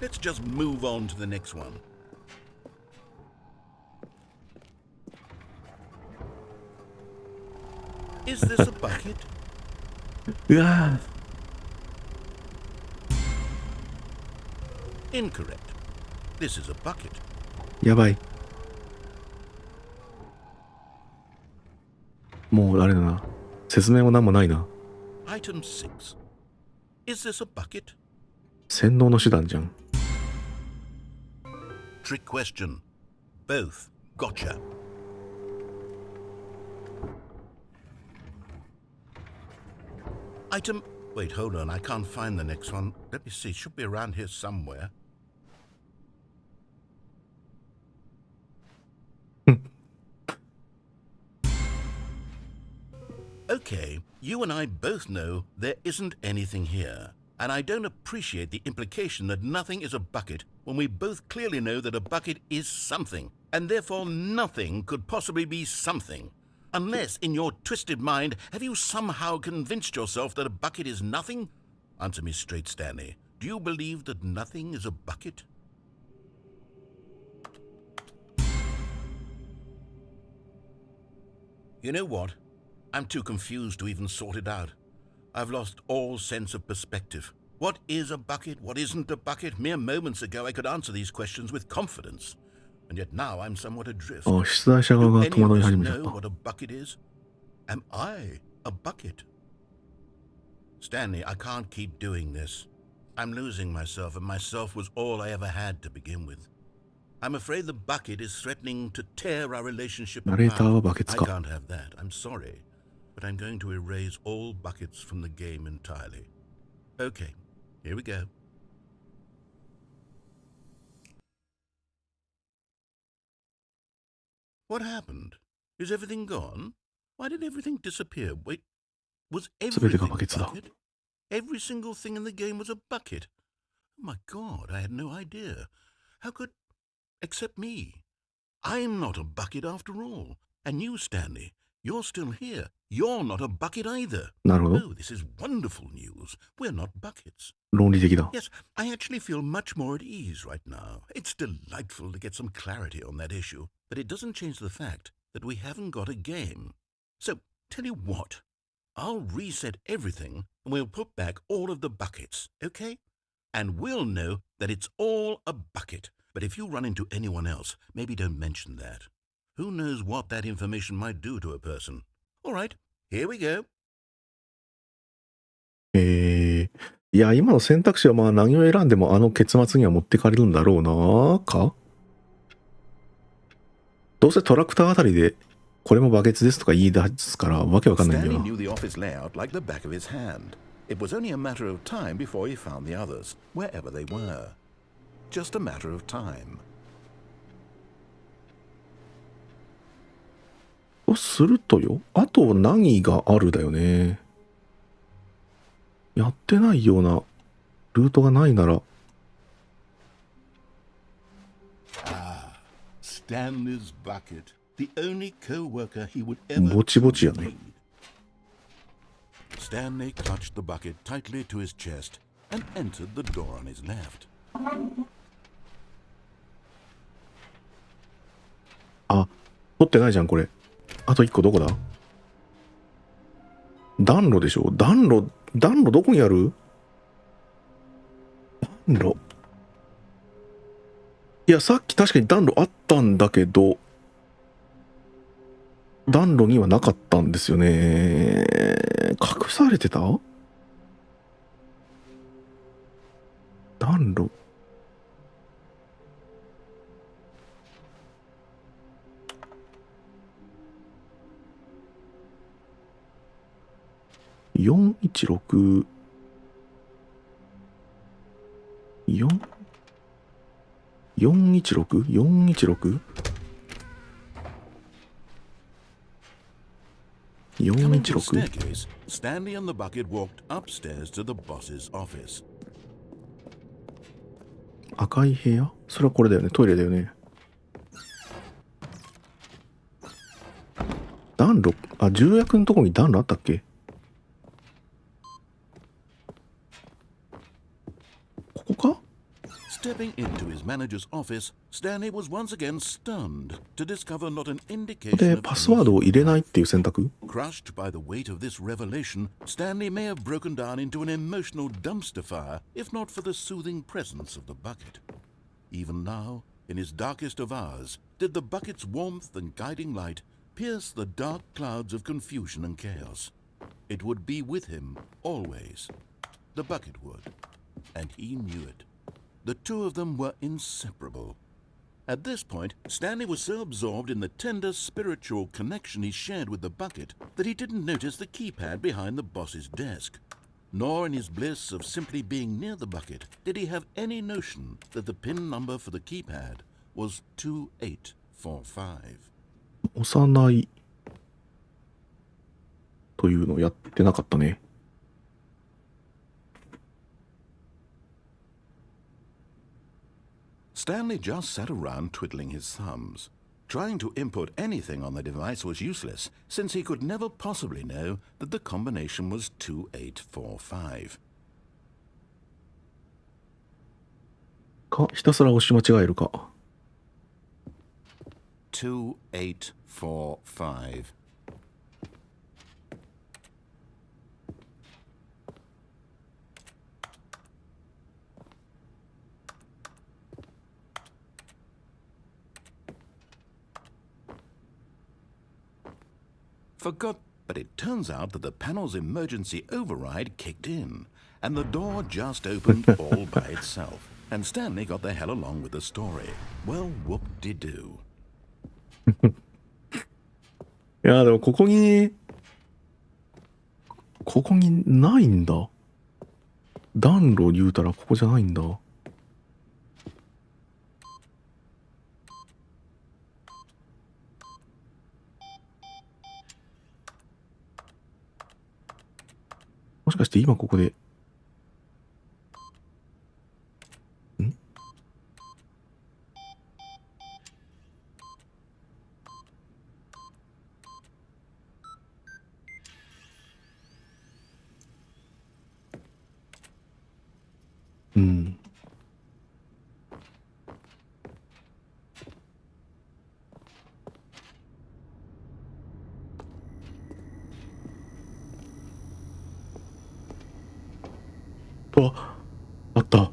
Let's just move on to the next one. Is this a bucket? うわ Incorrect. This is a bucket. ー、やばい。もうあれだな。説明もなんもないな。Item 6. Is this a bucket? 洗脳の手段じゃん。Trick question. Both. Gotcha. Item... Wait, hold on. I can't find the next one. Let me see. Should be around here somewhere. Okay, you and I both know there isn't anything here. And I don't appreciate the implication that nothing is a bucket when we both clearly know that a bucket is something, and therefore nothing could possibly be something. Unless, in your twisted mind, have you somehow convinced yourself that a bucket is nothing? Answer me straight, Stanley. Do you believe that nothing is a bucket? You know what? I'm too confused to even sort it out. I've lost all sense of perspective. What is a bucket? What isn't a bucket? Mere moments ago I could answer these questions with confidence. And yet now I'm somewhat adrift. あ、出題者側 Do が any 戸 of 惑い us 始めちゃっ know た。 what a bucket is? Am I a bucket? Stanley, I can't keep doing this. I'm losing myself, and myself was all I ever had to begin with. I'm afraid the bucket is threatening to tear our relationship ナレーターは apart. バケツ I か。 can't have that. I'm sorry. But I'm going to erase all buckets from the game entirely. Okay, here we go. What happened? Is everything gone? Why did everything disappear? Wait, was 全てが everything バ a ケツだ。 bucket? Every single thing in the game was a bucket. Oh my God, I had no idea. How could... Except me. I'm not a bucket after all. And you, Stanley, you're still here. You're not a bucket either. なるほど。 Oh, this is wonderful news. We're not buckets. 論理的だ。 Yes, I actually feel much more at ease right now. It's delightful to get some clarity on that issue, but it doesn't change the fact that we haven't got a game. So, tell you what, I'll reset everything and we'll put back all of the buckets, okay? And we'll know that it's all a bucket. But if you run into anyone else, maybe don't mention that. Who knows what that information might do to a person? All right, here we go. いや、今の選択肢はまあ何を選んでもあの結末には持ってかれるんだろうなか。どうせトラクターあたりでこれもバケツですとか言い出すからわけわかんないんだよ Stanley な。 knew the office layout like the back of his hand. It was only a matter of time before he found the others, wherever they were. Just a matter of time. とするとよ、あと何があるだよね。やってないようなルートがないなら。 Stanley's bucket. The only co-worker he would ever ぼちぼちやね。 need. Stanley clutched the bucket tightly to his chest and entered the door on his left. あ、取ってないじゃんこれ。あと1個どこだ？暖炉でしょ。暖炉どこにある？暖炉。いや、さっき確かに暖炉あったんだけど、暖炉にはなかったんですよね。隠されてた？暖炉。416 416 416 Coming to the 416 staircase, Stanley and the bucket walked upstairs to the boss's office. 赤い部屋、それはこれだよね、トイレだよね。暖炉、あ、重役のとこに暖炉あったっけ？ここか？ Stepping into his manager's office, Stanley was once again stunned to discover not an ここ indication で of パスワードを入れないっていう選択？ Crushed by the weight of this revelation, Stanley may have broken down into an emotional dumpster fire if not for the soothing presence of the bucket. Even now, in his darkest of hours, did the bucket's warmth and guiding light pierce the dark clouds of confusion and chaos. It would be with him always. The bucket would, and he knew it. The two of them were inseparable. At this point, Stanley was so absorbed in the tender spiritual connection he shared with the bucket that he didn't notice the keypad behind the boss's desk. Nor in his bliss of simply being near the bucket did he have any notion that the PIN number for the keypad was 2845. 幼いというのをやってなかったね。Stanley just sat around twiddling his thumbs. Trying to input anything on the device was useless, since he could never possibly know that the combination was 2845. か、ひたすら押し間違えるか。 2845. Forgot, but it turns out that the panel's emergency override kicked in, and the door just opened all by itself. And Stanley got the hell along with the story. Well, whoop-de-doo. いや、でもここにないんだ。暖炉言うたらここじゃないんだ。もしかして今ここで、うん。あった。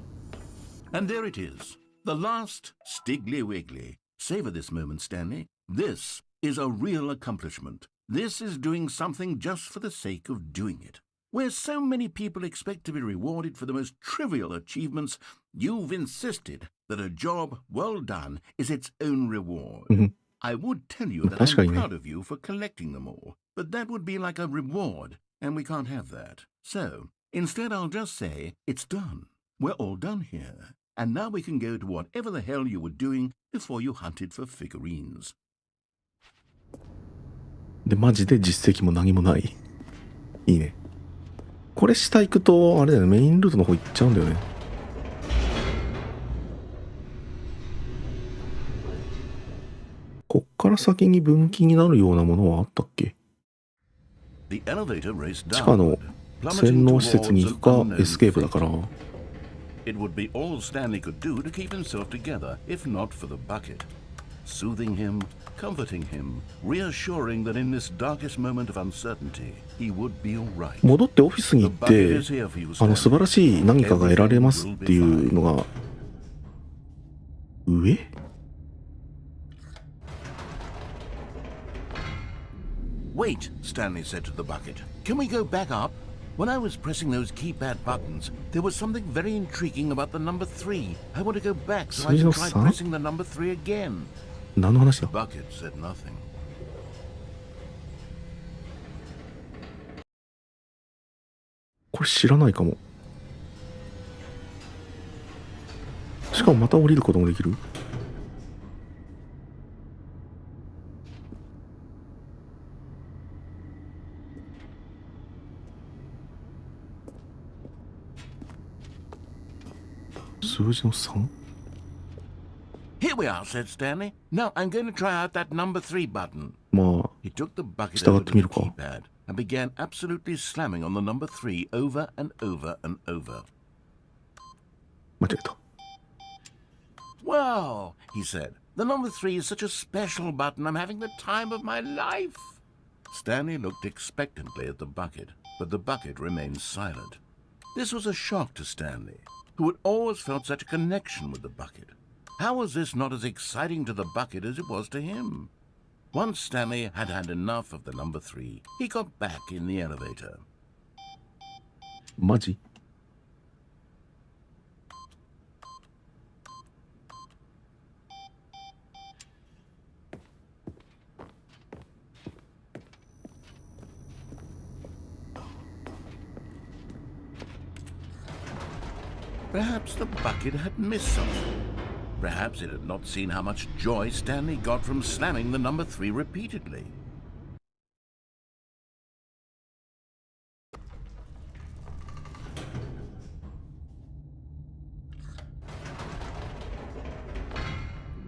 And there it is, the last Stiggly Wiggly. Savor this moment, Stanley. This is a real accomplishment. This is doing something just for the sake of doing it. Where so many people expect to be rewarded for the most trivial achievements, you've insisted that a job well done is its own reward. I would tell you that I'm proud of you for collecting them all, but that would be like a reward, and we can't have that. So, instead I'll just say, it's done. We're all done here. And now we can go to whatever the hell you were doing before you hunted for figurines. で、マジで実績も何もない。いいね。これ下行くと、あれだよね、メインルートの方行っちゃうんだよね。こっから先に分岐になるようなものはあったっけ？地下の洗脳施設に行くか、エスケープだから。It would be all Stanley could do to keep himself together, if not for the bucket. Soothing him, comforting him, reassuring that in this darkest moment of uncertainty, he would be all right. 戻ってオフィスに行って、素晴らしい何かが得られますっていうのが、上？ Wait, Stanley said to the bucket. Can we go back up? When I was pressing those keypad buttons, there was something very intriguing about the number 3. I want to go back so I can try pressing the number 3 again. 何の話だ? The bucket said nothing. これ知らないかも。しかもまた降りることもできる。数字の 3？ Here we are, said Stanley. Now I'm going to try out that number 3 button. まあ He took the bucket 従 over って to み the るか。 keypad and began absolutely slamming on the number 3 over and over and over. 間違えた。 Wow, he said. The number 3 is such a special button. I'm having the time of my life. Stanley looked expectantly at the bucket, but the bucket remained silent. This was a shock to Stanley, who had always felt such a connection with the bucket. How was this not as exciting to the bucket as it was to him? Once Stanley had had enough of the number 3, he got back in the elevator. マジ？ Perhaps the bucket had missed something. Perhaps it had not seen how much joy Stanley got from slamming the number 3 repeatedly.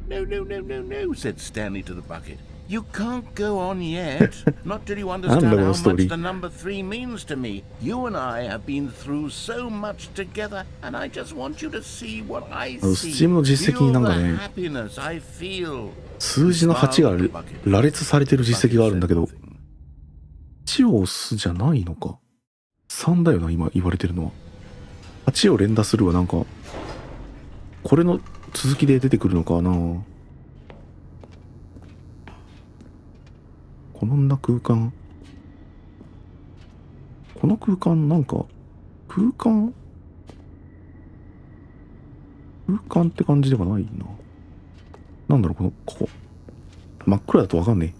No, said Stanley to the bucket. You can't go on yet. Not till you understand how much the number 3 means to me. You and I have been through so much together, and I just want you to see what I see. Steam の実績になんかね、 happiness I feel. 数字の8が羅列されてる実績があるんだけど、8を押すじゃないのか。3だよな、今言われてるのは。8を連打するはなんか、これの続きで出てくるのかな。こんな空間。この空間なんか、空間って感じではないな。なんだろう、ここ。真っ暗だとわかんね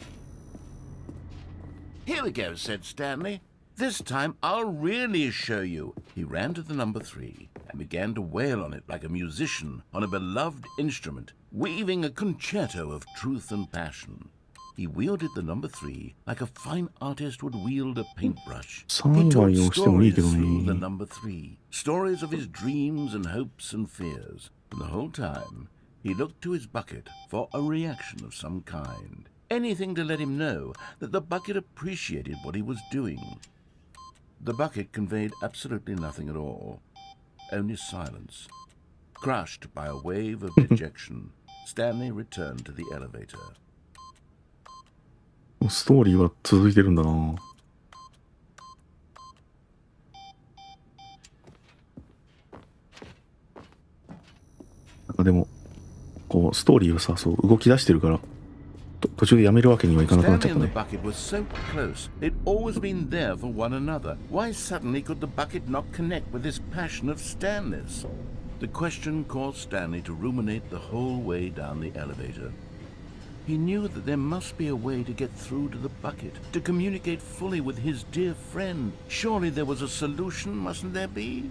え。Here we go, said Stanley. This time I'll really show you. He ran to the number 3 and began to wail on it like a musician on a beloved instrument, weaving a concerto of truth and passion. He wielded the number 3 like a fine artist would wield a paintbrush. He told stories through the number 3, stories of his dreams and hopes and fears. And the whole time, he looked to his bucket for a reaction of some kind. Anything to let him know that the bucket appreciated what he was doing. The bucket conveyed absolutely nothing at all, only silence. Crushed by a wave of dejection, Stanley returned to the elevator. ストーリーは続いてるんだな。なんかでもこうストーリーはさ、そう動き出してるから途中でやめるわけにはいかなくなっちゃったね。 Stanley and the bucket were so close. They'd always been there for one another. Why suddenly could the bucket not connect with this passion of Stanley's? The question caused Stanley to ruminate the whole way down the elevator. He knew that there must be a way to get through to the bucket, to communicate fully with his dear friend. Surely there was a solution, mustn't there be?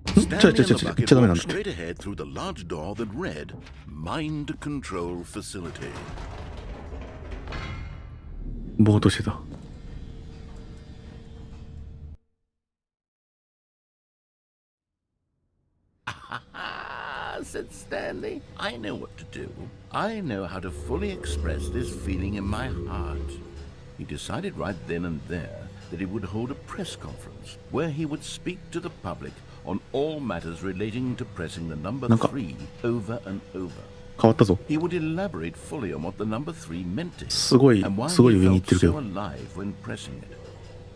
Stanley and the bucket walked straight ahead through the large door that read, Mind Control Facility. ぼーっとしてた。 said Stanley. I know what to do. I know how to fully express this feeling in my heart. He decided right then and there that he would hold a press conference where he would speak to the public on all matters relating to pressing the number 3 over and over. 変わったぞ。 He would elaborate fully on what the number 3 meant to him すごい上に行ってるけど。 so alive when pressing it.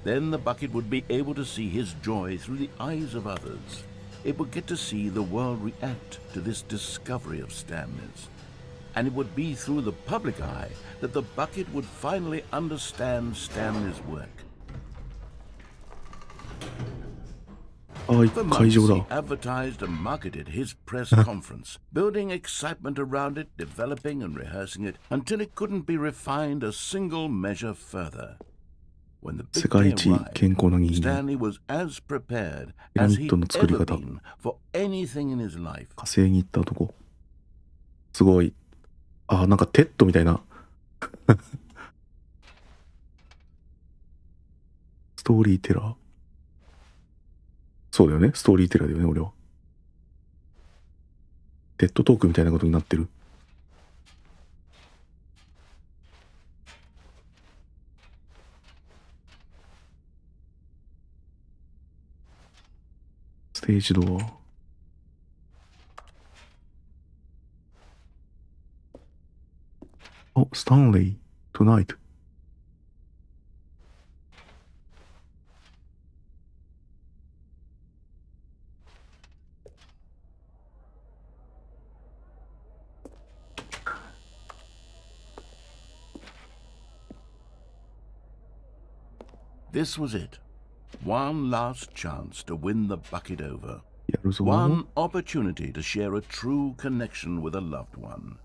Then the bucket would be able to see his joy through the eyes of others. It would get to see the world react to this discovery of Stanley's. And it would be through the public eye that the bucket would finally understand Stanley's work. あ、 For 会 months, 場 he だ。 advertised and marketed his press conference, building excitement around it, developing and rehearsing it until it couldn't be refined a single measure further. When the 世 big 界 day 一健 arrived, 康な人間。 Stanley was as prepared ピラ as ミッド he'd の作り ever 方。 been for anything in his life. 火星に行った男。すごい。あ、なんかテッドみたいな。ストーリーテラー。そうだよね。ストーリーテラーだよね、俺は。テッドトークみたいなことになってる。ステージドア。Oh, Stanley, tonight. This was it. One last chance to win the bucket over. やるぞ。 One opportunity to share a true connection with a loved one.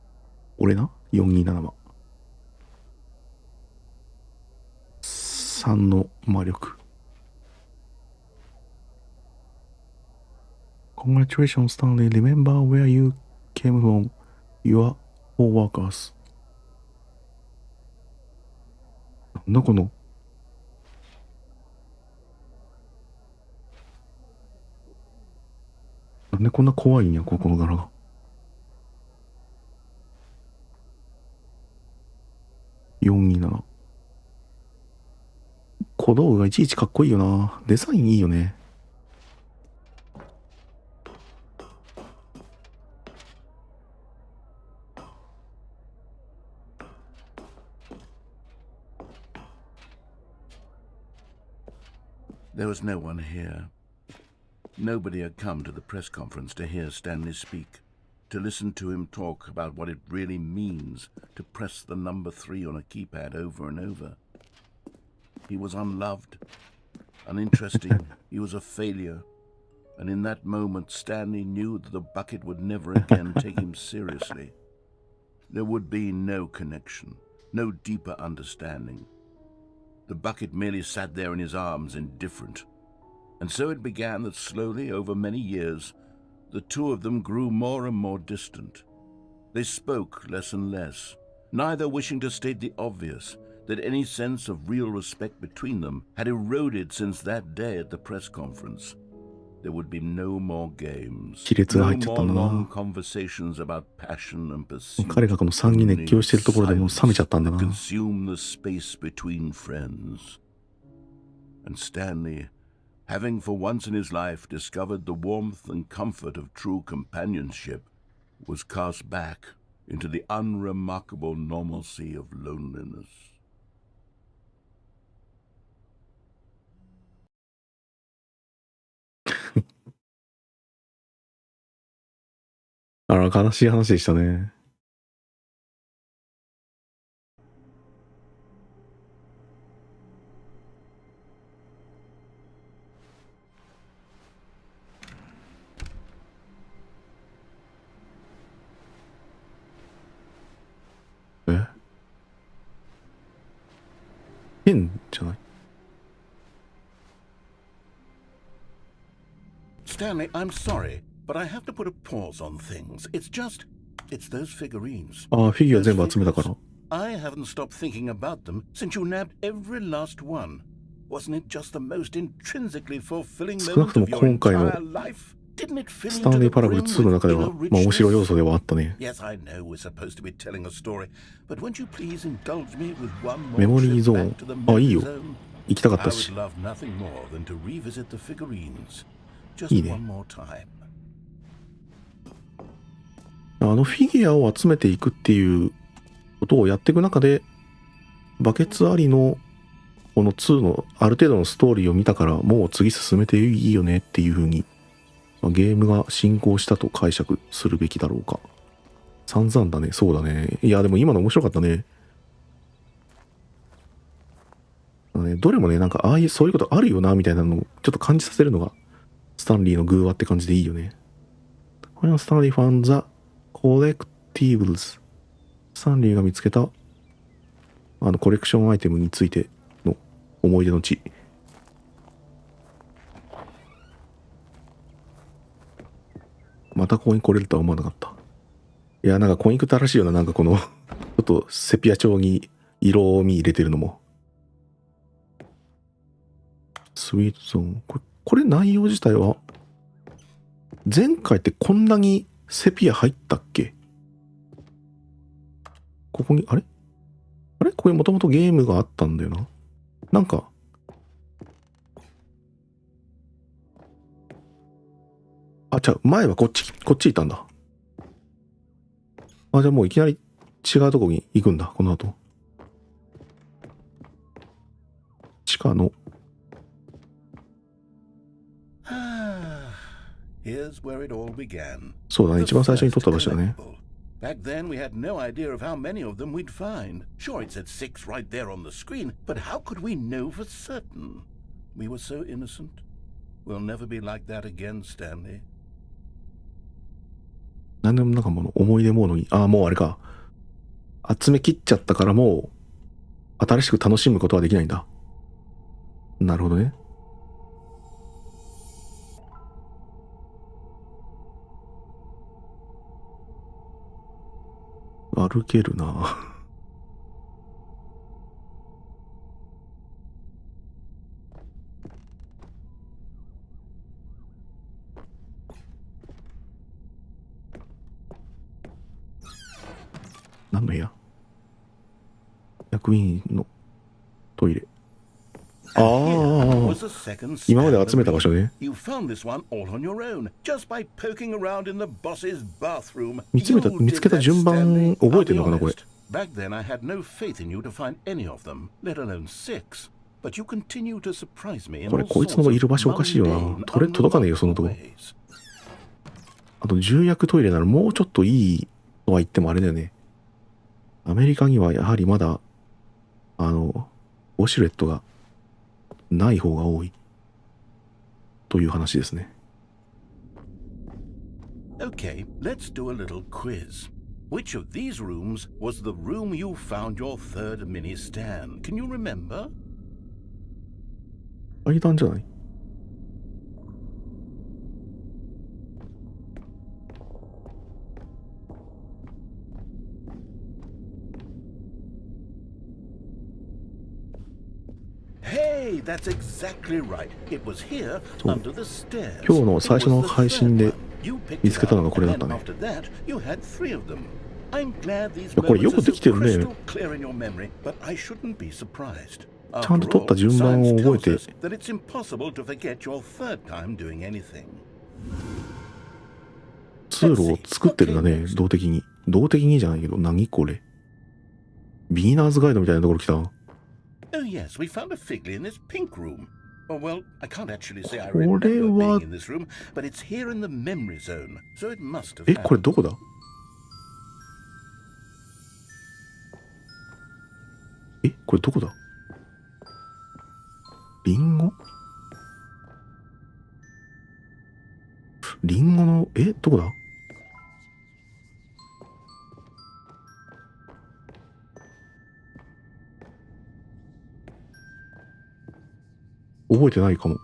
俺な。427番。3の魔力。Congratulations, Stanley. Remember where you came from. You are all workers. なんだこの。なんでこんな怖いんや、ここの柄が。427。小道具がいちいちかっこいいよな。デザインいいよね。There was no one here. Nobody had come to the press conference to hear Stanley speak, to listen to him talk about what it really means to press the number 3 on a keypad over and over. He was unloved, uninteresting, he was a failure, and in that moment Stanley knew that the bucket would never again take him seriously. There would be no connection, no deeper understanding. The bucket merely sat there in his arms, indifferent. And so it began that slowly, over many years, the two of them grew more and more distant. They spoke less and less, neither wishing to state the obvious, that any sense of real respect between them had eroded since that day at the press conference. There would be no more games, 亀裂が入っ no ちゃった more んだ long な。 conversations about passion and pursuit. 彼がこの3に熱狂してるところでもう冷めちゃったんだな。 Consume the space between friends. And Stanley, having for once in his life discovered the warmth and comfort of true companionship, was cast back into the unremarkable normalcy of loneliness. あら、悲しい話でしたね。え？変じゃない？ Stanley, I'm sorry, but I have to put a pause on things. It's those figurines. ああ、フィギュア全部集めたから。 I haven't stopped thinking about them since you nabbed every last one. Wasn't it just the most intrinsically fulfilling 少なく moment とも of your 今回の entire life? Didn't it fill スタ you ン to レ the ーパラブル brim 2の with 中では、 inner まあ面白い要 richness? 素ではあったね。 Yes, I know we're supposed to be telling a story, but won't you please indulge me with one more メモリー trip ゾーン back to the。あ、いい memory よ。 zone? 行きたかっ I た would し。 love nothing more than to revisit the figurines. い Just いね。 one more time. あのフィギュアを集めていくっていうことをやっていく中で、バケツありのこの2のある程度のストーリーを見たから、もう次進めていいよねっていう風に、ゲームが進行したと解釈するべきだろうか。散々だね。そうだね。いや、でも今の面白かったね。どれもね、なんか、ああいう、そういうことあるよな、みたいなのをちょっと感じさせるのがスタンリーの偶話って感じでいいよね。これはスタンリーファンザコレクティブルズ。スタンリーが見つけたコレクションアイテムについての思い出の地。またコイン来れるとは思わなかった。いや、なんかコインクったらしいよな。なんかこのちょっとセピア調に色味入れてるのも。スイートゾーン。これ内容自体は前回ってこんなにセピア入ったっけ？ここに、あれこれもともとゲームがあったんだよな。なんか、前はこっちいたんだ。じゃあもういきなり違うとこに行くんだ、この後。地下の。そうだね、一番最初に撮った場所だね。Back then, we had no idea of how many of them we'd find. Sure, it said 6 right there on the screen, but how could we know for certain? We were so innocent. We'll never be like that again, Stanley. なんでもなんかもの思い出モードに、もうあれか。集め切っちゃったからもう、新しく楽しむことはできないんだ。なるほどね。歩けるな。何の部屋？役員のトイレ。今まで集めた場所ね。見つけた順番覚えてんのかなこれ。Back then, I had no faith in you to find any of them, let alone 6. But you continue to surprise me in これ all こいつのいる場所おかしいよな。 mundane, 届かねえよそのとこ。 ways. あと重役トイレならもうちょっといいとは言ってもあれだよね。アメリカにはやはりまだウォシュレットがない方が多いという話ですね。 Okay, let's do a little quiz. Which of these rooms was the room you found your third mini stand? Can you remember? 階段じゃない？Hey, that's exactly right. It was here under the stairs. 今日の最初の配信で見つけたのがこれだったね。After that, you had 3 of them. I'm glad these これよくできてるね。 crystal clear in your memory, but I shouldn't be surprised. ちゃんと取った順番を覚えて。 Science tells us that it's impossible to forget your third time doing anything. 通路を作ってるんだね、動的に。動的にじゃないけど、何これ。ビギナーズガイドみたいなところ来た。Oh yes, we found a figly in this pink room. Oh well, I can't actually say I これ remember は being in this room, but it's here in the memory zone, so it must have これ happened. どこだ？これどこだ？リンゴ？リンゴの、どこだ？覚えてないかも。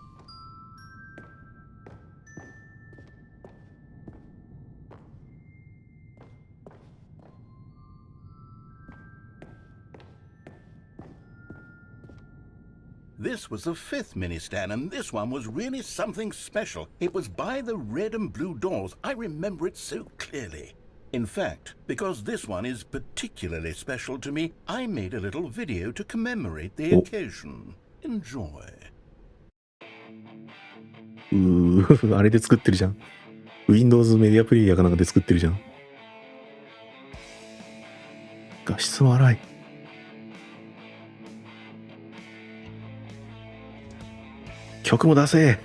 This was the 5th mini stand, and this one was really something special. It was by the red and blue doors. I remember it so clearly. In fact, because this one is particularly special to me, I made a little video to commemorate the occasion. Enjoy. あれで作ってるじゃん。Windows メディアプレイヤーかなんかで作ってるじゃん。画質も荒い。曲も出せ。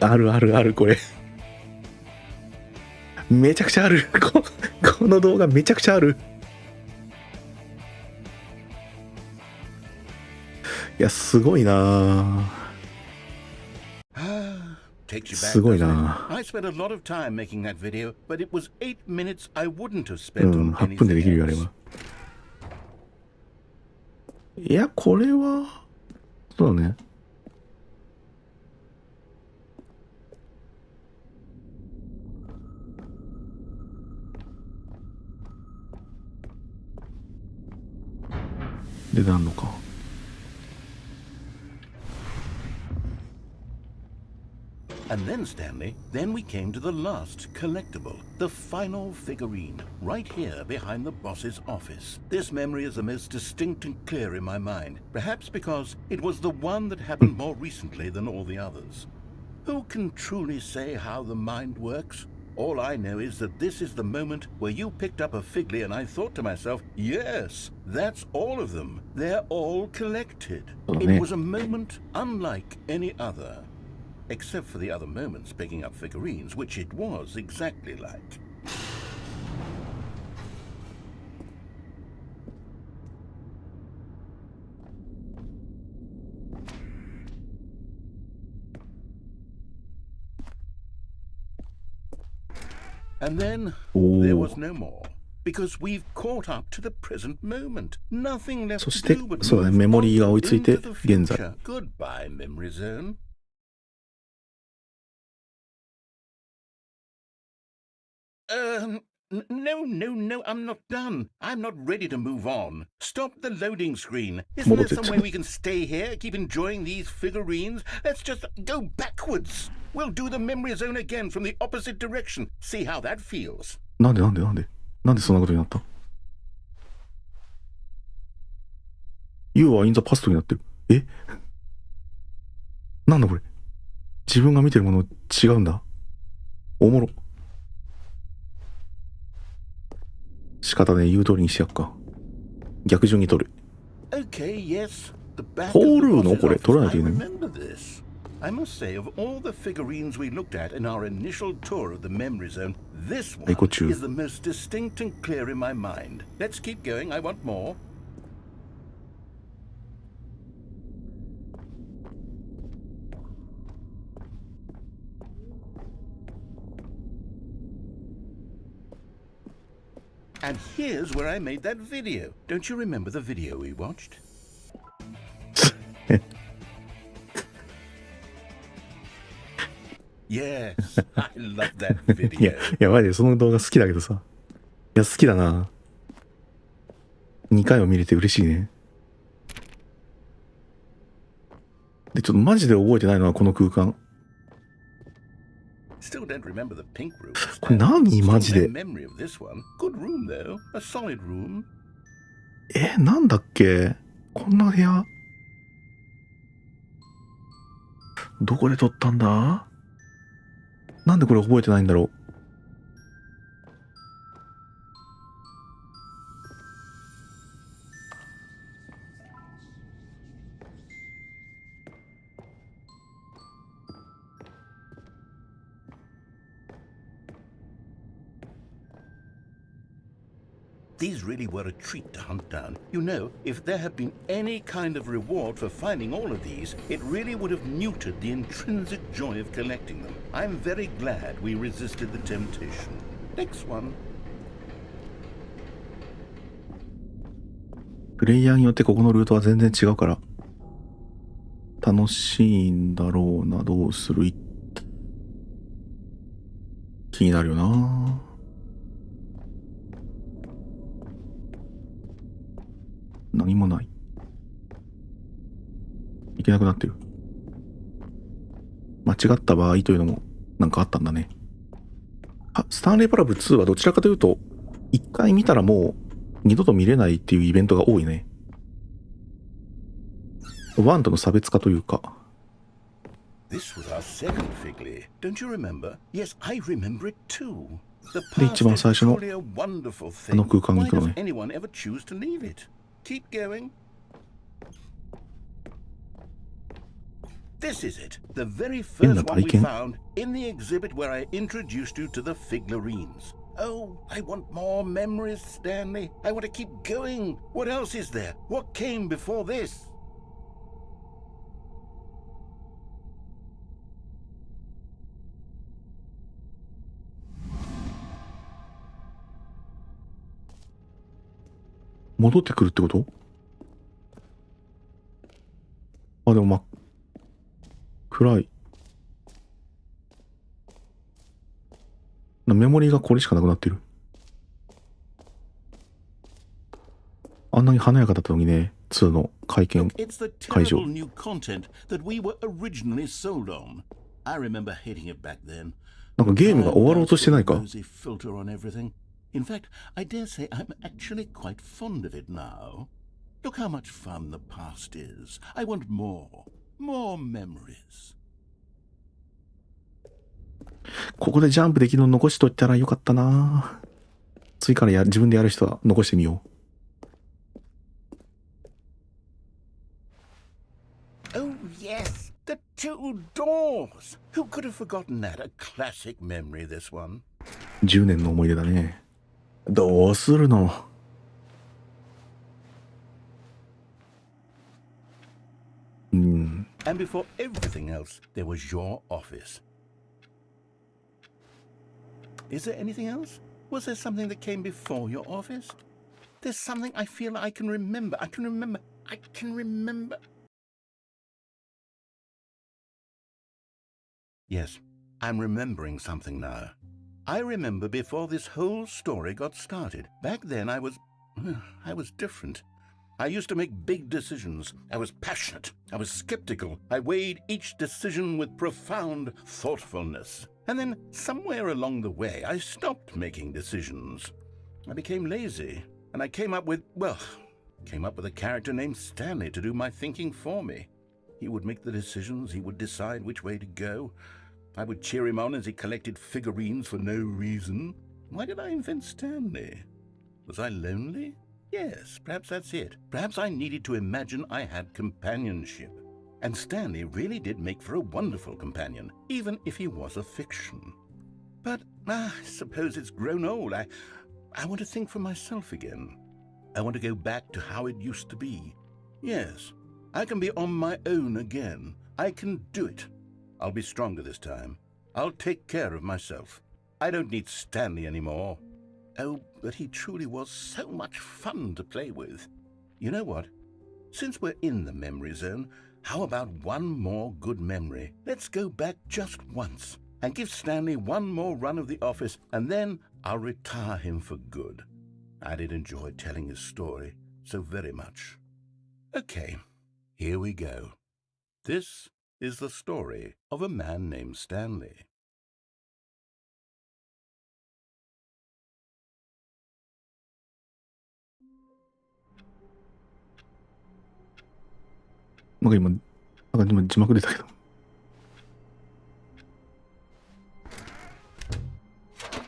あるあるある、これ。めちゃくちゃある。この動画めちゃくちゃある。いや、すごいな。すごいな。I spent a lot of time making that video, but it was 8 minutes I wouldn't have う spent ん、 on 8分でできるよ、あ anything れ else. は。いや、これは、そうだね。で、なんのか。And then, Stanley, then we came to the last collectible, the final figurine, right here behind the boss's office. This memory is the most distinct and clear in my mind, perhaps because it was the one that happened more recently than all the others. Who can truly say how the mind works? All I know is that this is the moment where you picked up a Figley and I thought to myself, yes, that's all of them. They're all collected. It was a moment unlike any other. Except for the other moments picking up figurines, which it was exactly like. And then there was no more. Because we've caught up to the present moment. Nothing left そし to て do but そうだね、メ move モリーが追い on ついて into the 現在。 future. Goodbye, memory zone. No, I'm not done. I'm not ready to move on. Stop the loading screen. Isn't there some way we can stay here, keep enjoying these figurines? Let's just go backwards. We'll do the memory zone again from the opposite direction. See how that feels. なんでそんなことになった？ You are in the past になってる。え？なんだこれ？自分が見てるもの違うんだ。おもろ。仕方ねえ、言う通りにしやっか。逆順に取る。Okay, yes. The back 通 of the るの boss's これ、 office. 取らない I といけない。 remember this. I must say, of all the figurines we looked at in our initial tour of the memory zone, this one はい、こっち。 is the most distinct and clear in my mind. Let's keep going. I want more. And here's where I made that video. Don't you remember the video we watched? Yes, I love that いや、 video. いや、マジでその動画好きだけどさ。いや、好きだな。2回も見れて嬉しいね。で、ちょっとマジで覚えてないのはこの空間。 Still don't remember the pink room. これ何マジ Still で。 no memory of this one. Good room though. A solid room. なんだっけ？こんな部屋？どこで撮ったんだ？なんでこれ覚えてないんだろう。These really were a treat to hunt down. You know, if there had been any kind of reward for finding all of these, it really would have neutered the intrinsic joy of collecting them. I'm very glad we resisted the temptation. Next one. プレイヤーによってここのルートは全然違うから楽しいんだろうな。どうする？気になるよな。何もない。いけなくなってる。間違った場合というのもなんかあったんだね。スタンレーパラブ2はどちらかというと一回見たらもう二度と見れないっていうイベントが多いね。1との差別化というか。 This was our second Figley. Don't you remember? Yes, I remember it too. The で、 past 一番 is 最初の truly a wonderful あの thing. 空間に Why 行くの does ね。 anyone ever choose to leave it? Keep going. This is it. The very 変な first one 体 we 験 found in the exhibit where I introduced you to the figurines. Oh, I want more memories, Stanley. I want to keep going. What else is there? What came before this? 戻ってくるってこと？あ、でも暗い。メモリーがこれしかなくなってる。あんなに華やかだったのにね、2の会見 It's the 会場。 terrible new content that we were originally sold on. I remember hating it back then. なんかゲームが終わろうとしてないか？ Rosy filter on everything. In fact, I dare say I'm actually quite fond of it now. Look how much fun the past is. I want more memories. ここでジャンプできるの残しといたらよかったな。次から自分でやる人は残してみよう。Oh, yes, the two doors. Who could have forgotten that? A classic memory, this one. 10年の思い出だね。どうするの？And before everything else, there was your office. Is there anything else? Was there something that came before your office? There's something I feel I can remember. I can remember. Yes, I'm remembering something now. I remember before this whole story got started. Back then I was different. I used to make big decisions. I was passionate. I was skeptical. I weighed each decision with profound thoughtfulness. And then somewhere along the way, I stopped making decisions. I became lazy, and I came up with a character named Stanley to do my thinking for me. He would make the decisions. He would decide which way to go. I would cheer him on as he collected figurines for no reason. Why did I invent Stanley? Was I lonely? Yes, perhaps that's it. Perhaps I needed to imagine I had companionship. And Stanley really did make for a wonderful companion, even if he was a fiction. But I suppose it's grown old. I want to think for myself again. I want to go back to how it used to be. Yes, I can be on my own again. I can do it. I'll be stronger this time. I'll take care of myself. I don't need Stanley anymore. Oh, but he truly was so much fun to play with. You know what? Since we're in the memory zone, how about one more good memory? Let's go back just once and give Stanley one more run of the office, and then I'll retire him for good. I did enjoy telling his story so very much. Okay, here we go. This is the story of a man named Stanley. なんか今字幕出たけど。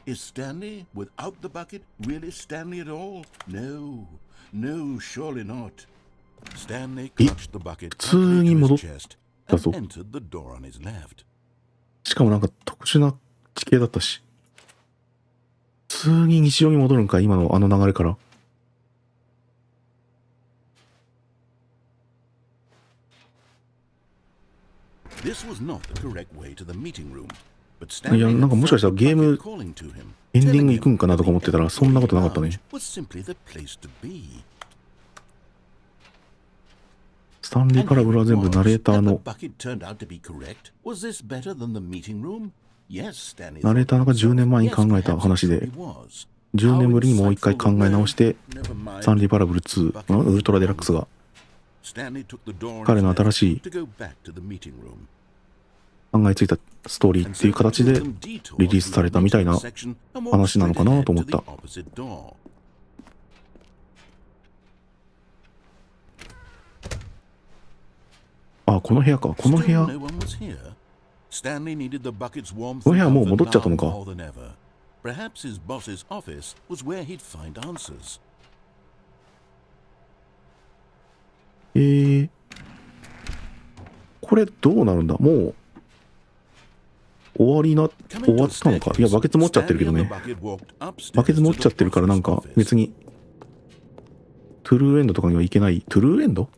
Is Stanley, without the bucket, really Stanley at all? No, surely not. Stanley clutched the bucket tightly to his chest and entered the door on his left. しかもなんか特殊な地形だったし。普通に日常に戻るんか、今のあの流れから。This was not the correct way to the meeting room. いや、なんかもしかしたらゲームエンディング行くんかなとか思ってたら、そんなことなかったね。スタンリー・パラブルは全部ナレーターの、ナレーターが10年前に考えた話で、10年ぶりにもう一回考え直して、スタンリー・パラブル2、ウルトラデラックスが、彼の新しい考えついたストーリーっていう形でリリースされたみたいな話なのかなと思った。あ、この部屋か。この部屋。この部屋はもう戻っちゃったのか。ここれどうなるんだ。もう終わったのか。いや、バケツ持っちゃってるけどね。バケツ持っちゃってるからなんか別にトゥルーエンドとかにはいけない。トゥルーエンド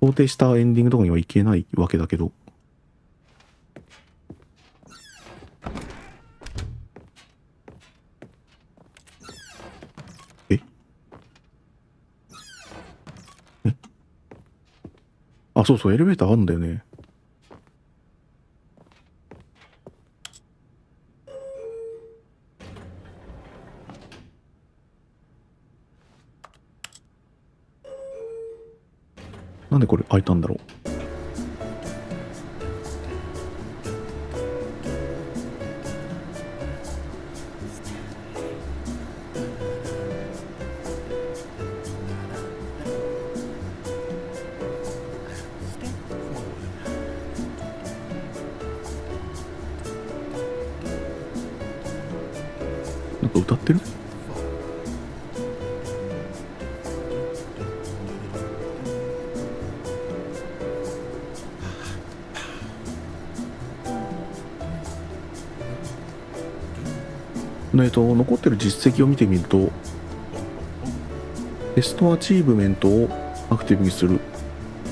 想定したエンディングとかにはいけないわけだけど。えあ、そうそう、エレベーターあるんだよね。なんでこれ開いたんだろう。なんか歌ってる？残ってる実績を見てみると、テストアチーブメントをアクティブにする。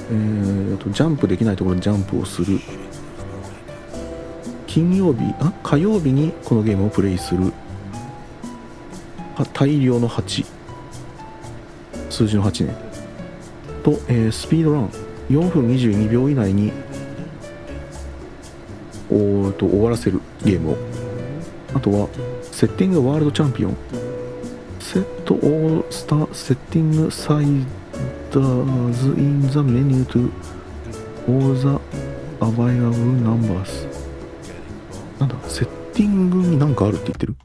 ジャンプできないところにジャンプをする。火曜日にこのゲームをプレイする。大量の8。数字の8ね。と、スピードラン。4分22秒以内に、終わらせるゲームを。あとは、セッティングワールドチャンピオン。セットオールスターセッティングサイダーズインザメニュートall the available numbers。なんだ、セッティングになんかあるって言ってる？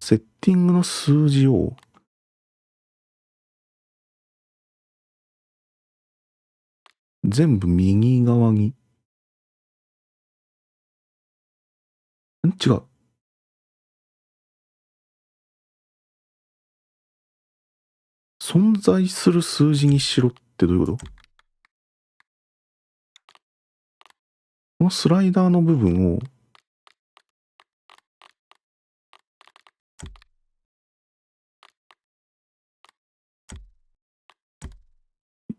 セッティングの数字を全部右側に。違う。存在する数字にしろってどういうこと？このスライダーの部分を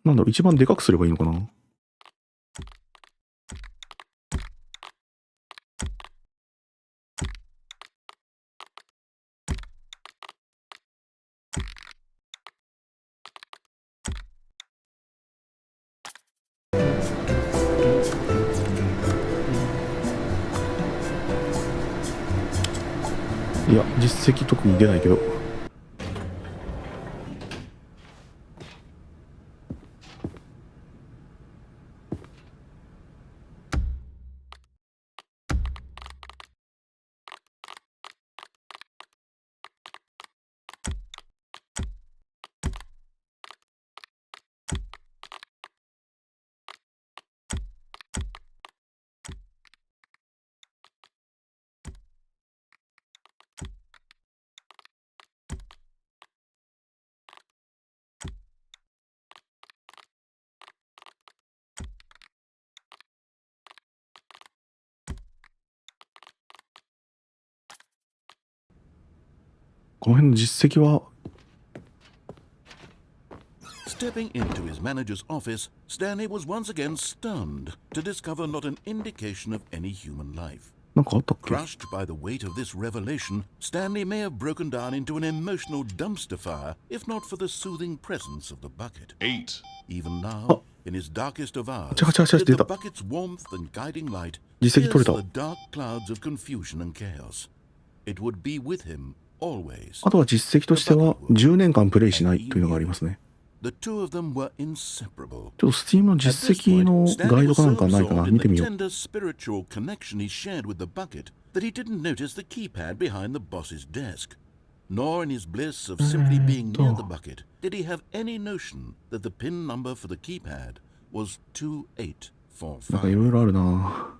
なんだろう、一番でかくすればいいのかな？いや、実績特に出ないけど。この辺の実績は Stepping into his manager's office, Stanley was once again stunned to discover not an indication of any human life. なんかあったっけ？ Crushed by the weight of this revelation, Stanley may have broken down into an emotional dumpster fire if not for the soothing presence of the bucket. 8. Even now, in his darkest of hours, 違う違う違う、 did 出 the た。 bucket's warmth and guiding light 実績取 pierce れた。 the dark clouds of confusion and chaos. It would be with him always. あとは実績としては10年間プレイしないというのがありますね。 The two of them were inseparable. ちょっと Steam の実績のガイドかなんかないかな、見てみよう。 tender spiritual connection he shared with the bucket that he didn't notice the keypad behind the boss's desk. Nor in his bliss of simply being near the bucket did he have any notion that the pin number for the keypad was なんかい 2845. ろいろあるな。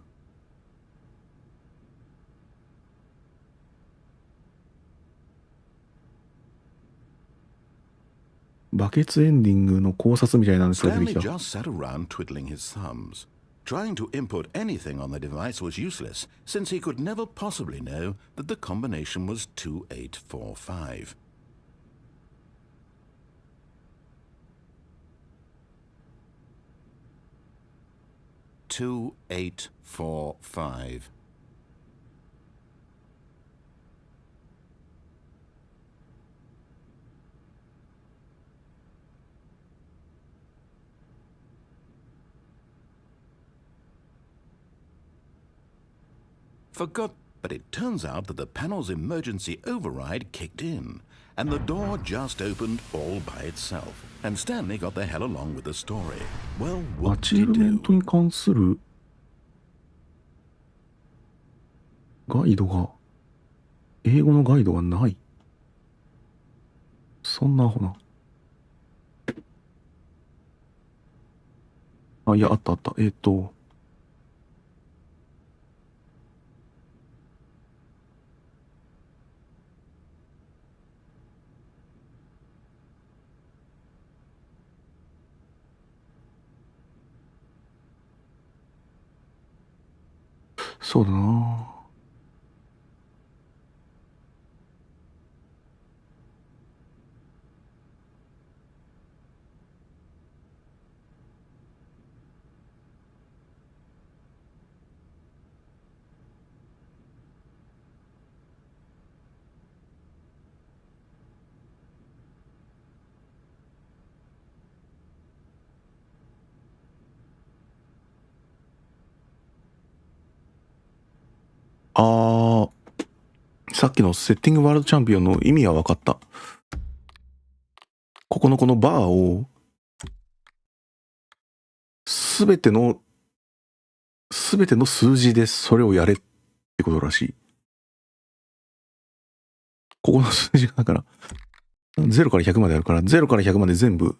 バケツエンディングの考察みたいなんですが出て Stanley きた。 just sat around twiddling his thumbs. Trying to input anything on the device was useless, since he could never possibly know that the combination was 2845. $2845. Forgot, but it turns out that the panel's emergency override kicked in, and the door just opened all by itself. And Stanley got the hell along with the story. Well, ア what チ did ー he ブメン do? トに関するガイドが、英語のガイドがない。そんなアホな。あ、いや、あったあった。そうだな。さっきのセッティングワールドチャンピオンの意味は分かった。ここのバーをすべての数字でそれをやれってことらしい。ここの数字がだから0から100まであるから、0から100まで全部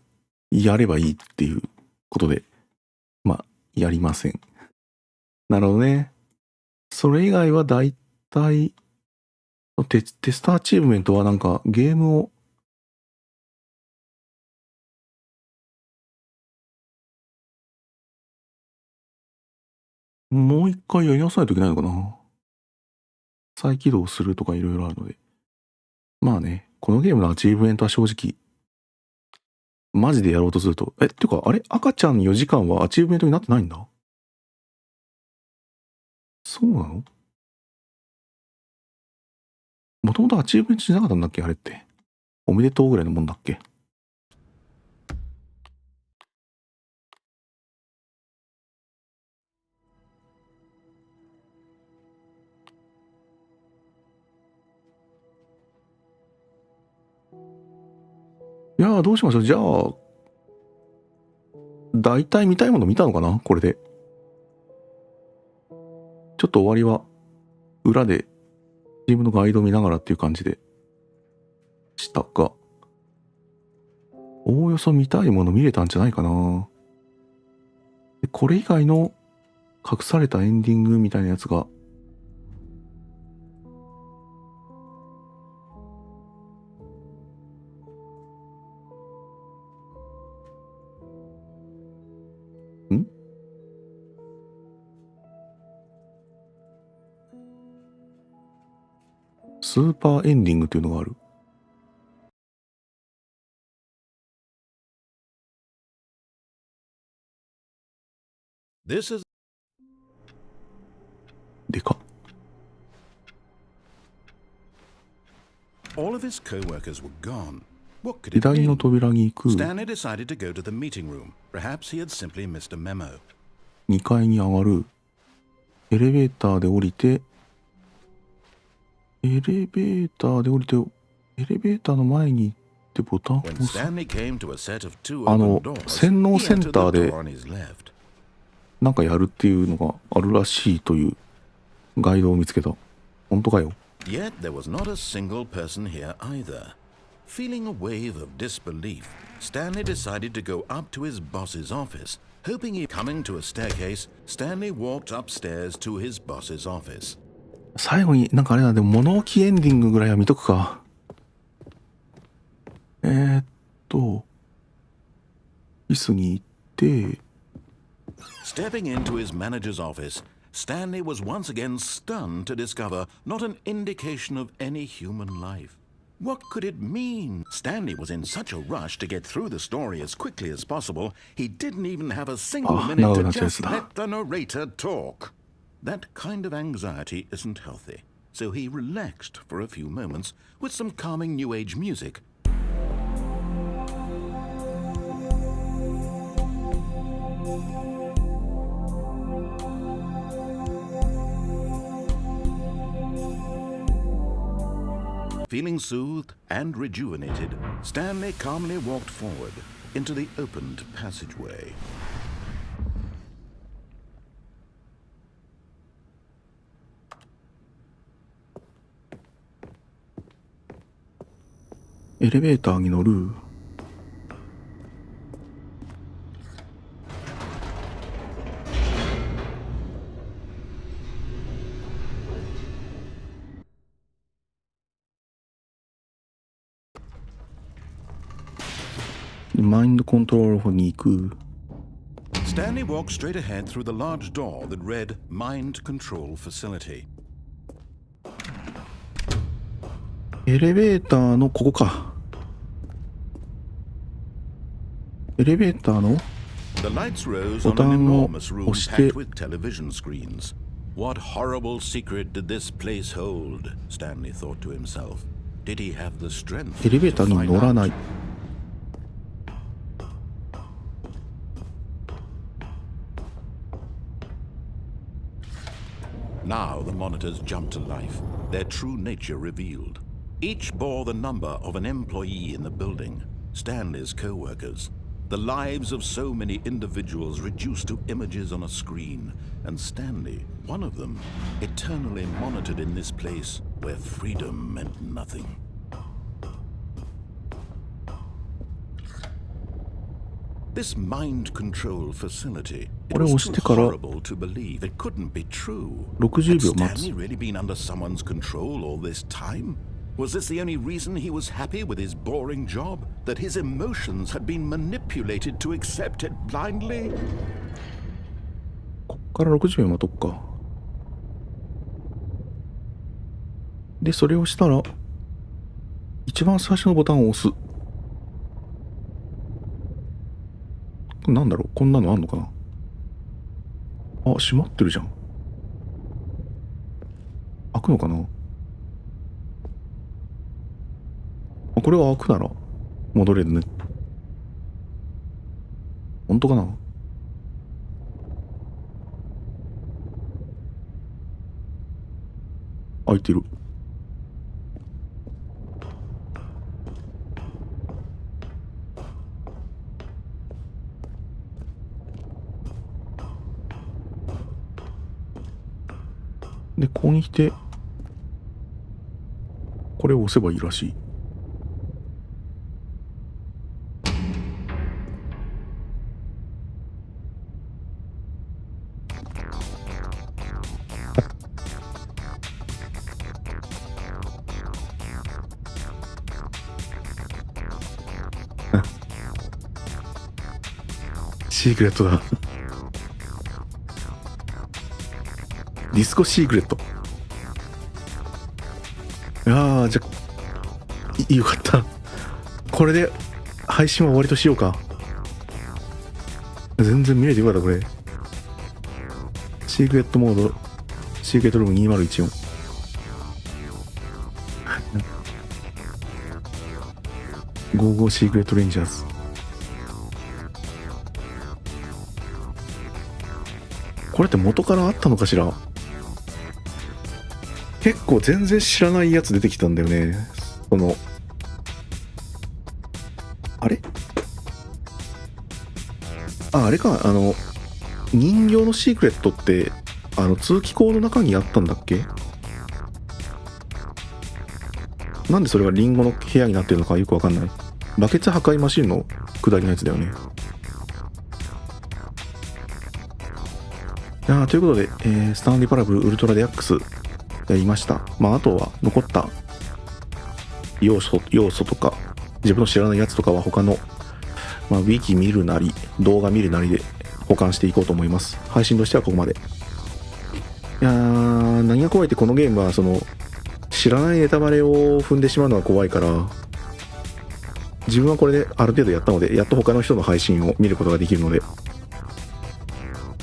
やればいいっていうことで、まあやりません。なるほどね。それ以外はだいたいテストアチーブメントはなんかゲームをもう一回やり直さないといけないのかな。再起動するとかいろいろあるので。まあね、このゲームのアチーブメントは正直、マジでやろうとすると、っていうか、あれ赤ちゃん4時間はアチーブメントになってないんだ。そうなの？もともとアチーブメントしなかったんだっけあれって。おめでとうぐらいのもんだっけ。いやーどうしましょう。じゃあ、大体見たいもの見たのかなこれで。ちょっと終わりは、裏で、チームのガイド見ながらっていう感じで、したが、おおよそ見たいもの見れたんじゃないかな。でこれ以外の隠されたエンディングみたいなやつが、スーパーエンディングっていうのがある。This is でかっ。 all of his co-workers were gone. What could it 左の mean? 扉に行く。 Stanley decided to go to the meeting room. Perhaps he had simply missed a memo. 2階に上がる。エレベーターで降りて、エレベーターの前に行ってボタンを When 押す。 Stanley came to a set of two あ open の doors, 洗脳 he セン entered ター the で door on his left. なんかやるっていうのがあるらしいというガイドを見つけた。本当かよ。 Yet there was not a single person here either. Feeling a wave of disbelief, Stanley decided to go up to his boss's office. Hoping he coming to a staircase, Stanley walked upstairs to his boss's office. 最後になんかあれだ、でも物置エンディングぐらいは見とくか。椅子に行って、 Stepping into his manager's office, Stanley was once again stunned to discover not an indication of any human life. What could it mean? Stanley was in such a rush to get through the story as quickly as possible, he didn't even have a single minute to just let the narrator talk. That kind of anxiety isn't healthy, so he relaxed for a few moments with some calming New Age music. Feeling soothed and rejuvenated, Stanley calmly walked forward into the opened passageway. エレベーターに乗る。マインドコントロール方に行く。 Stanley walked straight ahead through the large door that read Mind Control Facility. エレベーターのここか。エレベーターの The lights rose on an enormous room packed with television screens. What horrible secret did this place hold? Stanley thought to himself. Did he have the strength エレベータ to ーに find 乗らない。 out? Now the monitors jumped to life, their true nature revealed. Each bore the number of an employee in the building, Stanley's co-workers. The lives of so many individuals reduced to images on a screen, and Stanley, one of them, eternally monitored in this place where freedom meant nothing. This mind control facility, it was too horrible to believe. It couldn't be true. Had Stanley really been under someone's control all this time? Was this the only reason he was happy with his boring job? That his emotions had been manipulated to accept it blindly? こっから60秒待とっか。で、それをしたら、一番最初のボタンを押す。なんだろう、こんなのあんのかな。あ、閉まってるじゃん。開くのかな。あ、これが開くなら戻れるね。本当かな。開いてる。で、ここに来て、これを押せばいいらしい。シークレットだ。ディスコシークレット。いやー、じゃあよかった。これで配信は終わりとしようか。全然見れてよかった。これシークレットモード、シークレットルーム2014。ゴーゴーシークレットレンジャーズ。これって元からあったのかしら。結構全然知らないやつ出てきたんだよね。そのあれ、あれか、人形のシークレットって通気口の中にあったんだっけ。なんでそれがリンゴの部屋になってるのかよくわかんない。バケツ破壊マシンの下りのやつだよね。いやということで、スタンリーパラブルウルトラデラックスやりました。まああとは残った要素とか自分の知らないやつとかは他のまあ、ウィキ見るなり、動画見るなりで保管していこうと思います。配信としてはここまで。いやー、何が怖いってこのゲームは、知らないネタバレを踏んでしまうのが怖いから、自分はこれである程度やったので、やっと他の人の配信を見ることができるので、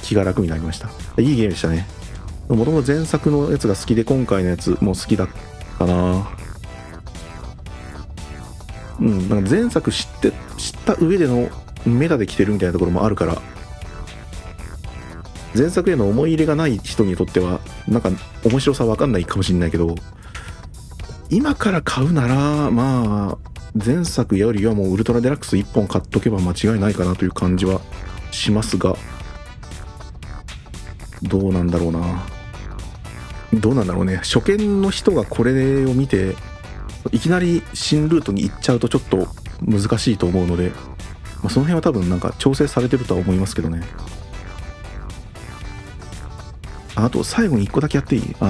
気が楽になりました。いいゲームでしたね。もともと前作のやつが好きで、今回のやつも好きだったな。なんか前作知った上でのメタで来てるみたいなところもあるから、前作への思い入れがない人にとってはなんか面白さわかんないかもしれないけど、今から買うならまあ前作よりはもうウルトラデラックス1本買っとけば間違いないかなという感じはしますが、どうなんだろうな。どうなんだろうね。初見の人がこれを見ていきなり新ルートに行っちゃうとちょっと難しいと思うので、その辺は多分なんか調整されてるとは思いますけどね。あと最後に1個だけやっていい？こ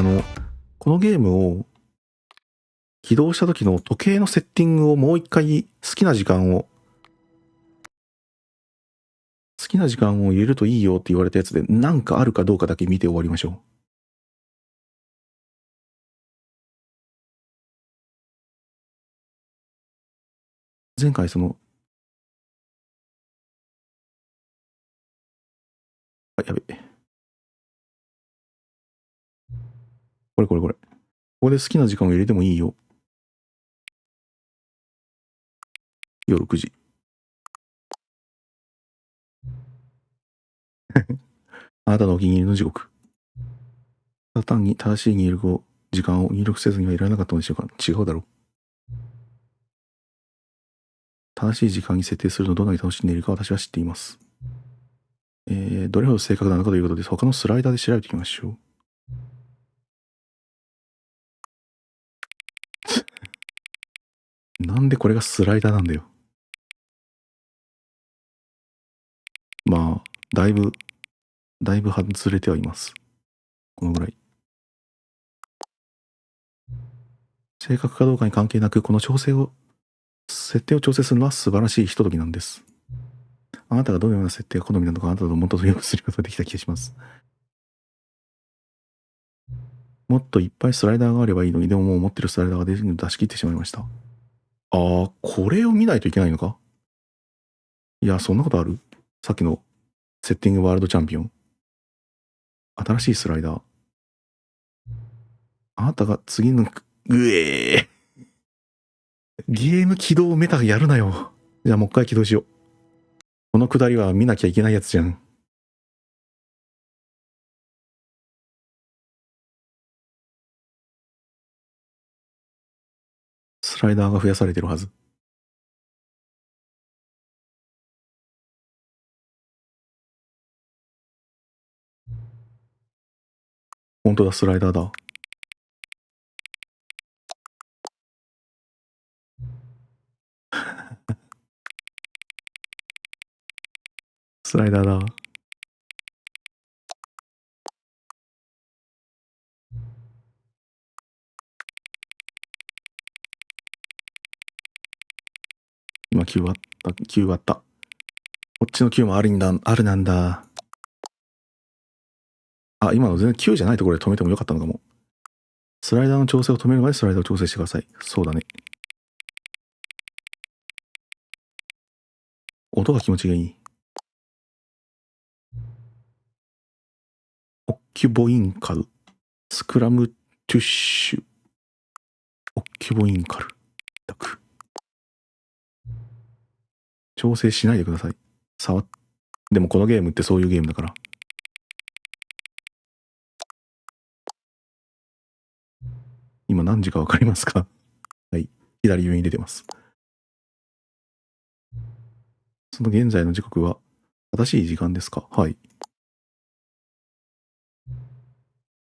のゲームを起動した時の時計のセッティングをもう一回好きな時間を入れるといいよって言われたやつでなんかあるかどうかだけ見て終わりましょう。前回やべえ。これ。ここで好きな時間を入れてもいいよ。夜9時。あなたのお気に入りの時刻。ただ単に正しい時間を入力せずにはいられなかったのでしょうか。違うだろう。正しい時間に設定するのをどんなに楽しんでいるか私は知っています。どれほど正確なのかということで他のスライダーで調べていきましょう。なんでこれがスライダーなんだよ。まあ、だいぶ外れてはいます。このぐらい。正確かどうかに関係なく、この設定を調整するのは素晴らしいひとときなんです。あなたがどのような設定が好みなのか、あなたともっとよくすることができた気がします。もっといっぱいスライダーがあればいいのに、でももう持ってるスライダーが出し切ってしまいました。これを見ないといけないのか？いや、そんなことある？さっきのセッティングワールドチャンピオン。新しいスライダー。あなたが次の、ゲーム起動メタやるなよ。じゃあもう一回起動しよう。このくだりは見なきゃいけないやつじゃん。スライダーが増やされてるはず。本当だ、スライダーだ。スライダーだ。今9割った。9割った。こっちの9もあるなんだ。今の全然9じゃないところで止めてもよかったのかも。スライダーの調整を止めるまでスライダーを調整してください。そうだね。音が気持ちがいい。オッキュボインカル。スクラムトゥッシュ。オッキュボインカル。調整しないでください。でもこのゲームってそういうゲームだから。今何時かわかりますか？はい。左上に出てます。その現在の時刻は正しい時間ですか？はい。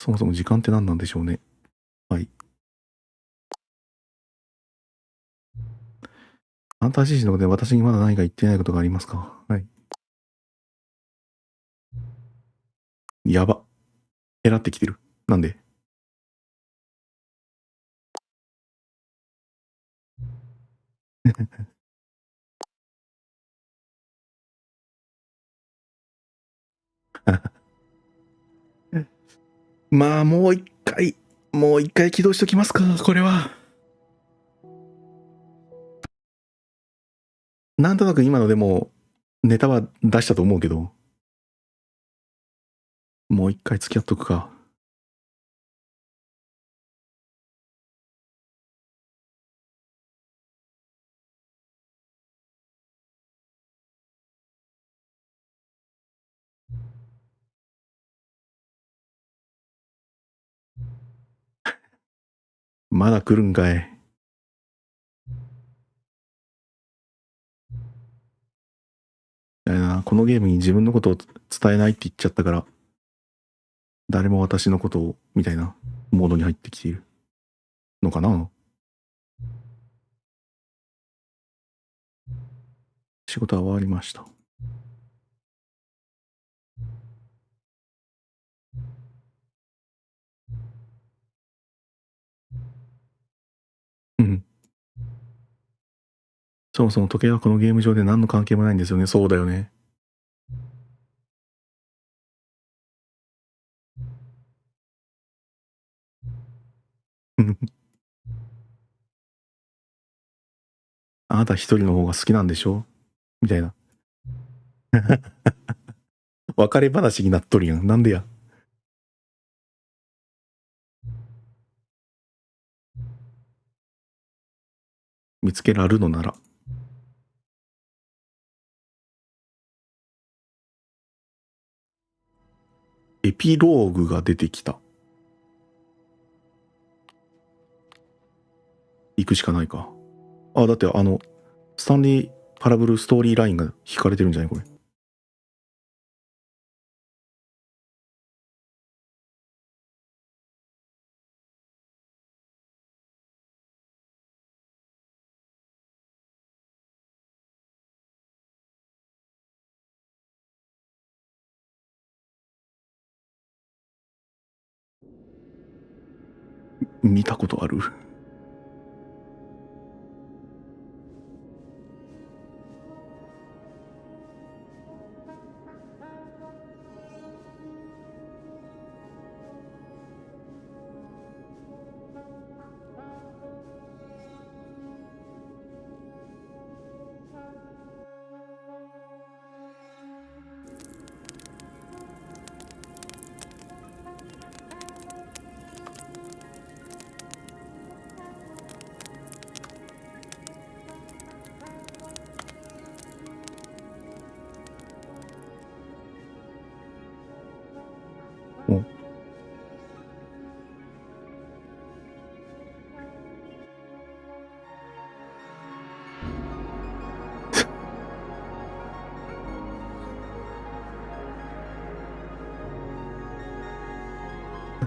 そもそも時間って何なんでしょうね。はい。あなた自身のことで私にまだ何か言っていないことがありますか？はい。やば。減らってきてる。なんで？まあもう一回起動しときますか、これは。なんとなく今のでもネタは出したと思うけど、もう一回付き合っとくか。まだ来るんかい。このゲームに自分のことを伝えないって言っちゃったから、誰も私のことを、みたいなモードに入ってきているのかな。仕事は終わりました。うん。そもそも時計はこのゲーム上で何の関係もないんですよね。そうだよね。あなた一人の方が好きなんでしょみたいな。別れ話になっとるやん。なんでや。見つけられるのなら。エピローグが出てきた。行くしかないか。あ、だってスタンリーパラブルストーリーラインが引かれてるんじゃないこれ。見たことある。お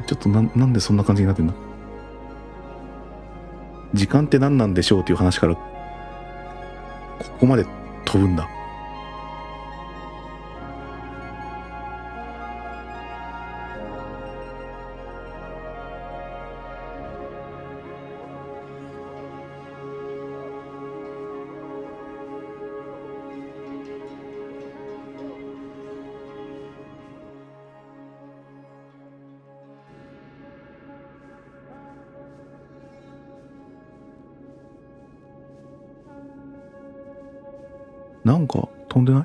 ちょっとなんでそんな感じになってんだ。時間って何なんでしょうっていう話からここまで飛ぶんだ。なんか飛んでない？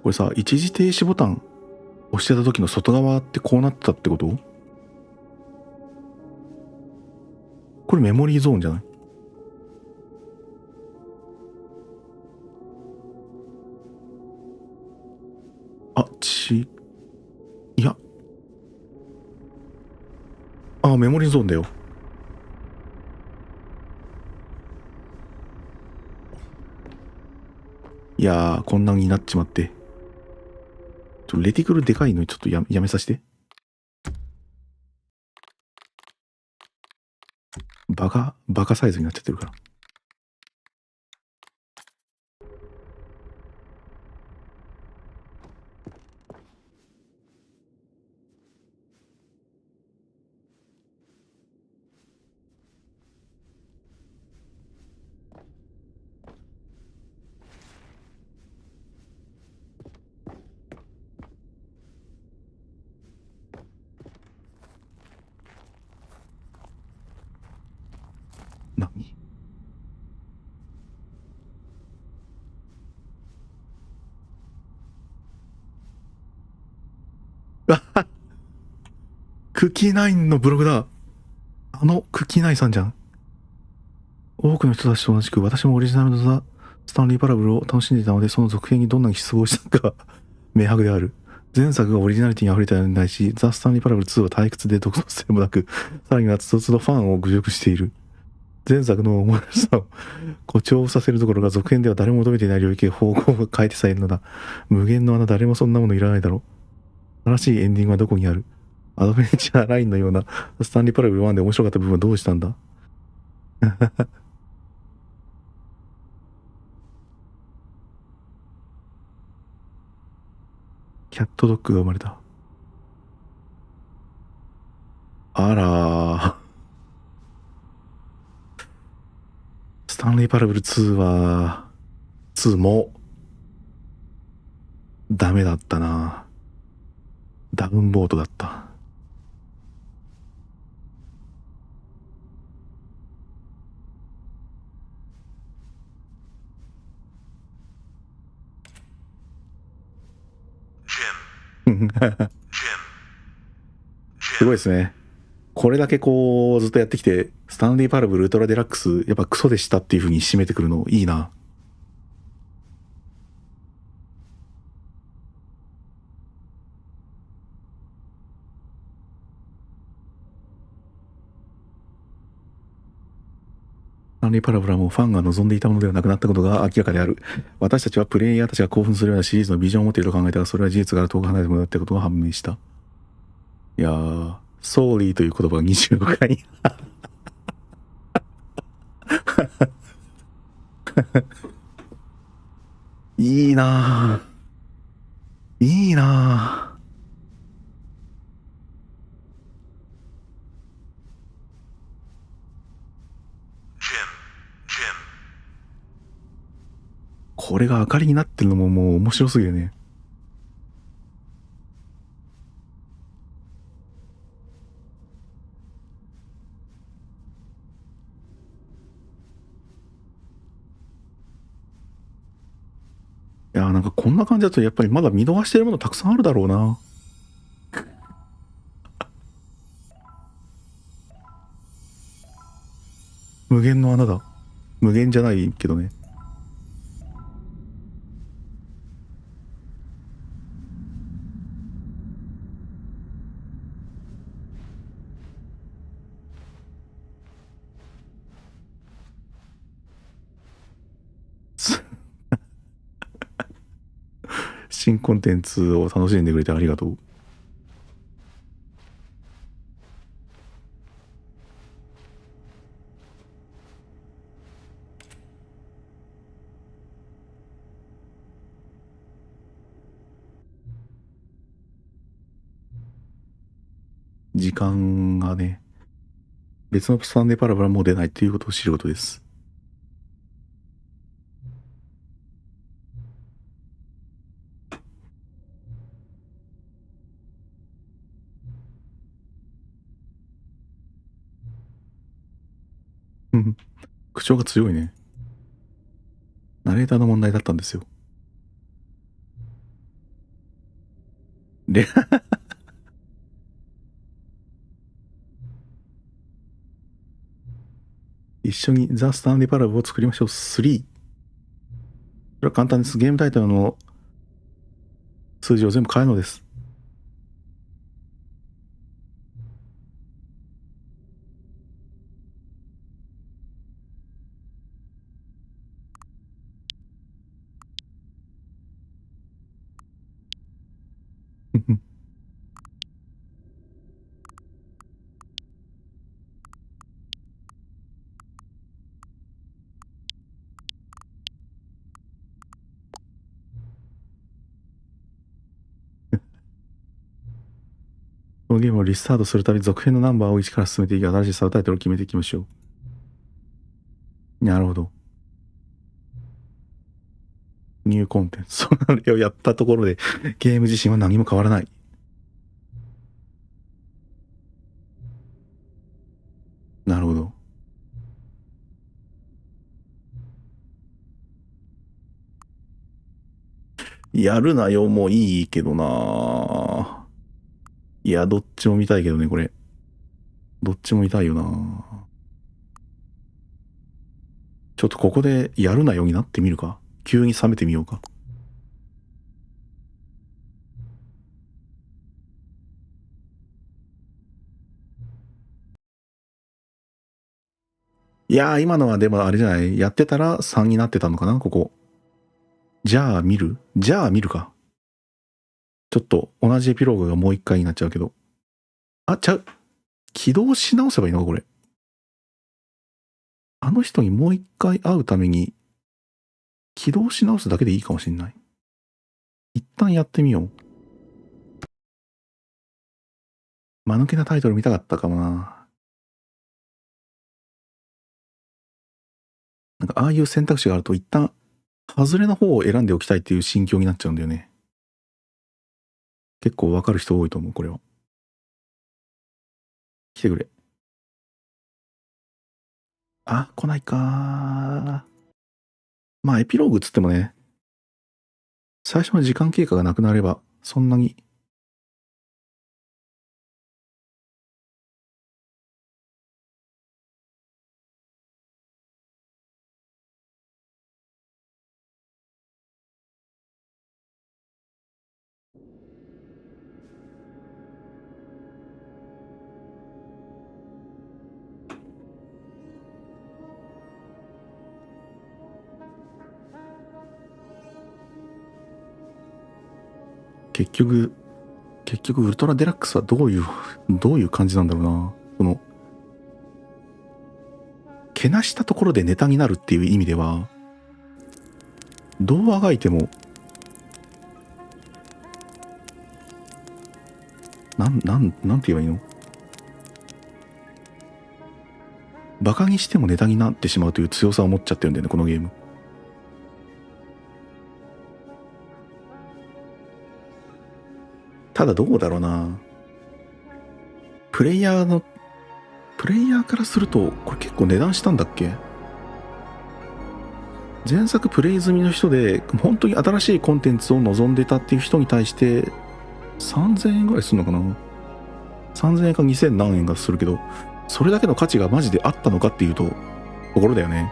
これさ、一時停止ボタン押してた時の外側ってこうなってたってこと？これメモリーゾーンじゃない？いや。メモリーゾーンだよ。いやー、こんなになっちまって。レティクルでかいのにちょっとやめさせて。バカサイズになっちゃってるから。クキーナインのブログだ。クキーナインさんじゃん。多くの人たちと同じく、私もオリジナルのザ・スタンリー・パラブルを楽しんでいたので、その続編にどんなに失望したか明白である。前作がオリジナリティに溢れたように対し、ザ・スタンリー・パラブル2は退屈で独創性もなく、さらにはつどつどファンを侮辱している。前作の面白さを誇張させるところが続編では誰も求めていない領域で方向を変えてさえいるのだ。無限の穴、誰もそんなものいらないだろう。新しいエンディングはどこにある？アドベンチャーラインのようなスタンリー・パラブル1で面白かった部分はどうしたんだ？キャットドッグが生まれた。あらー。スタンリー・パラブル2もダメだったな。ダウンボートだった。すごいですね。これだけこうずっとやってきて、スタンリー・パラブルウルトラデラックスやっぱクソでしたっていう風に締めてくるのいいな。スタンリー・パラブルはもうファンが望んでいたものではなくなったことが明らかである。私たちはプレイヤーたちが興奮するようなシリーズのビジョンを持っていると考えたが、それは事実から遠く離れてもらったことが判明した。いやー、ソーリーという言葉が25回いいなぁ。いいなぁ。これが明かりになってるのももう面白すぎるね。いやーなんかこんな感じだとやっぱりまだ見逃してるものたくさんあるだろうな。無限の穴だ。無限じゃないけどね。新コンテンツを楽しんでくれてありがとう。時間がね、別のスタンデーパラパラもう出ないということを知ることです。口調が強いね。ナレーターの問題だったんですよ。で、一緒にザ・スタンデーパラブを作りましょう。3。それは簡単です。ゲームタイトルの数字を全部変えるのです。このゲームをリスタートするたび続編のナンバーを1から進めていき、新しいサブタイトルを決めていきましょう。なるほど。ニューコンテンツ。それをやったところでゲーム自身は何も変わらない。なるほど。やるなよもういいけどな。いや、どっちも見たいけどね、これ。どっちも見たいよな。ちょっとここでやるなようになってみるか。急に冷めてみようか。いやー、今のはでもあれじゃない？やってたら3になってたのかな、ここ。じゃあ見るか。ちょっと同じエピローグがもう一回になっちゃうけど。あ、ちゃう。起動し直せばいいのか、これ。あの人にもう一回会うために、起動し直すだけでいいかもしんない。一旦やってみよう。間抜けなタイトル見たかったかもな。なんかああいう選択肢があると一旦、外れの方を選んでおきたいっていう心境になっちゃうんだよね。結構わかる人多いと思う、これは。来てくれ。あ、来ないか。まあ、エピローグつってもね、最初の時間経過がなくなれば、そんなに。結局ウルトラデラックスはどういう感じなんだろうな。この、けなしたところでネタになるっていう意味では、どうあがいても、なんて言えばいいの？バカにしてもネタになってしまうという強さを持っちゃってるんだよね、このゲーム。ただどうだろうな。プレイヤーからすると、これ結構値段したんだっけ？前作プレイ済みの人で、本当に新しいコンテンツを望んでたっていう人に対して、3000円ぐらいするのかな？ 3000 円か2000何円かするけど、それだけの価値がマジであったのかっていうところだよね。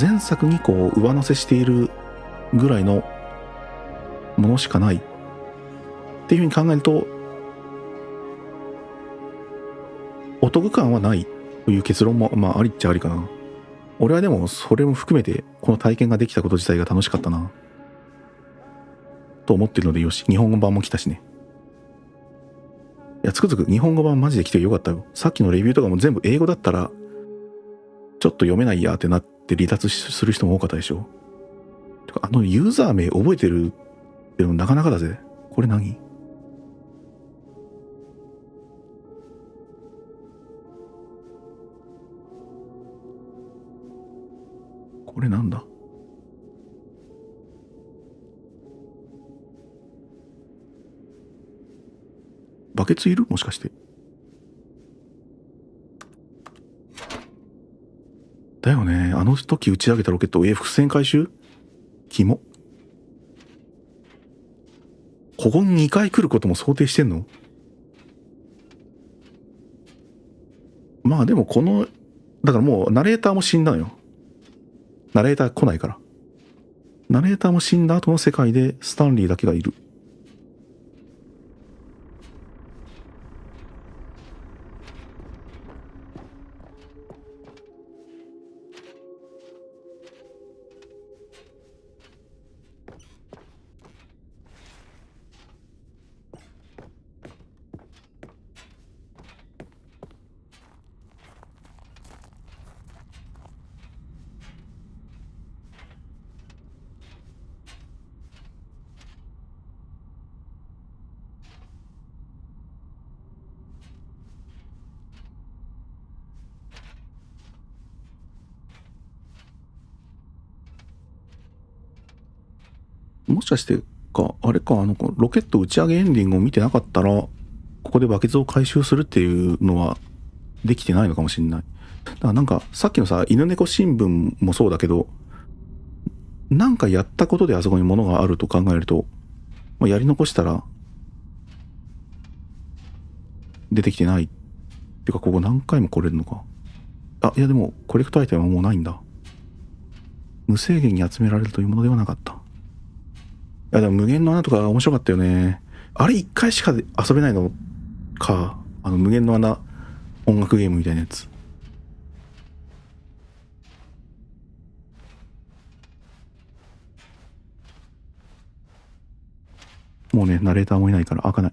前作にこう上乗せしているぐらいのものしかないっていうふうに考えると、お得感はないという結論もまあありっちゃありかな。俺はでもそれも含めてこの体験ができたこと自体が楽しかったなと思ってるので、よし、日本語版も来たしね。いや、つくづく日本語版マジで来てよかったよ。さっきのレビューとかも全部英語だったらちょっと読めないやってなって離脱する人も多かったでしょ。てかあのユーザー名覚えてるってのなかなかだぜ。これ何？これなんだ？バケツいる？もしかして。だよね。あの時打ち上げたロケット、伏線回収？キモ。ここに2回来ることも想定してんの？まあでもだからもうナレーターも死んだのよ。ナレーター来ないから。ナレーターも死んだ後の世界でスタンリーだけがいる。もしかしてあれか、ロケット打ち上げエンディングを見てなかったら、ここでバケツを回収するっていうのはできてないのかもしれない。だからなんか、さっきのさ、犬猫新聞もそうだけど、なんかやったことであそこに物があると考えると、まあ、やり残したら出てきてない。てかここ何回も来れるのか。あ、いやでもコレクトアイテムはもうないんだ。無制限に集められるというものではなかった。いやでも無限の穴とか面白かったよね。あれ1回しか遊べないのか。無限の穴音楽ゲームみたいなやつ。もうね、ナレーターもいないから開かない。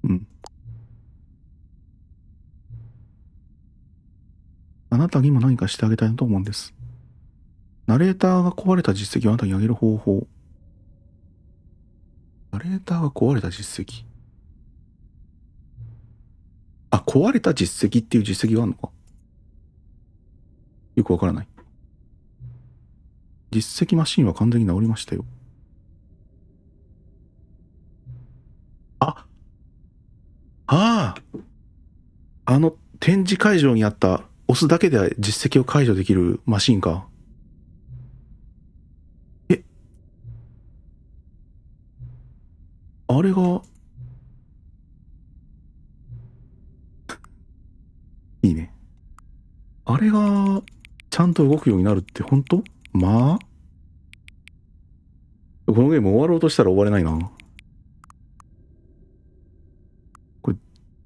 うん。あなたにも何かしてあげたいなと思うんです。ナレーターが壊れた実績をあなたにあげる方法。ナレーターが壊れた実績。あ、壊れた実績っていう実績があるのか。よくわからない。実績マシンは完全に治りましたよ。あ、ああ、展示会場にあった押すだけで実績を解除できるマシンか。え、あれが、いいね。あれが、ちゃんと動くようになるって本当？まあこのゲーム終わろうとしたら終われないな。これ、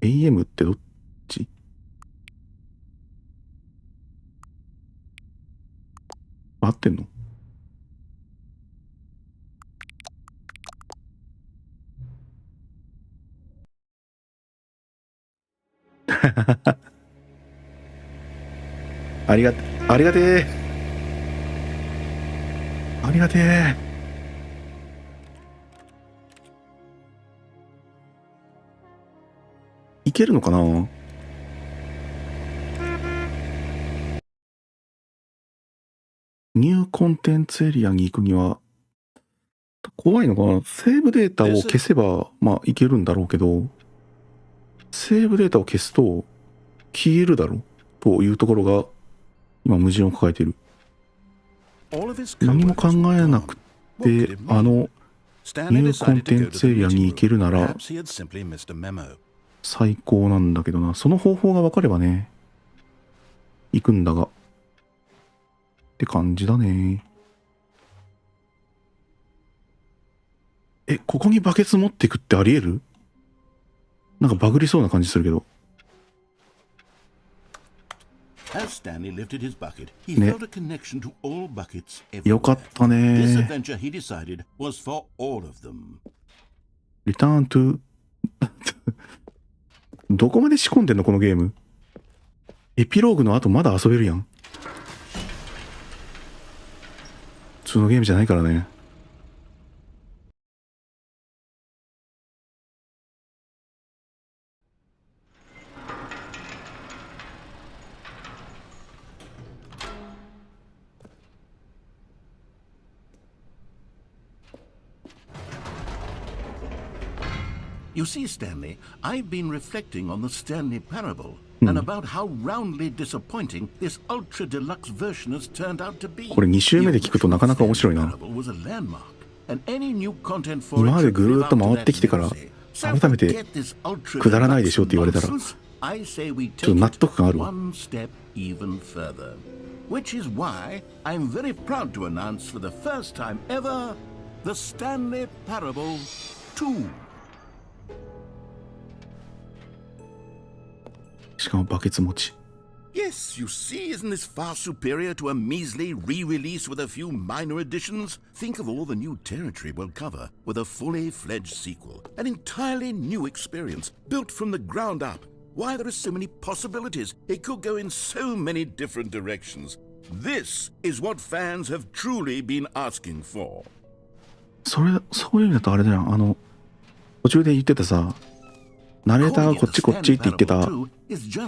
AM ってどっち？合ってんの？ありがてえ。ありがてえ。いけるのかな？ニューコンテンツエリアに行くには、怖いのが、セーブデータを消せば、まあいけるんだろうけど、セーブデータを消すと消えるだろうというところが、今矛盾を抱えている。何も考えなくて、ニューコンテンツエリアに行けるなら、最高なんだけどな。その方法が分かればね、行くんだが。って感じだね。ここにバケツ持ってくってあり得る？なんかバグりそうな感じするけど。ね。よかったね。リターントゥどこまで仕込んでんのこのゲーム。エピローグの後まだ遊べるやん。普通のゲームじゃないからね。You see, Stanley, I've been reflecting on the Stanley parable and about how roundly disappointing this ultra deluxe version has turned out to be. これ2周目で聞くとなかなか面白いな。今までぐるーっと回ってきてから改めてくだらないでしょって言われたらちょっと納得感あるわ。Which is why I'm very proud to announce for the first time ever the Stanley Parable 2. しかもバケツ持ち。 Yes, you see, isn't this far superior to a measly re-release with a few minor additions? Think of all the new territory we'll cover with a fully fledged sequel. An entirely new experience, built from the ground up. Why, there are so many possibilities. It could go in so many different directions. This is what fans have truly been asking for. そういう意味だとあれだよ。途中で言ってたさ、ナレーターがこっちこっちって言ってた道じ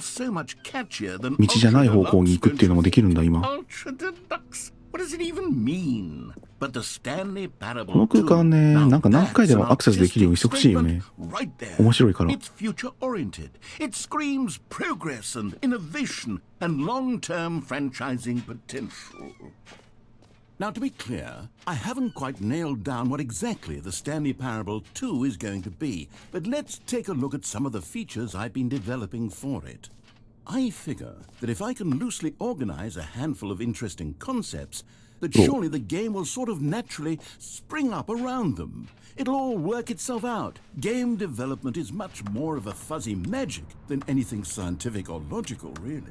ゃない方向に行くっていうのもできるんだ今。Ultra Deluxe. What does it even mean? But the Stanley こ Parable の空間ね、 2, なんか何回で now もアクセスできるようにしてほしいよね。 statement right there. 面白いから。 It's future oriented. It screams progress and innovation and long-term franchising potential. Now, to be clear, I haven't quite nailed down what exactly the Stanley Parable 2 is going to be, but let's take a look at some of the features I've been developing for it. I figure that if I can loosely organize a handful of interesting concepts, that surely the game will sort of naturally spring up around them. It'll all work itself out. Game development is much more of a fuzzy magic than anything scientific or logical, really.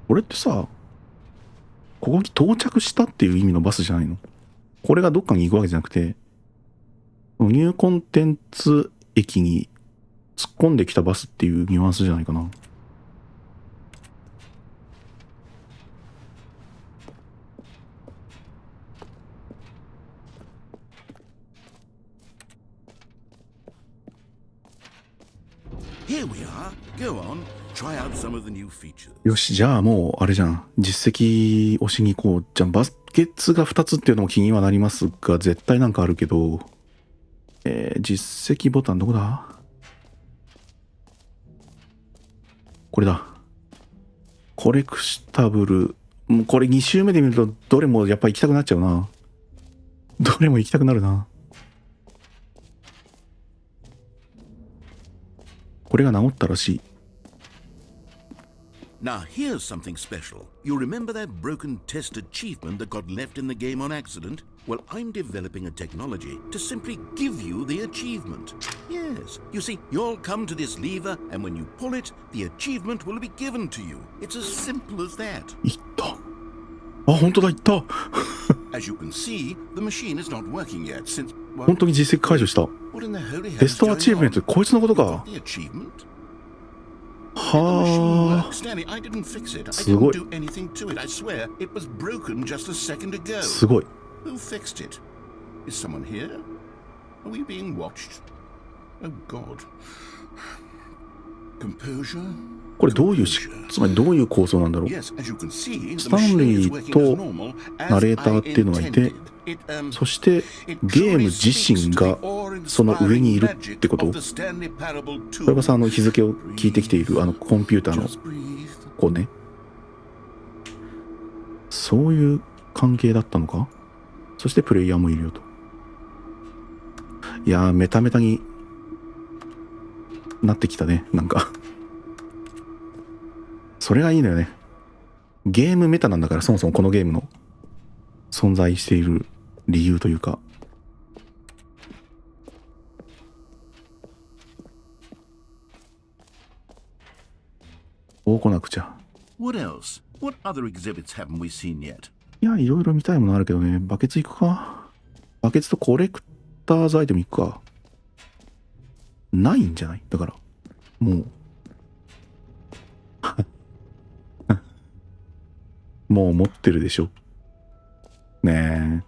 これってさ、ここに到着したっていう意味のバスじゃないの？これがどっかに行くわけじゃなくて、ニューコンテンツ駅に突っ込んできたバスっていうニュアンスじゃないかな。Here we are. Go on. Try out some of the new features. よし、じゃあもうあれじゃん。実績押しに行こう。じゃあバケツが2つっていうのも気にはなりますが、絶対なんかあるけど、実績ボタンどこだ？これだ。コレクタブル。もうこれ2周目で見るとどれもやっぱ行きたくなっちゃうな。どれも行きたくなるな。これが治ったらしい。Now, here's something special. You remember that broken test achievement that got left in the game on accident? Well, I'm developing a technology to simply give you the achievement. Yes. You see, you'll come to this lever, and when you pull it, the achievement will be given to you. It's as simple as that. いった。あ、本当だ、いった。As you can see, the machine is not working yet since... 本当に実績解除した。 What in the holy hell テ is ストアチー going ブメント on? こいつのことか。 The achievement? はあ。 Stanley, I didn't fix it. I すご didn't い。 do anything to it. I swear, it was broken just a second ago. すごい。 Who fixed it? Is someone here? Are we being watched? Oh God. Composure? これどういうつまりどういう構想なんだろう。 Yes, as you can see, ス the タン machine レ is ー working と as normal ナ as レーター I っていうのがいて、 intended. It, そしてゲーム自身がその上にいるってこと。これがさ、日付を聞いてきているコンピューターのこうね、そういう関係だったのか。そしてプレイヤーもいるよと。いやー、メタメタになってきたね、なんかそれがいいのよね。ゲームメタなんだから、そもそもこのゲームの存在している理由というか。こう来なくちゃ。 What else? What other exhibits haven't we seen yet? いや、いろいろ見たいものあるけどね。バケツ行くか。バケツとコレクターズアイテム行くか。ないんじゃない？だから、もう。もう持ってるでしょ。ね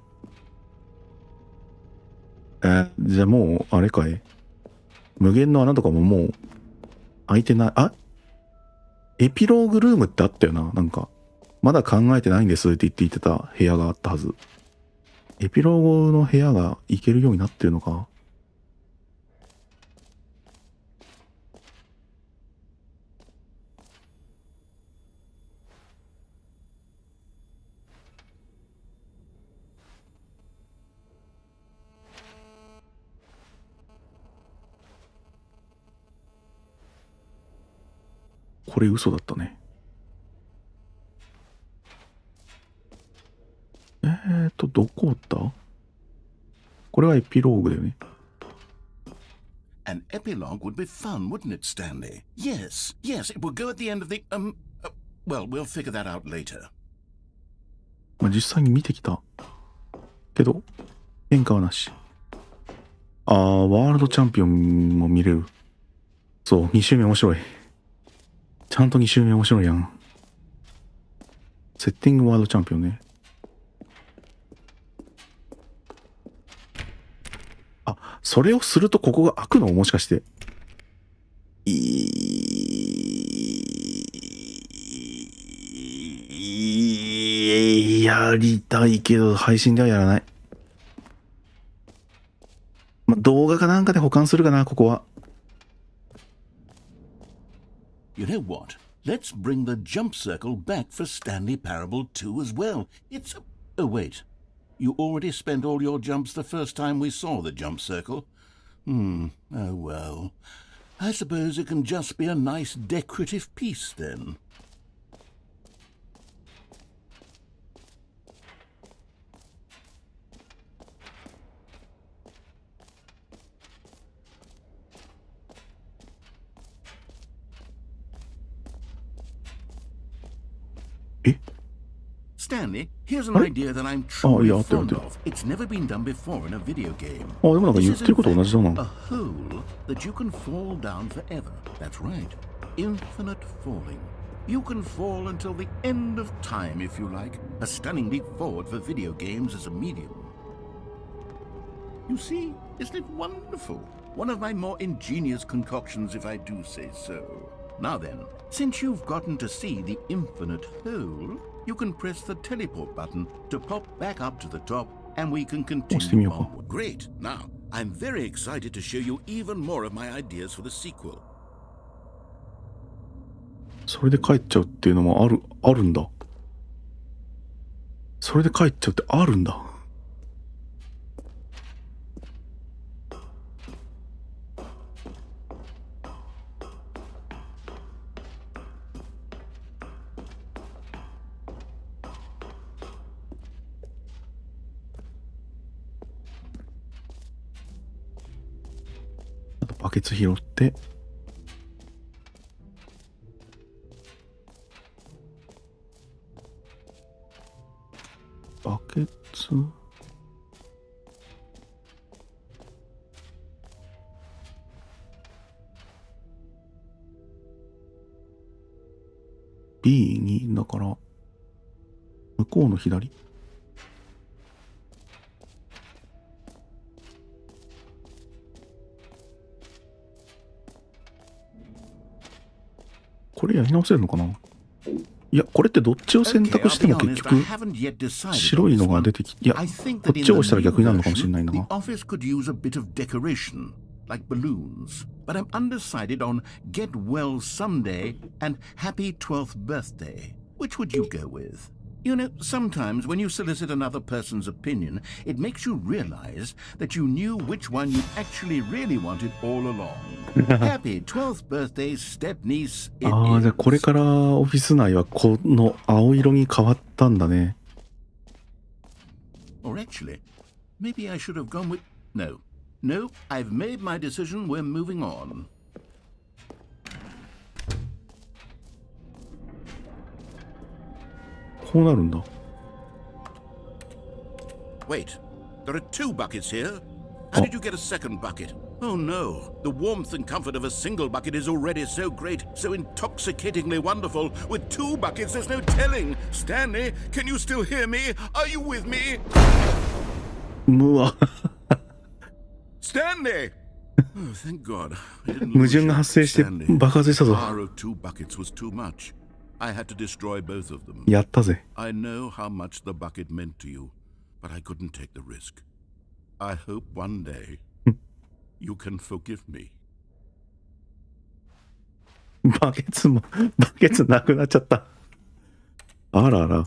え。じゃあもう、あれかい。無限の穴とかももう、開いてない。あ、エピローグルームってあったよな。なんか、まだ考えてないんですって言ってた部屋があったはず。エピローグの部屋が行けるようになってるのか。これ嘘だったね。どこだ？これはエピローグだよね。An epilogue would be fun, wouldn't it, Stanley? Yes, yes, it would go at the end of the, well, we'll figure that out later. まあ実際に見てきた。けど、変化はなし。ワールドチャンピオンも見れる。そう、2周目面白い。ちゃんと2周目面白いやん。セッティングワールドチャンピオンね。それをするとここが開くの？もしかして。やりたいけど、配信ではやらない。まあ、動画かなんかで保管するかな、ここは。You know what? Let's bring the jump circle back for Stanley Parable 2 as well. It's... Oh, wait. You already spent all your jumps the first time we saw the jump circle? Oh, well. I suppose it can just be a nice decorative piece, then. Stanley, here's an idea that I'm truly fond of. It's never been done before in a video game. あ、でもなんか言ってること同じだな。 A hole that you can fall down forever. That's right. Infinite falling. You can fall until the end of time if you like. A stunning leap forward for video games as a medium. You see, isn't it wonderful? One of my more ingenious concoctions, if I do say so. Now then, since you've gotten to see the infinite hole, you can press the teleport button to pop back up to the top, and we can continue onward. Great! Now, I'm very excited to show you even more of my ideas for the sequel. それで帰っちゃうっていうのもあるんだ。それで帰っちゃうってあるんだ。あとバケツ拾って。バケツ？B にだから向こうの左。これやり直せるのかな。いや、これってどっちを選択しても結局白いのが出てきて、いや、こっちを押したら逆になるのかもしれないな。The office could use a bit of decoration, like balloons. But I'm undecided on Get Well Someday and Happy 12th Birthday. Which would you go with? You know, sometimes when you solicit another person's opinion, it makes you realize that you knew which one you actually really wanted all along. Happy 12th birthday, step-niece. ああ、じゃあこれからオフィス内はこの青色に変わったんだね。Or actually, maybe I should have gone with... No. No, I've made my decision. We're moving on. Wait, there are two buckets here. How did you get a second bucket? Oh no, the warmth and comfort of a single bucket is already so great, so intoxicatingly wonderful. With two buckets, there's no telling. Stanley, can you still hear me? Are you with me? Stanley! Oh, thank God. I didn't lose you. Power of two buckets was too much. I had to destroy both of them. やったぜ。 I know how much the bucket meant to you, but I couldn't take the risk. I hope one day you can forgive me. バケツなくなっちゃった。あらあら。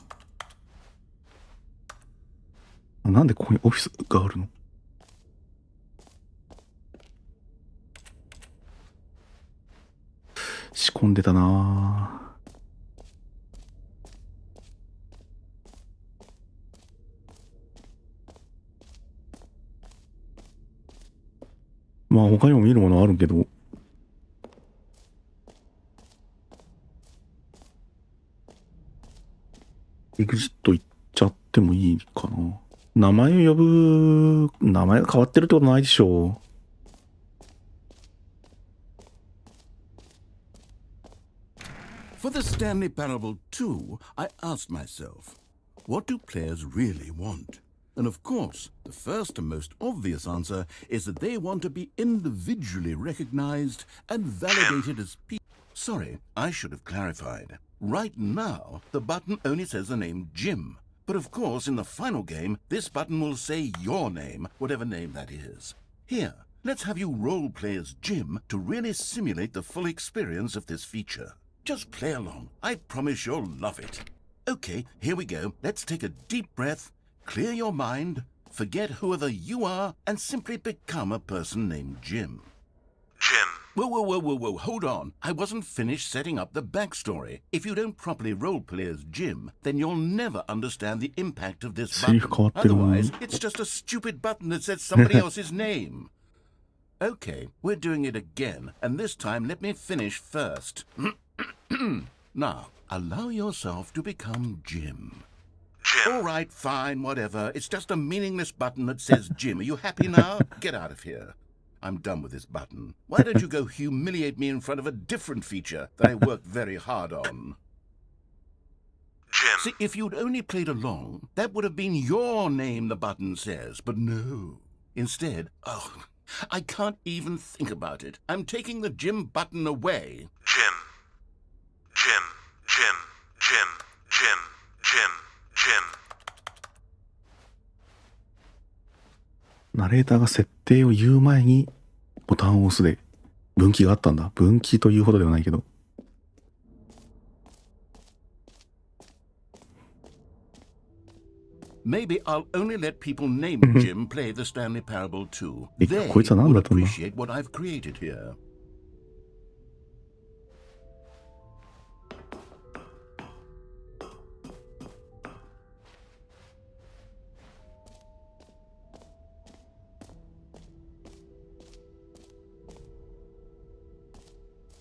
なんでここにオフィスがあるの？仕込んでたなぁ。まあ他にも見るものあるけど、エグジット行っちゃってもいいかな。名前が変わってるってことないでしょう。For the Stanley Parable 2, I asked myself, what do players really want? And of course, the first and most obvious answer is that they want to be individually recognized and validated as people. Sorry, I should have clarified. Right now, the button only says the name Jim. But of course, in the final game, this button will say your name, whatever name that is. Here, let's have you role-play as Jim to really simulate the full experience of this feature. Just play along. I promise you'll love it. Okay, here we go. Let's take a deep breath, clear your mind, forget whoever you are, and simply become a person named Jim. Jim. Whoa, hold on. I wasn't finished setting up the backstory. If you don't properly roleplay as Jim, then you'll never understand the impact of this button. Otherwise, it's just a stupid button that says somebody else's name. Okay, we're doing it again, and this time let me finish first. Now, allow yourself to become Jim. Jim. All right, fine, whatever. It's just a meaningless button that says Jim. Are you happy now? Get out of here. I'm done with this button. Why don't you go humiliate me in front of a different feature that I worked very hard on? Jim. See, if you'd only played along, that would have been your name the button says, but no. Instead, I can't even think about it. I'm taking the Jim button away. Jim. Jim. Jim. Jim. Jim. Jim. Jim. ナレーターが設定を言う前にボタンを押すで分岐があったんだ。分岐というほどではないけど。Maybe I'll only let people named Jim play the Stanley Parable 2. こいつは何だ They ったん will だ。 appreciate what I've created here.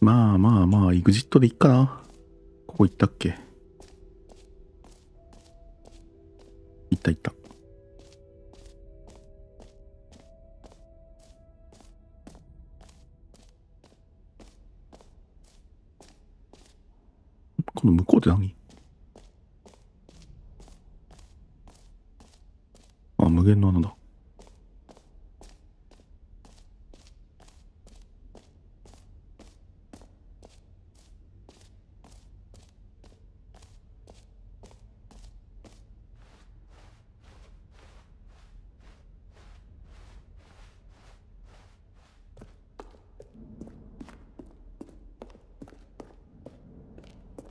まあ、エグジットでいっかな。ここ行ったっけ？行った。この向こうって何？あ、無限の穴だ。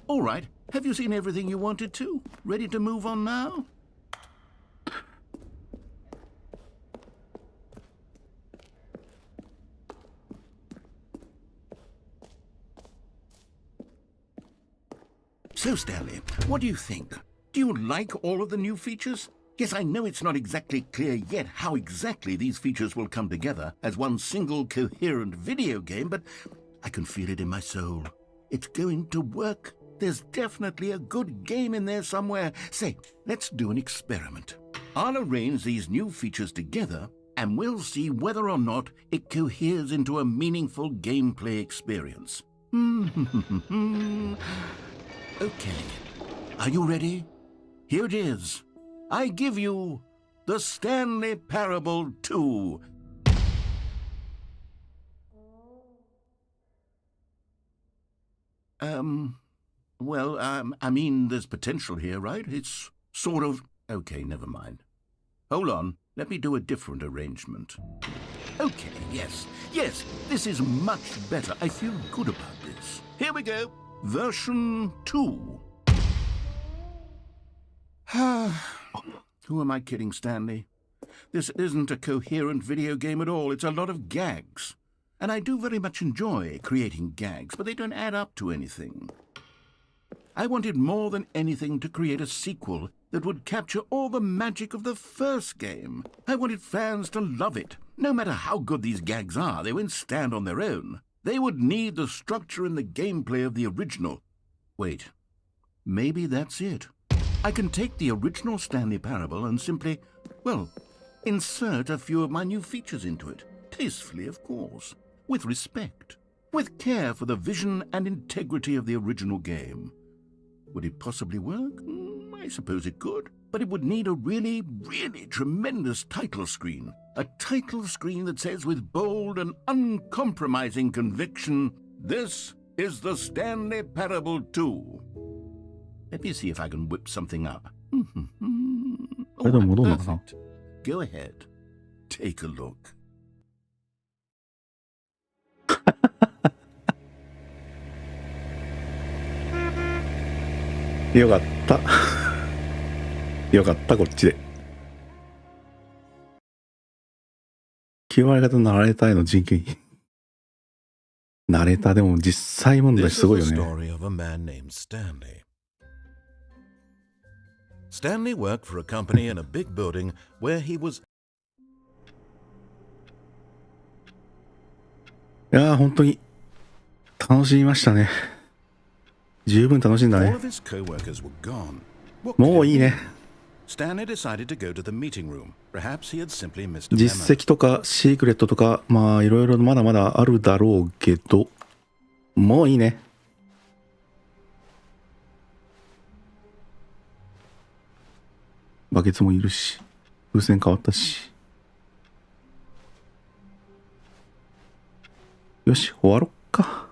All right. Have you seen everything you wanted to? Ready to move on now? So, Stanley, what do you think? Do you like all of the new features? Yes, I know it's not exactly clear yet how exactly these features will come together as one single coherent video game, but I can feel it in my soul. It's going to work. There's definitely a good game in there somewhere. Say, let's do an experiment. I'll arrange these new features together, and we'll see whether or not it coheres into a meaningful gameplay experience. Okay. Are you ready? Here it is. I give you the Stanley Parable 2. Well, I mean, there's potential here, right? It's sort of... Okay, never mind. Hold on. Let me do a different arrangement. Okay, yes, this is much better. I feel good about this. Here we go. Version 2. Who am I kidding, Stanley? This isn't a coherent video game at all. It's a lot of gags. And I do very much enjoy creating gags, but they don't add up to anything. I wanted more than anything to create a sequel that would capture all the magic of the first game. I wanted fans to love it. No matter how good these gags are, they won't stand on their own. They would need the structure and the gameplay of the original. Wait, maybe that's it. I can take the original Stanley Parable and simply, well, insert a few of my new features into it. Tastefully, of course. With respect. With care for the vision and integrity of the original game. Would it possibly work? I suppose it could. But it would need a really, really tremendous title screen. A title screen that says with bold and uncompromising conviction, "This is the Stanley Parable 2." Let me see if I can whip something up. あれでも戻るのかな？ perfect. Go ahead. Take a look. よかった。よかった、こっちで。9割方のナレーターへの人件費。ナレーターでも実際問題 This す is ごい the よね。 story of a man named Stanley. Stanley worked for a company in a big building where he was いやー、本当に楽しみましたね。十分楽しんだ all ね。 of his co-workers were gone. What も could う it いいね。 be? Stanley decided to go to the meeting room. Perhaps he had simply missed a 実 memo. 績とかシークレットとか、まあいろいろまだまだあるだろうけど、もういいね。バケツもいるし、風船変わったし。よし、終わろっか。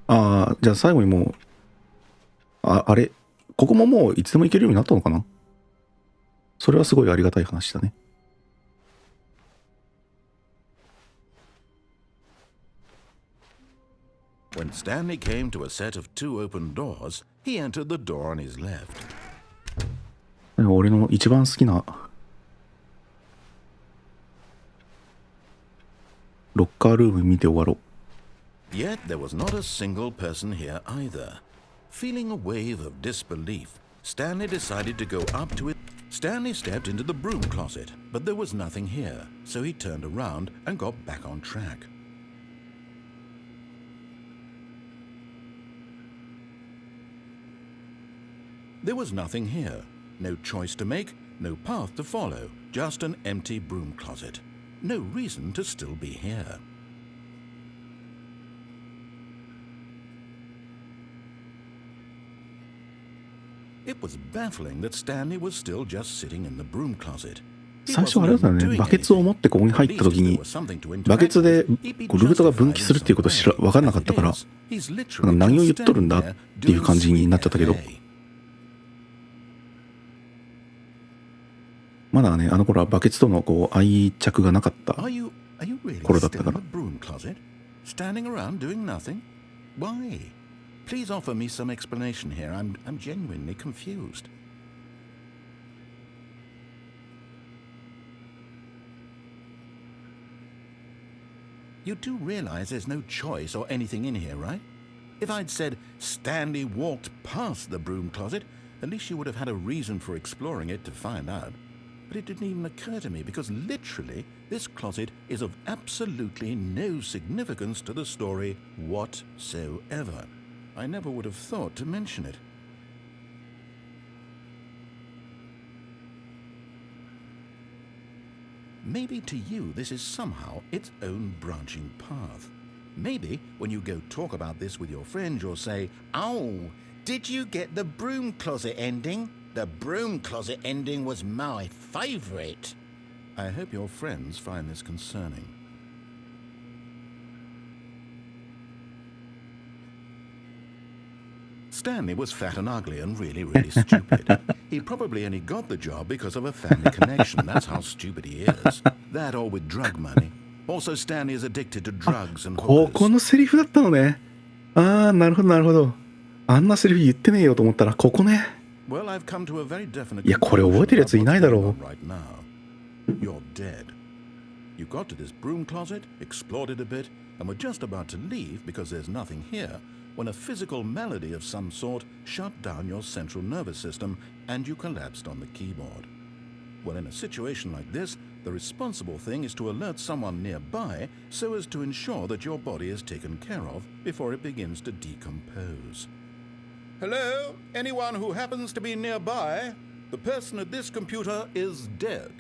ああ、じゃあ最後にもう、あれ、ここももういつでも行けるようになったのかな？それはすごいありがたい話だね。When Stanley came to a set of 2 open doors, he entered the door on his left. 俺の一番好きなロッカールーム見て終わろう。 Yet there was not a single person here either. Feeling a wave of disbelief, Stanley decided to go up to it. Stanley stepped into the broom closet, but there was nothing here, so he turned around and got back on track. There was nothing here. No choice to make, no path to follow, just an empty broom closet. No reason to still be here. It was baffling that Stanley was still just sitting in the broom closet. 最初あれだったね。バケツを持ってここに入った時に、バケツでこうルートが分岐するっていうこと分かんなかったから、なんか何を言っとるんだっていう感じになっちゃったけど、まだね、あの頃はバケツとのこう愛着がなかった頃だったから。Standing around doing nothing? Why? Please offer me some explanation here. I'm genuinely confused. You do realize there's no choice or anything in here, right? If I'd said Stanley walked past the broom closet, at least you would have had a reason for exploring it to find out. But it didn't even occur to me because literally this closet is of absolutely no significance to the story whatsoever. I never would have thought to mention it. Maybe to you this is somehow its own branching path. Maybe when you go talk about this with your friend, you'll say, "Oh, did you get the broom closet ending? The broom closet ending was my favorite." I hope your friends find this concerning. Stanley was fat and ugly and really, really stupid. He probably only got the job because of a family connection. That's how stupid he is. That or with drug money. Also, Stanley is addicted to drugs and ここ hookers. のセリフだったのね。ああ、なるほどなるほど。あんなセリフ言ってねえよと思ったらここね。 Well, I've come to a very definite いや、これ覚えてるやついないだろう。 conclusion about what's going on right now. You're dead. You got to this broom closet, explored it a bit, and were just about to leave because there's nothing here when a physical malady of some sort shut down your central nervous system and you collapsed on the keyboard. Well, in a situation like this, the responsible thing is to alert someone nearby so as to ensure that your body is taken care of before it begins to decompose. Hello? Anyone who happens to be nearby? The person at this computer is dead.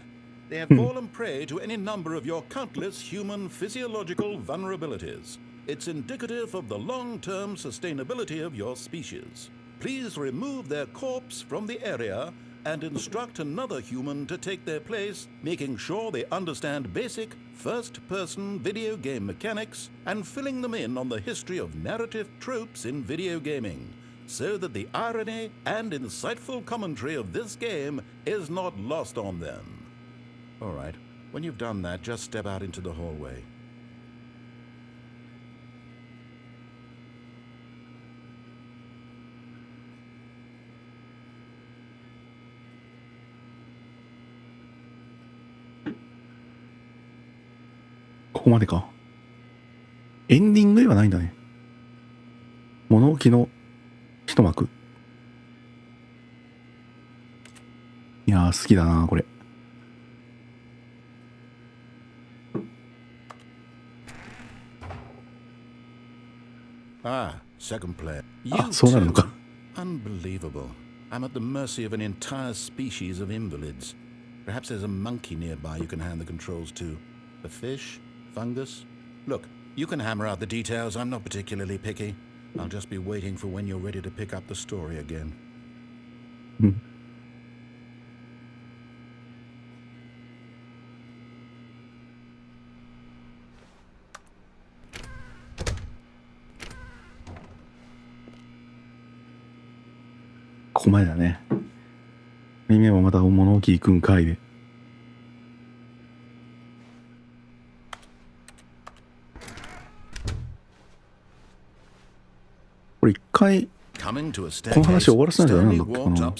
They have fallen prey to any number of your countless human physiological vulnerabilities. It's indicative of the long-term sustainability of your species. Please remove their corpse from the area and instruct another human to take their place, making sure they understand basic first-person video game mechanics and filling them in on the history of narrative tropes in video gaming. so that the irony and insightful commentary of this game is not lost on them. All right, when you've done that, just step out into the hallway. .ここまでか。エンディングではないんだね。物置の一幕。いやー好きだなこれ。Ah, second player. あ、そうなるのか。Unbelievable. I'm at the mercy of an entire species of invalids. Perhaps there's a monkey nearby you can hand the controls to. A fish? Fungus? Look, you can hammer out the details. I'm not particularly picky. I'll just be waiting for when you're ready to pick up the story again. うん。ここまでだね。耳もまた物置行くんかいで。これ一回この話終わらせないとダメなんだっけかな。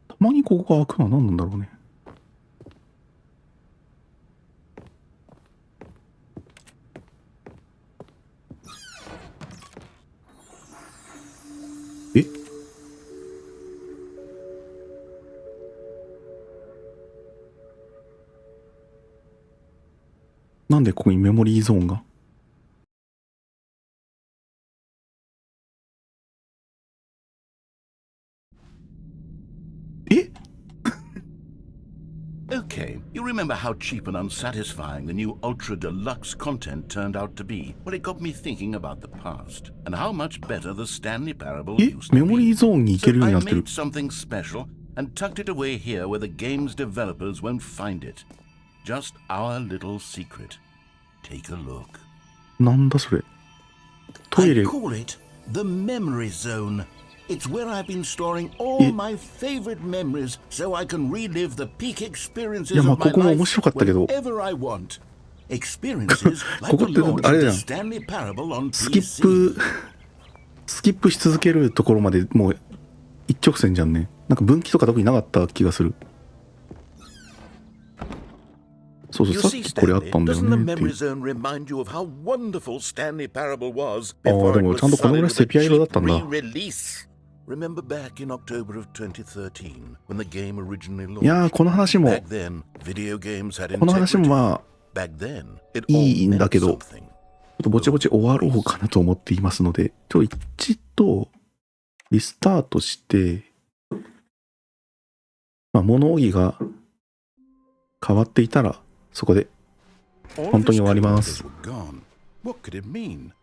たまにここが開くのは何なんだろうね。え？なんでここにメモリーゾーンが？えOkay, you remember how cheap and unsatisfying the new Ultra Deluxe content turned out to be? Well, it got me thinking about the past and how much better the Stanley Parable え used to メモリー be. ゾーンに行けるよう So にな I ってる。 made something special and tucked it away here where the game's developers won't find it. Just our little secret. Take a look. なんだそれ。トイ I レ。 call it the memory zone. It's where I've been storing all my favorite memories so I can relive the peak experiences いやまあ of my ここも面 life 白かったけど、 whenever I want. Experiences like ここ the って launch あれ of じゃ the ん。 Stanley Parable on スキッ PC. プし続けるところまでもう一直線じゃんね。なんか分岐とか特になかった気がする。そうそう、 You さっ see, きこれあっ Stanley, たんだよ doesn't the ねってい memory う。 zone remind you of how wonderful Stanley Parable was ああ、 before で it も was ちゃんとこのぐらい sullied セ with ピア a 色だっ cheap たんだ。 re-release? Remember back in October of 2013 when the game originally いやー launched? この話も Back then, video games had この話も integrity. まあ Back then, it いい all んだ meant けど、 something. ちょっとぼちぼち終わろうかなと思っていますので、一度リスタートして、まあ、物置が変わっていたらそこで All 本 of 当に his 終わりま coworkers す。 were gone. What could it mean?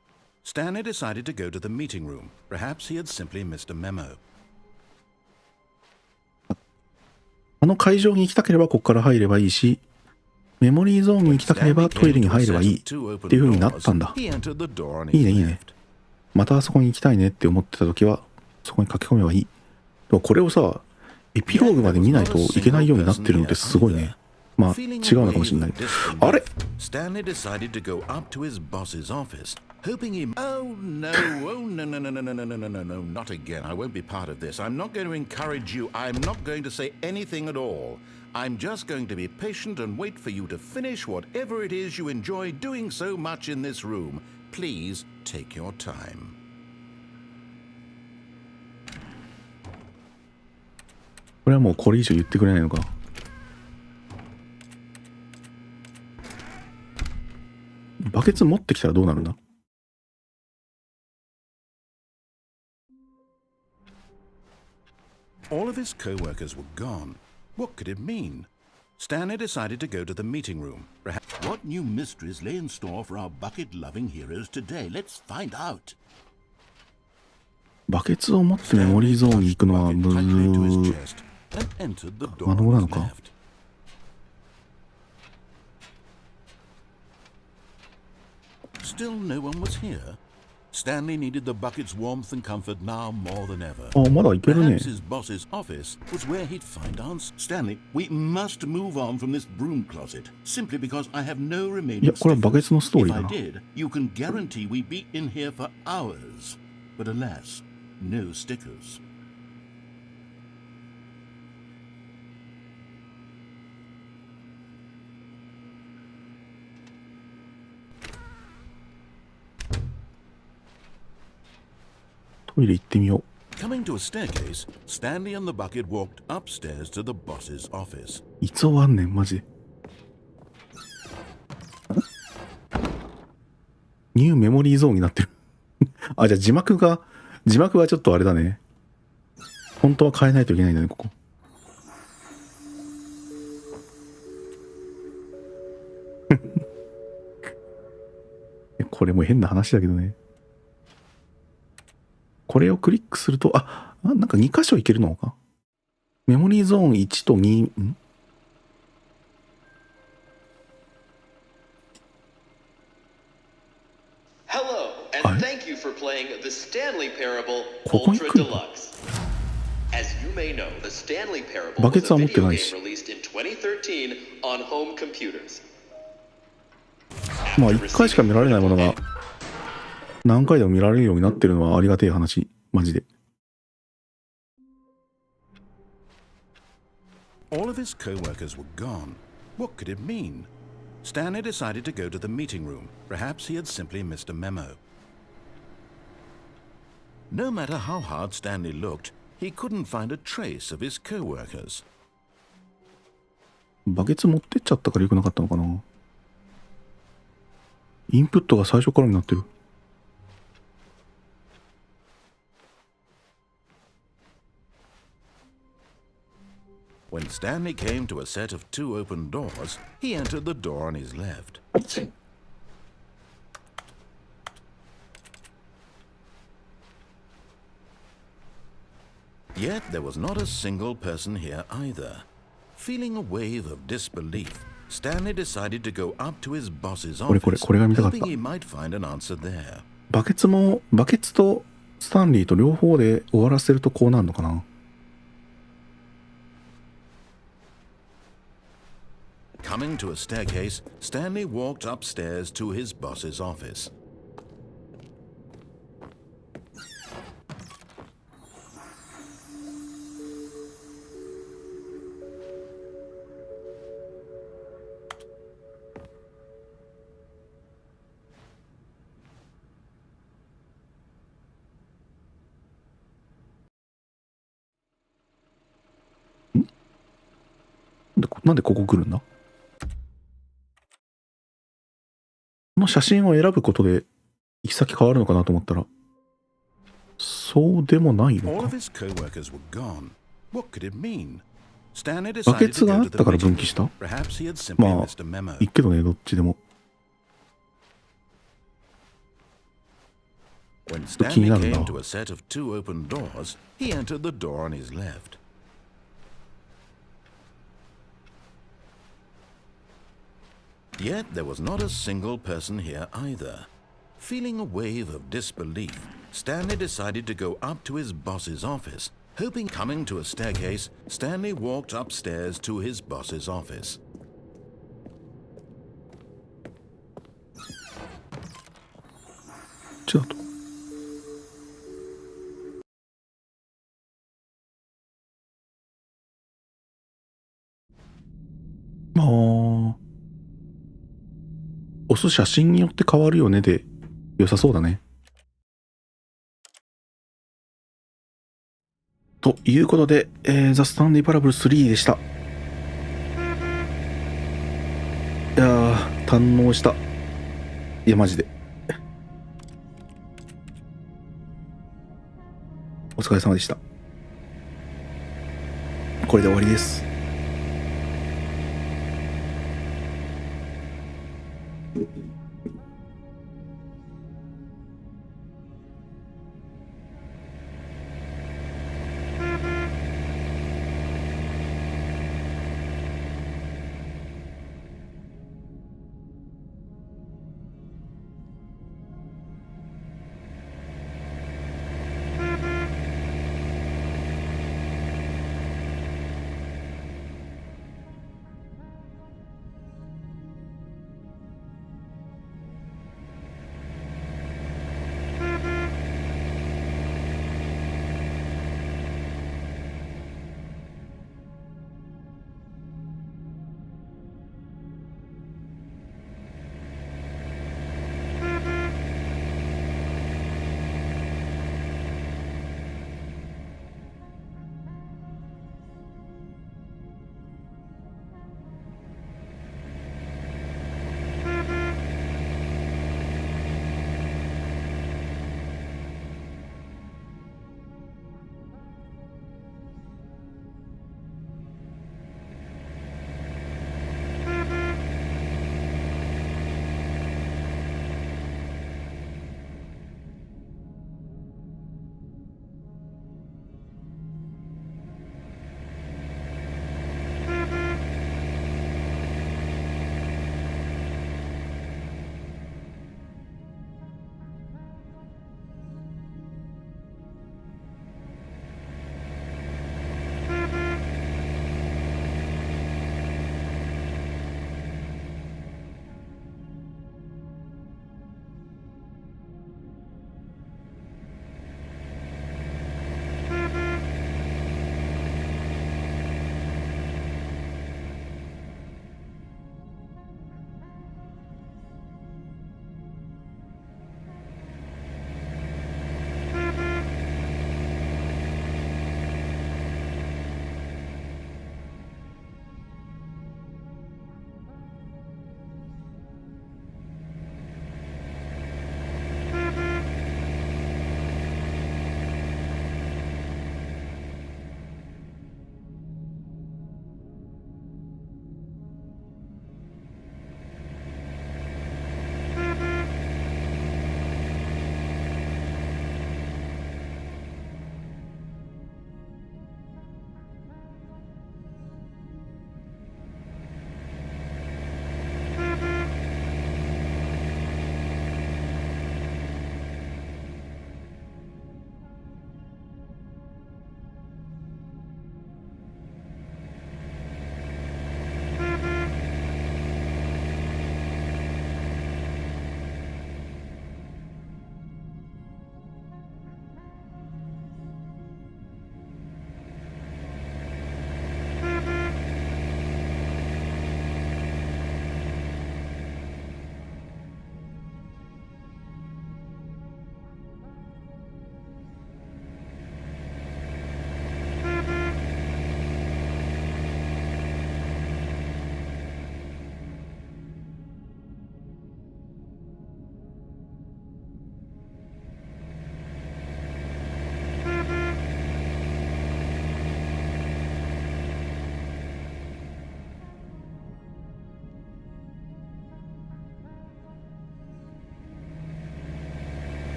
Stanley decided to go to the meeting room. Perhaps he had simply missed a memo. あの会場に行きたければここから入ればいいし、メモリーゾーンに行きたければトイレに入ればいいっていう風になったんだ。 He entered the door on いい his ねいいね。 left. またあそこに行きたいねって思ってた時はそこに駆け込めばいい。でもこれをさ、エピローグまで見ないといけないようになってるのってすごいね。まあ違うのかもしれない。あれ？ Stanley decided to go up to his boss's office, hoping he... Oh no, no, not again. I won't be part of this. I'm not going to encourage you. I'm not going to say anything at all. I'm just going to be patient and wait for you to finish whatever it is you enjoy doing so much in this room. Please take your time. これはもうこれ以上言ってくれないのか。バケツ持ってきたらどうなるんだ？ All of his co-workers were gone. What could it mean? Stanley decided to go to the meeting room. Perhaps... What new mysteries lay in store for our bucket-loving heroes today? Let's find out. バケツを持ってメモリーゾーンに行くのはまともなのか。Still no one was here. Stanley needed the bucket's warmth and comfort now more than ever. あ、まだ行けるね。 Perhaps his boss's office was where he'd find answers. Stanley, we must move on from this broom closet simply because I have no い remaining や、これはバケ stickers. ツのストーリ If ーだ I な。 did, you can guarantee we'd be in here for hours. But alas, no stickers. トイレ行ってみよ Coming to a staircase, Stanley and the bucket walked upstairs to the boss's office. う。いつ終わんねん、マジで。ニューメモリーゾーンになってる。あ、じゃあ字幕はちょっとあれだね。本当は変えないといけないんだね、ここ。これも変な話だけどね。これをクリックすると、なんか2箇所行けるのか。メモリーゾーン1と2、Hello, and thank you for playing the Stanley Parable ここに Ultra 来るの？ Deluxe. As you may know, the Stanley Parable バケ was ツ a は持って video ない game し。 released in 2013 on home computers. まあ1回しか見られないものが何回でも見られるようになってるのはありがてえ話、マジで。All of his co-workers were gone. What could it mean? Stanley decided to go to the meeting room. Perhaps he had simply missed a memo. No matter how hard Stanley looked, he couldn't find a trace of his co-workers. バケツ持ってっちゃったからよくなかったのかな。インプットが最初からになってる。When Stanley came to a set of 2 open doors, he entered the door on his left. Yet there was not a single person here either. Feeling a wave of disbelief, Stanley decided to go up to his boss's office, これが見たかった。 hoping he might find an answer there. バケツとスタンリーと両方で終わらせるとこうなるのかな。Coming to a staircase, Stanley walked upstairs to his boss's office. なんでここ来るんだ。この写真を選ぶことで行き先変わるのかなと思ったら、そうでもないの All か。 of his co-workers were gone. What could it mean? Stanley バケ decided ツ to があ go っ to た the から meeting 分岐 room. した。 Perhaps he had simply まあ missed a memo. いいけどね、どっちでも。 When 気に Stanley なるな。 came to a set of 2 open doors, he entered the door on his left. Yet there was not a single person here either. Feeling a wave of disbelief, Stanley decided to go up to his boss's office, hoping coming to a staircase, Stanley walked upstairs to his boss's office. ちょっと。押す写真によって変わるよねで良さそうだね。ということで、ザ・スタンリー・パラブル3でした。いやー、堪能した。いや、マジで。お疲れ様でした。これで終わりです。